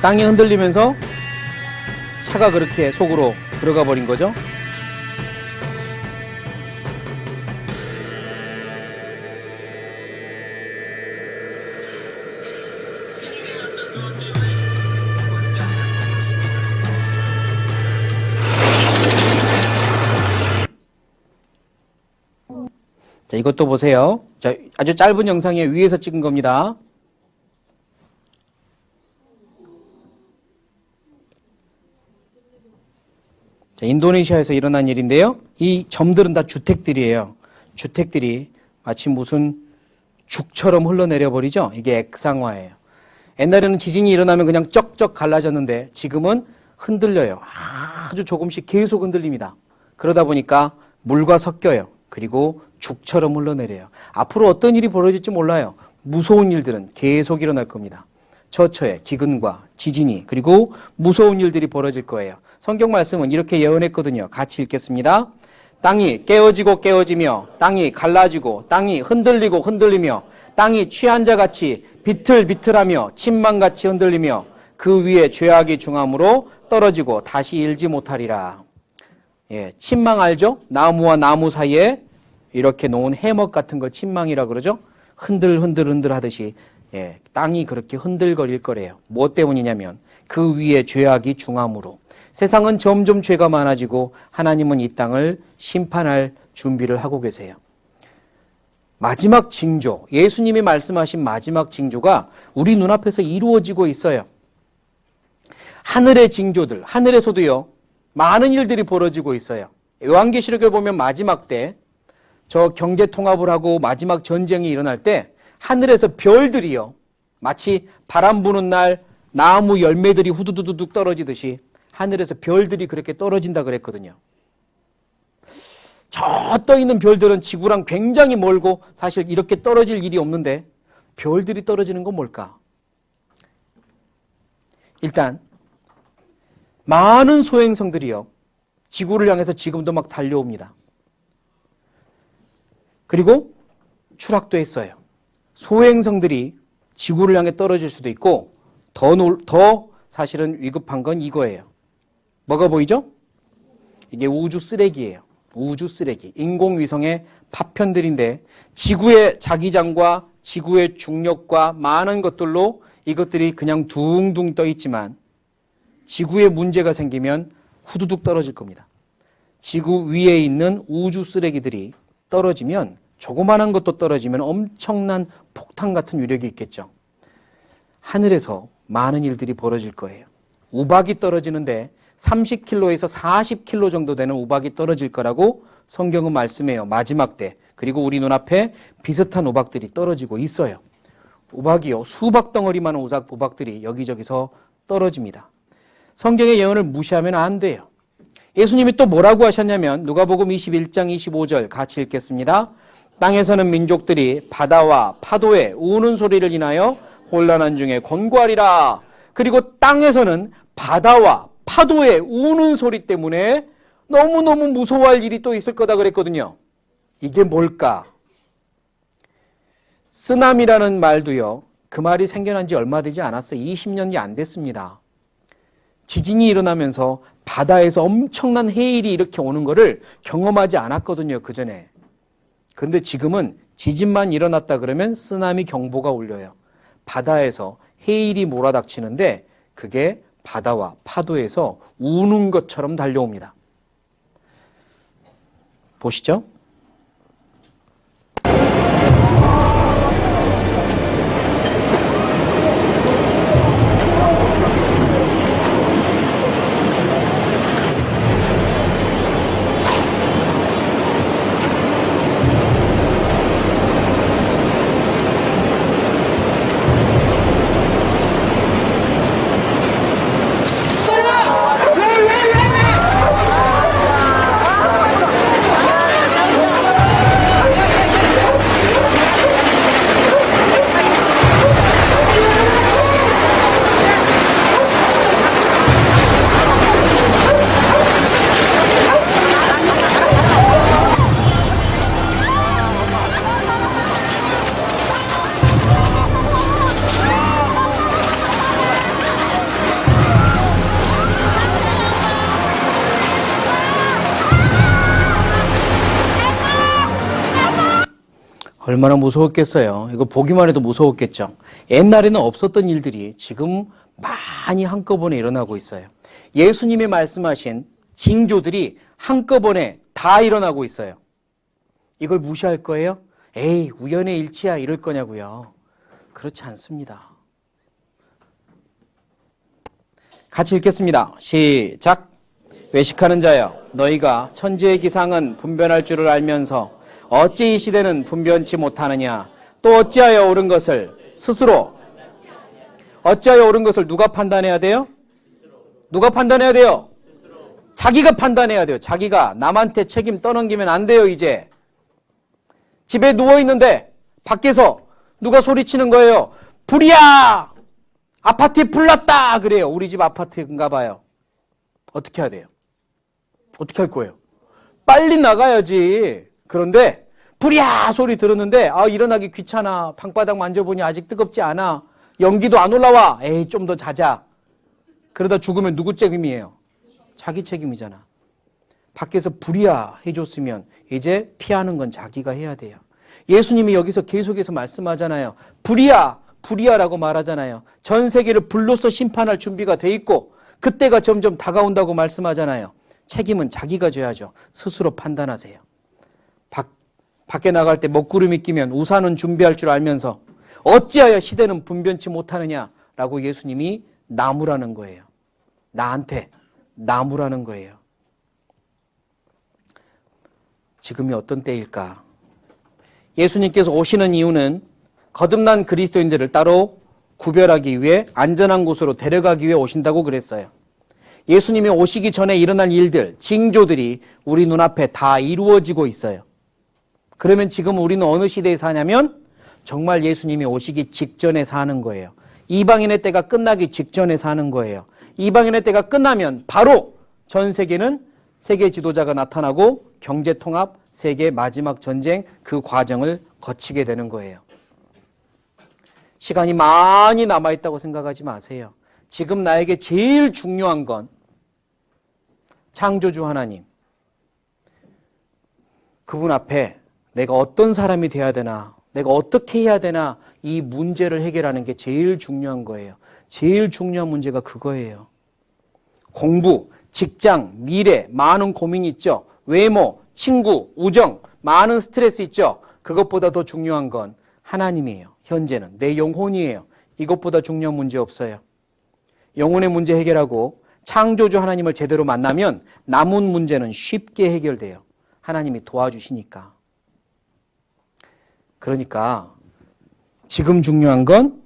땅이 흔들리면서 차가 그렇게 속으로 들어가 버린 거죠. 자, 이것도 보세요. 자, 아주 짧은 영상에 위에서 찍은 겁니다. 자, 인도네시아에서 일어난 일인데요. 이 점들은 다 주택들이에요. 주택들이 마치 무슨 죽처럼 흘러내려 버리죠. 이게 액상화예요. 옛날에는 지진이 일어나면 그냥 쩍쩍 갈라졌는데 지금은 흔들려요. 아주 조금씩 계속 흔들립니다. 그러다 보니까 물과 섞여요. 그리고 죽처럼 흘러내려요. 앞으로 어떤 일이 벌어질지 몰라요. 무서운 일들은 계속 일어날 겁니다. 처처에 기근과 지진이 그리고 무서운 일들이 벌어질 거예요. 성경 말씀은 이렇게 예언했거든요. 같이 읽겠습니다. 땅이 깨어지고 깨어지며 땅이 갈라지고 땅이 흔들리고 흔들리며 땅이 취한 자같이 비틀비틀하며 침망같이 흔들리며 그 위에 죄악이 중함으로 떨어지고 다시 일지 못하리라. 예, 침망 알죠? 나무와 나무 사이에 이렇게 놓은 해먹 같은 걸 침망이라 그러죠? 흔들 하듯이 예, 땅이 그렇게 흔들거릴 거래요. 무엇 때문이냐면 그 위에 죄악이 중함으로. 세상은 점점 죄가 많아지고 하나님은 이 땅을 심판할 준비를 하고 계세요. 마지막 징조, 예수님이 말씀하신 마지막 징조가 우리 눈앞에서 이루어지고 있어요. 하늘의 징조들, 하늘에서도요 많은 일들이 벌어지고 있어요. 요한계시록에 보면 마지막 때 저 경제 통합을 하고 마지막 전쟁이 일어날 때 하늘에서 별들이요 마치 바람 부는 날 나무 열매들이 후두두둑 떨어지듯이 하늘에서 별들이 그렇게 떨어진다 그랬거든요. 저 떠 있는 별들은 지구랑 굉장히 멀고 사실 이렇게 떨어질 일이 없는데 별들이 떨어지는 건 뭘까? 일단 많은 소행성들이요 지구를 향해서 지금도 막 달려옵니다. 그리고 추락도 했어요. 소행성들이 지구를 향해 떨어질 수도 있고 더 사실은 위급한 건 이거예요. 뭐가 보이죠? 이게 우주 쓰레기예요. 우주 쓰레기. 인공위성의 파편들인데 지구의 자기장과 지구의 중력과 많은 것들로 이것들이 그냥 둥둥 떠 있지만 지구에 문제가 생기면 후두둑 떨어질 겁니다. 지구 위에 있는 우주 쓰레기들이 떨어지면 조그마한 것도 떨어지면 엄청난 폭탄 같은 위력이 있겠죠. 하늘에서 많은 일들이 벌어질 거예요. 우박이 떨어지는데 30km에서 40km 정도 되는 우박이 떨어질 거라고 성경은 말씀해요. 마지막 때. 그리고 우리 눈앞에 비슷한 우박들이 떨어지고 있어요. 우박이요. 수박 덩어리만한 우박들이 여기저기서 떨어집니다. 성경의 예언을 무시하면 안 돼요. 예수님이 또 뭐라고 하셨냐면 누가복음 21장 25절 같이 읽겠습니다. 땅에서는 민족들이 바다와 파도의 우는 소리를 인하여 혼란한 중에 권고하리라. 그리고 땅에서는 바다와 파도의 우는 소리 때문에 너무너무 무서워할 일이 또 있을 거다 그랬거든요. 이게 뭘까? 쓰나미라는 말도요, 그 말이 생겨난 지 얼마 되지 않았어요. 20년이 안 됐습니다. 지진이 일어나면서 바다에서 엄청난 해일이 이렇게 오는 거를 경험하지 않았거든요, 그 전에. 그런데 지금은 지진만 일어났다 그러면 쓰나미 경보가 울려요. 바다에서 해일이 몰아닥치는데 그게 바다와 파도에서 우는 것처럼 달려옵니다. 보시죠. 얼마나 무서웠겠어요. 이거 보기만 해도 무서웠겠죠. 옛날에는 없었던 일들이 지금 많이 한꺼번에 일어나고 있어요. 예수님이 말씀하신 징조들이 한꺼번에 다 일어나고 있어요. 이걸 무시할 거예요? 에이, 우연의 일치야 이럴 거냐고요. 그렇지 않습니다. 같이 읽겠습니다. 시작. 외식하는 자여, 너희가 천지의 기상은 분별할 줄을 알면서 어찌 이 시대는 분변치 못하느냐? 또 어찌하여 옳은 것을 스스로, 어찌하여 옳은 것을 누가 판단해야 돼요? 누가 판단해야 돼요? 자기가 판단해야 돼요. 자기가 남한테 책임 떠넘기면 안 돼요. 이제 집에 누워있는데 밖에서 누가 소리치는 거예요. 불이야! 아파트에 불 났다! 그래요. 우리 집 아파트인가 봐요. 어떻게 해야 돼요? 어떻게 할 거예요? 빨리 나가야지. 그런데 불이야 소리 들었는데 일어나기 귀찮아. 방바닥 만져보니 아직 뜨겁지 않아. 연기도 안 올라와. 에이, 좀 더 자자. 그러다 죽으면 누구 책임이에요? 자기 책임이잖아. 밖에서 불이야 해줬으면 이제 피하는 건 자기가 해야 돼요. 예수님이 여기서 계속해서 말씀하잖아요. 불이야, 불이야라고 말하잖아요. 전 세계를 불로써 심판할 준비가 돼 있고 그때가 점점 다가온다고 말씀하잖아요. 책임은 자기가 져야죠. 스스로 판단하세요. 밖에 나갈 때 먹구름이 끼면 우산은 준비할 줄 알면서 어찌하여 시대는 분변치 못하느냐라고 예수님이 나무라는 거예요. 나한테 나무라는 거예요. 지금이 어떤 때일까? 예수님께서 오시는 이유는 거듭난 그리스도인들을 따로 구별하기 위해 안전한 곳으로 데려가기 위해 오신다고 그랬어요. 예수님이 오시기 전에 일어날 일들, 징조들이 우리 눈앞에 다 이루어지고 있어요. 그러면 지금 우리는 어느 시대에 사냐면 정말 예수님이 오시기 직전에 사는 거예요. 이방인의 때가 끝나기 직전에 사는 거예요. 이방인의 때가 끝나면 바로 전 세계는 세계 지도자가 나타나고 경제통합, 세계 마지막 전쟁 그 과정을 거치게 되는 거예요. 시간이 많이 남아있다고 생각하지 마세요. 지금 나에게 제일 중요한 건 창조주 하나님. 그분 앞에 내가 어떤 사람이 돼야 되나, 내가 어떻게 해야 되나 이 문제를 해결하는 게 제일 중요한 거예요. 제일 중요한 문제가 그거예요. 공부, 직장, 미래, 많은 고민이 있죠. 외모, 친구, 우정, 많은 스트레스 있죠. 그것보다 더 중요한 건 하나님이에요. 현재는 내 영혼이에요. 이것보다 중요한 문제 없어요. 영혼의 문제 해결하고 창조주 하나님을 제대로 만나면 남은 문제는 쉽게 해결돼요. 하나님이 도와주시니까. 그러니까 지금 중요한 건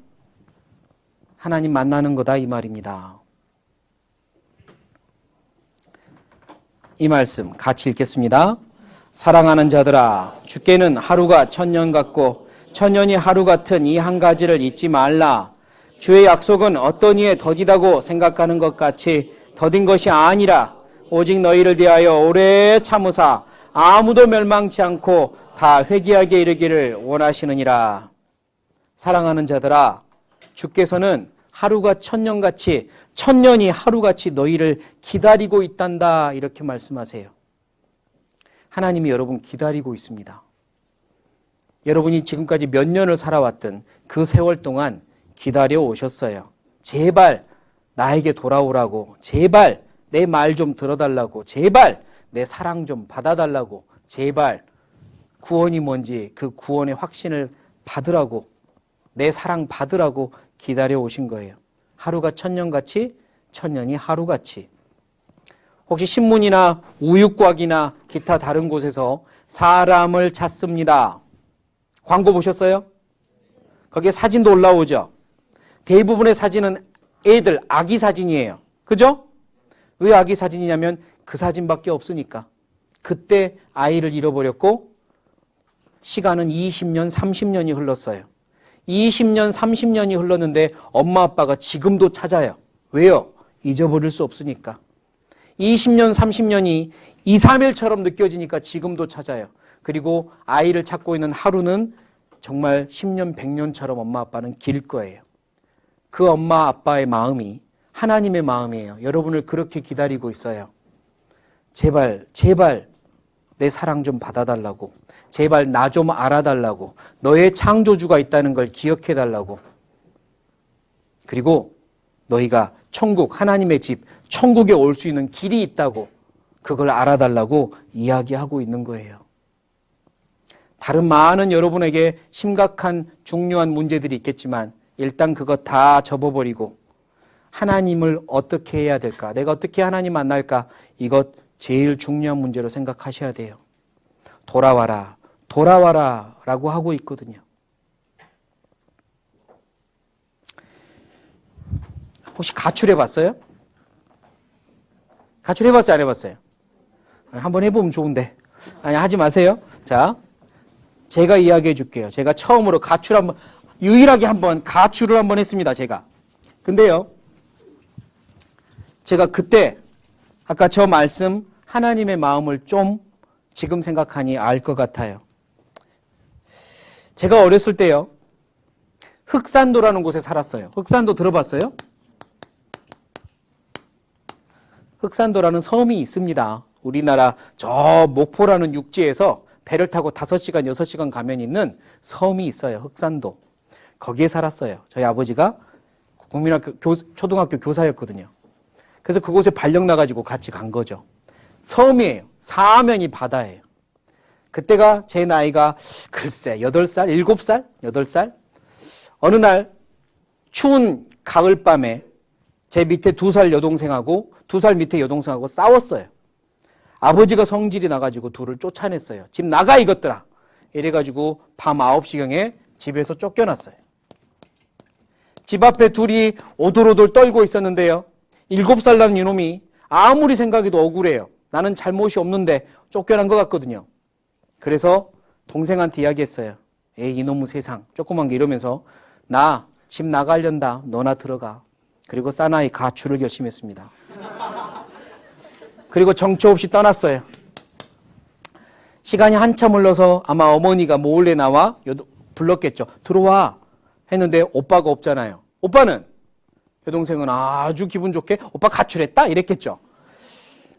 하나님 만나는 거다 이 말입니다. 이 말씀 같이 읽겠습니다. 사랑하는 자들아, 주께는 하루가 천년 같고 천년이 하루 같은 이 한 가지를 잊지 말라. 주의 약속은 어떤 이에 더디다고 생각하는 것 같이 더딘 것이 아니라 오직 너희를 대하여 오래 참으사 아무도 멸망치 않고 다 회개하게 이르기를 원하시느니라. 사랑하는 자들아, 주께서는 하루가 천년같이, 천년이 하루같이 너희를 기다리고 있단다, 이렇게 말씀하세요. 하나님이 여러분 기다리고 있습니다. 여러분이 지금까지 몇 년을 살아왔든 그 세월 동안 기다려 오셨어요. 제발 나에게 돌아오라고, 제발 내 말 좀 들어달라고, 제발 내 사랑 좀 받아달라고, 제발 구원이 뭔지 그 구원의 확신을 받으라고, 내 사랑 받으라고 기다려 오신 거예요. 하루가 천년같이, 천년이 하루같이. 혹시 신문이나 우유곽이나 기타 다른 곳에서 사람을 찾습니다. 광고 보셨어요? 거기에 사진도 올라오죠. 대부분의 사진은 애들, 아기 사진이에요. 그죠? 왜 아기 사진이냐면 그 사진밖에 없으니까. 그때 아이를 잃어버렸고 시간은 20년, 30년이 흘렀어요. 20년, 30년이 흘렀는데 엄마 아빠가 지금도 찾아요. 왜요? 잊어버릴 수 없으니까. 20년, 30년이 2, 3일처럼 느껴지니까 지금도 찾아요. 그리고 아이를 찾고 있는 하루는 정말 10년, 100년처럼 엄마 아빠는 길 거예요. 그 엄마 아빠의 마음이 하나님의 마음이에요. 여러분을 그렇게 기다리고 있어요. 제발, 제발 내 사랑 좀 받아달라고, 제발 나 좀 알아달라고, 너의 창조주가 있다는 걸 기억해달라고, 그리고 너희가 천국, 하나님의 집, 천국에 올 수 있는 길이 있다고, 그걸 알아달라고 이야기하고 있는 거예요. 다른 많은 여러분에게 심각한 중요한 문제들이 있겠지만 일단 그것 다 접어버리고 하나님을 어떻게 해야 될까? 내가 어떻게 하나님 만날까? 이것 제일 중요한 문제로 생각하셔야 돼요. 돌아와라, 돌아와라 라고 하고 있거든요. 혹시 가출해봤어요? 가출해봤어요? 안 해봤어요? 한번 해보면 좋은데. 아니, 하지 마세요. 자, 제가 이야기해 줄게요. 제가 처음으로 유일하게 한번 가출을 한번 했습니다, 제가. 근데요, 제가 그때, 아까 저 말씀, 하나님의 마음을 좀 지금 생각하니 알 것 같아요. 제가 어렸을 때요, 흑산도라는 곳에 살았어요. 흑산도 들어봤어요? 흑산도라는 섬이 있습니다. 우리나라 저 목포라는 육지에서 배를 타고 5시간, 6시간 가면 있는 섬이 있어요. 흑산도. 거기에 살았어요. 저희 아버지가 국민학교, 초등학교 교사였거든요. 그래서 그곳에 발령 나가지고 같이 간 거죠. 섬이에요. 사면이 바다예요. 그때가 제 나이가 글쎄 8살, 7살, 8살. 어느 날 추운 가을밤에 제 밑에 2살 여동생하고 2살 밑에 여동생하고 싸웠어요. 아버지가 성질이 나가지고 둘을 쫓아냈어요. 집 나가 이것들아. 이래가지고 밤 9시경에 집에서 쫓겨났어요. 집 앞에 둘이 오돌오돌 떨고 있었는데요. 7살 난 이놈이 아무리 생각해도 억울해요. 나는 잘못이 없는데 쫓겨난 것 같거든요. 그래서 동생한테 이야기했어요. 에이 이놈의 세상 조그만 게 이러면서 나 집 나가려다 너나 들어가. 그리고 사나이 가출을 결심했습니다. 그리고 정처 없이 떠났어요. 시간이 한참 흘러서 아마 어머니가 몰래 나와 불렀겠죠. 들어와 했는데 오빠가 없잖아요. 오빠는? 여동생은 아주 기분 좋게 오빠 가출했다 이랬겠죠.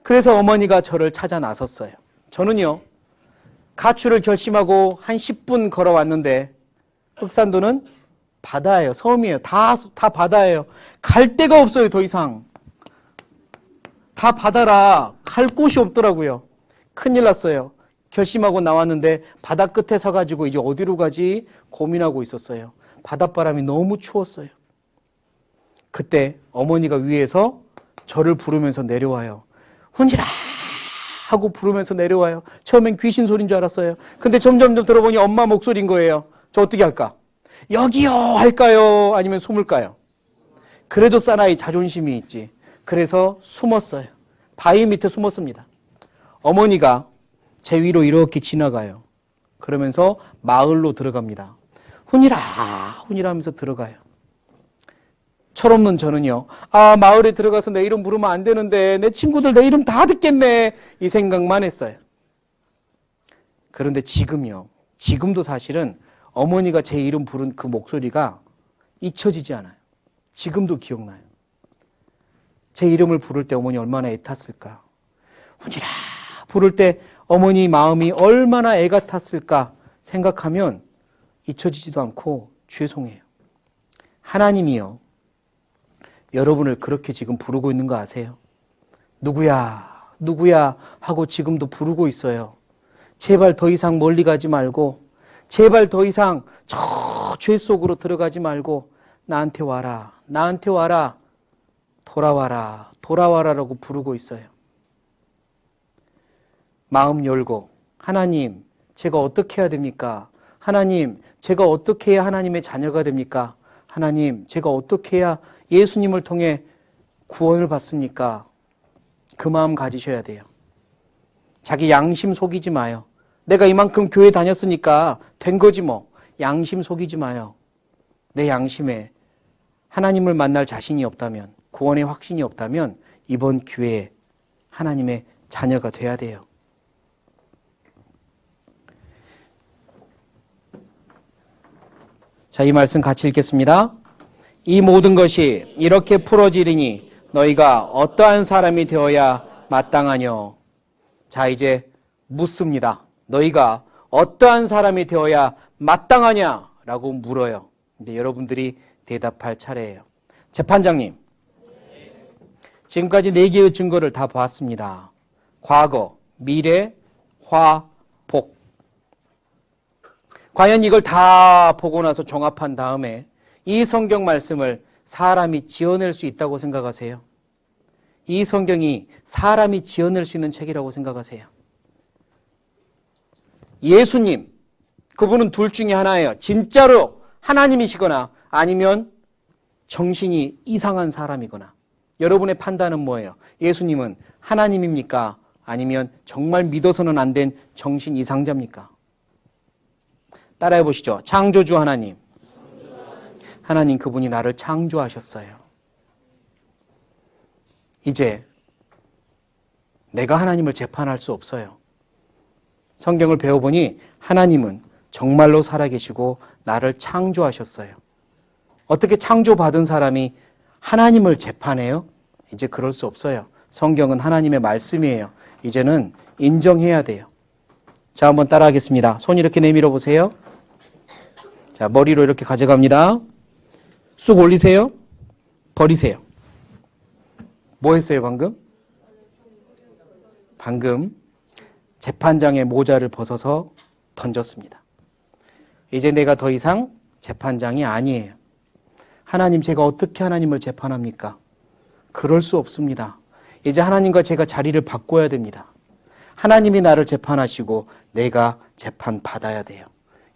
그래서 어머니가 저를 찾아 나섰어요. 저는요 가출을 결심하고 한 10분 걸어왔는데 흑산도는 바다예요. 섬이에요. 다 바다예요. 갈 데가 없어요. 더 이상. 다 바다라 갈 곳이 없더라고요. 큰일 났어요. 결심하고 나왔는데 바다 끝에 서가지고 이제 어디로 가지 고민하고 있었어요. 바닷바람이 너무 추웠어요. 그때 어머니가 위에서 저를 부르면서 내려와요. 훈이라 하고 부르면서 내려와요. 처음엔 귀신 소리인 줄 알았어요. 근데 점점 들어보니 엄마 목소리인 거예요. 저 어떻게 할까? 여기요 할까요? 아니면 숨을까요? 그래도 사나이 자존심이 있지. 그래서 숨었어요. 바위 밑에 숨었습니다. 어머니가 제 위로 이렇게 지나가요. 그러면서 마을로 들어갑니다. 훈이라 훈이라 하면서 들어가요. 철없는 저는요, 마을에 들어가서 내 이름 부르면 안 되는데 내 친구들 내 이름 다 듣겠네, 이 생각만 했어요. 그런데 지금도 사실은 어머니가 제 이름 부른 그 목소리가 잊혀지지 않아요. 지금도 기억나요. 제 이름을 부를 때 어머니 얼마나 애탔을까. 훈지라 부를 때 어머니 마음이 얼마나 애가 탔을까 생각하면 잊혀지지도 않고 죄송해요. 하나님이요, 여러분을 그렇게 지금 부르고 있는 거 아세요? 누구야, 누구야 하고 지금도 부르고 있어요. 제발 더 이상 멀리 가지 말고, 제발 더 이상 저 죄 속으로 들어가지 말고 나한테 와라, 나한테 와라, 돌아와라, 돌아와라라고 부르고 있어요. 마음 열고, 하나님, 제가 어떻게 해야 됩니까? 하나님, 제가 어떻게 해야 하나님의 자녀가 됩니까? 하나님, 제가 어떻게 해야 예수님을 통해 구원을 받습니까? 그 마음 가지셔야 돼요. 자기 양심 속이지 마요. 내가 이만큼 교회 다녔으니까 된 거지 뭐. 양심 속이지 마요. 내 양심에 하나님을 만날 자신이 없다면, 구원의 확신이 없다면 이번 기회에 하나님의 자녀가 돼야 돼요. 자, 이 말씀 같이 읽겠습니다. 이 모든 것이 이렇게 풀어지리니 너희가 어떠한 사람이 되어야 마땅하뇨? 자, 이제 묻습니다. 너희가 어떠한 사람이 되어야 마땅하냐라고 물어요. 근데 여러분들이 대답할 차례예요. 재판장님, 지금까지 4개의 증거를 다 보았습니다. 과거, 미래, 화, 복. 과연 이걸 다 보고 나서 종합한 다음에 이 성경 말씀을 사람이 지어낼 수 있다고 생각하세요? 이 성경이 사람이 지어낼 수 있는 책이라고 생각하세요? 예수님, 그분은 둘 중에 하나예요. 진짜로 하나님이시거나 아니면 정신이 이상한 사람이거나. 여러분의 판단은 뭐예요? 예수님은 하나님입니까? 아니면 정말 믿어서는 안 된 정신 이상자입니까? 따라해 보시죠. 창조주 하나님. 하나님, 그분이 나를 창조하셨어요. 이제 내가 하나님을 재판할 수 없어요. 성경을 배워보니 하나님은 정말로 살아계시고 나를 창조하셨어요. 어떻게 창조받은 사람이 하나님을 재판해요? 이제 그럴 수 없어요. 성경은 하나님의 말씀이에요. 이제는 인정해야 돼요. 자, 한번 따라하겠습니다. 손 이렇게 내밀어 보세요. 자, 머리로 이렇게 가져갑니다. 쑥 올리세요. 버리세요. 뭐 했어요, 방금? 방금 재판장의 모자를 벗어서 던졌습니다. 이제 내가 더 이상 재판장이 아니에요. 하나님, 제가 어떻게 하나님을 재판합니까? 그럴 수 없습니다. 이제 하나님과 제가 자리를 바꿔야 됩니다. 하나님이 나를 재판하시고 내가 재판받아야 돼요.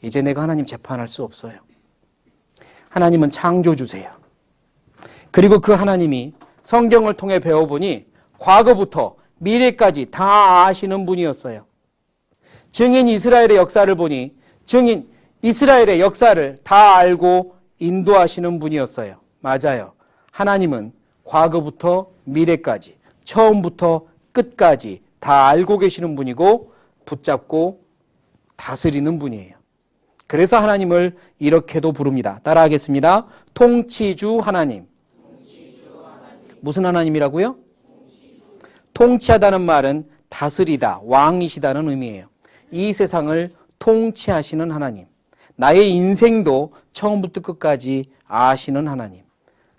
이제 내가 하나님 재판할 수 없어요. 하나님은 창조주세요. 그리고 그 하나님이 성경을 통해 배워보니 과거부터 미래까지 다 아시는 분이었어요. 증인 이스라엘의 역사를 보니 증인 이스라엘의 역사를 다 알고 인도하시는 분이었어요. 맞아요. 하나님은 과거부터 미래까지, 처음부터 끝까지 다 알고 계시는 분이고 붙잡고 다스리는 분이에요. 그래서 하나님을 이렇게도 부릅니다. 따라하겠습니다. 통치주 하나님. 무슨 하나님이라고요? 통치하다는 말은 다스리다, 왕이시다는 의미예요. 이 세상을 통치하시는 하나님. 나의 인생도 처음부터 끝까지 아시는 하나님.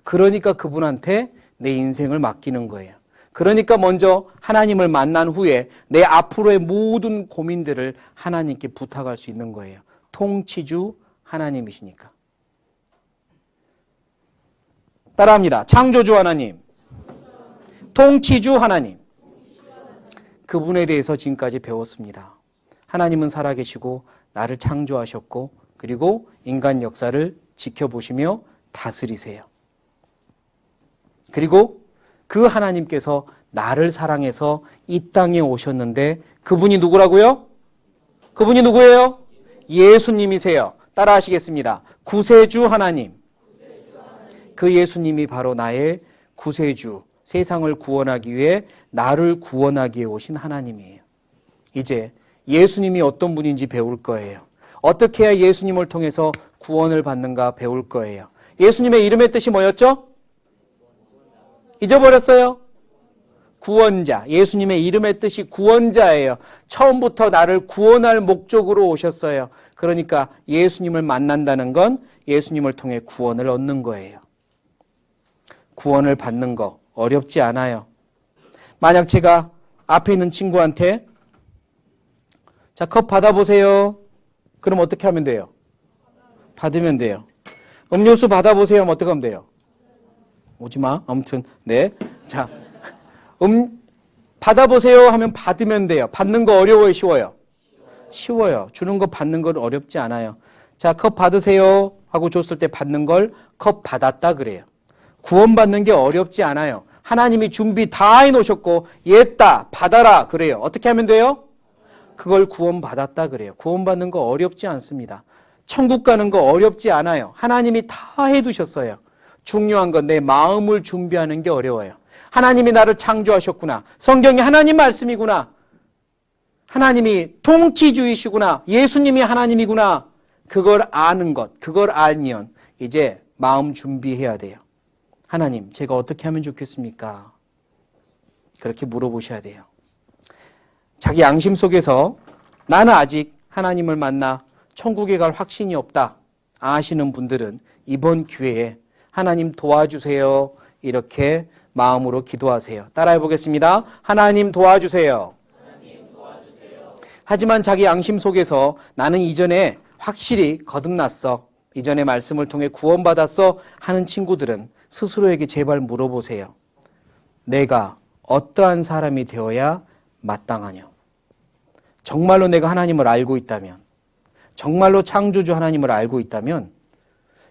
그러니까 그분한테 내 인생을 맡기는 거예요. 그러니까 먼저 하나님을 만난 후에 내 앞으로의 모든 고민들을 하나님께 부탁할 수 있는 거예요. 통치주 하나님이시니까. 따라합니다. 창조주 하나님, 통치주 하나님. 그분에 대해서 지금까지 배웠습니다. 하나님은 살아계시고 나를 창조하셨고 그리고 인간 역사를 지켜보시며 다스리세요. 그리고 그 하나님께서 나를 사랑해서 이 땅에 오셨는데 그분이 누구라고요? 그분이 누구예요? 예수님이세요. 따라하시겠습니다. 구세주 하나님. 그 예수님이 바로 나의 구세주, 세상을 구원하기 위해 나를 구원하기 위해 오신 하나님이에요. 이제 예수님이 어떤 분인지 배울 거예요. 어떻게 해야 예수님을 통해서 구원을 받는가 배울 거예요. 예수님의 이름의 뜻이 뭐였죠? 잊어버렸어요? 구원자. 예수님의 이름의 뜻이 구원자예요. 처음부터 나를 구원할 목적으로 오셨어요. 그러니까 예수님을 만난다는 건 예수님을 통해 구원을 얻는 거예요. 구원을 받는 거 어렵지 않아요. 만약 제가 앞에 있는 친구한테 자, 컵 받아보세요. 그럼 어떻게 하면 돼요? 받으면 돼요. 음료수 받아보세요. 하면 어떻게 하면 돼요? 오지 마. 아무튼 네. 자, 받아보세요 하면 받으면 돼요. 받는 거 어려워요? 쉬워요? 쉬워요. 주는 거 받는 건 어렵지 않아요. 자, 컵 받으세요 하고 줬을 때 받는 걸 컵 받았다 그래요. 구원받는 게 어렵지 않아요. 하나님이 준비 다 해놓으셨고 얘다 받아라 그래요. 어떻게 하면 돼요? 그걸 구원받았다 그래요. 구원받는 거 어렵지 않습니다. 천국 가는 거 어렵지 않아요. 하나님이 다 해두셨어요. 중요한 건 내 마음을 준비하는 게 어려워요. 하나님이 나를 창조하셨구나. 성경이 하나님 말씀이구나. 하나님이 통치주의시구나. 예수님이 하나님이구나. 그걸 아는 것, 그걸 알면 이제 마음 준비해야 돼요. 하나님, 제가 어떻게 하면 좋겠습니까? 그렇게 물어보셔야 돼요. 자기 양심 속에서 나는 아직 하나님을 만나 천국에 갈 확신이 없다 아시는 분들은 이번 기회에 하나님 도와주세요. 이렇게 마음으로 기도하세요. 따라해 보겠습니다. 하나님 도와주세요. 하지만 자기 양심 속에서 나는 이전에 확실히 거듭났어. 이전의 말씀을 통해 구원받았어 하는 친구들은 스스로에게 제발 물어보세요. 내가 어떠한 사람이 되어야 마땅하냐? 정말로 내가 하나님을 알고 있다면, 정말로 창조주 하나님을 알고 있다면,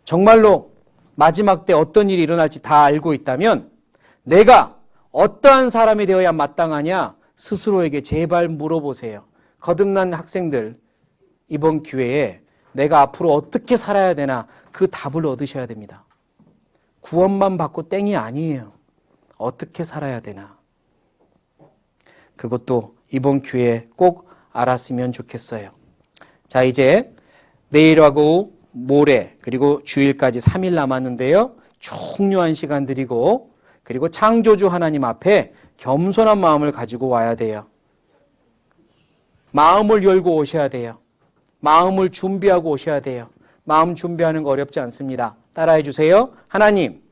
정말로 마지막 때 어떤 일이 일어날지 다 알고 있다면 내가 어떠한 사람이 되어야 마땅하냐? 스스로에게 제발 물어보세요. 거듭난 학생들, 이번 기회에 내가 앞으로 어떻게 살아야 되나 그 답을 얻으셔야 됩니다. 구원만 받고 땡이 아니에요. 어떻게 살아야 되나. 그것도 이번 기회에 꼭 알았으면 좋겠어요. 자, 이제 내일하고 모레 그리고 주일까지 3일 남았는데요. 중요한 시간들이고 그리고 창조주 하나님 앞에 겸손한 마음을 가지고 와야 돼요. 마음을 열고 오셔야 돼요. 마음을 준비하고 오셔야 돼요. 마음 준비하는 거 어렵지 않습니다. 따라해 주세요. 하나님,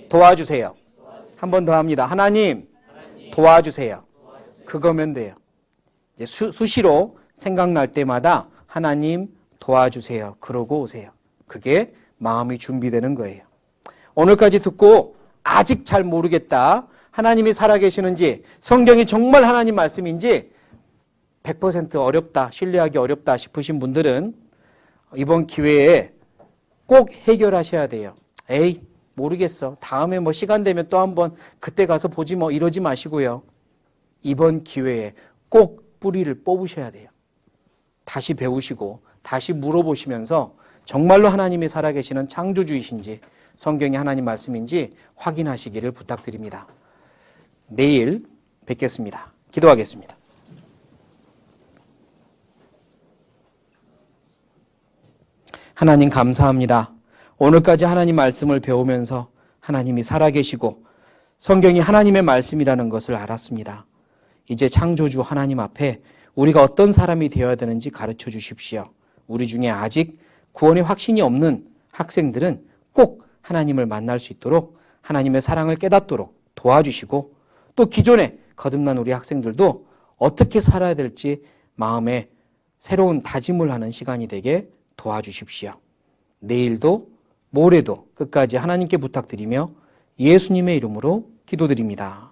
도와주세요. 한 번 더 합니다. 하나님, 도와주세요. 그거면 돼요. 이제 수시로 생각날 때마다 하나님 도와주세요. 그러고 오세요. 그게 마음이 준비되는 거예요. 오늘까지 듣고 아직 잘 모르겠다. 하나님이 살아계시는지 성경이 정말 하나님 말씀인지 100% 어렵다, 신뢰하기 어렵다 싶으신 분들은 이번 기회에 꼭 해결하셔야 돼요. 에이, 모르겠어. 다음에 뭐 시간 되면 또 한번 그때 가서 보지 뭐 이러지 마시고요. 이번 기회에 꼭 뿌리를 뽑으셔야 돼요. 다시 배우시고 다시 물어보시면서 정말로 하나님이 살아계시는 창조주이신지 성경이 하나님 말씀인지 확인하시기를 부탁드립니다. 내일 뵙겠습니다. 기도하겠습니다. 하나님 감사합니다. 오늘까지 하나님 말씀을 배우면서 하나님이 살아계시고 성경이 하나님의 말씀이라는 것을 알았습니다. 이제 창조주 하나님 앞에 우리가 어떤 사람이 되어야 되는지 가르쳐 주십시오. 우리 중에 아직 구원의 확신이 없는 학생들은 꼭 하나님을 만날 수 있도록 하나님의 사랑을 깨닫도록 도와주시고 또 기존에 거듭난 우리 학생들도 어떻게 살아야 될지 마음에 새로운 다짐을 하는 시간이 되게 도와주십시오. 내일도 모레도 끝까지 하나님께 부탁드리며 예수님의 이름으로 기도드립니다.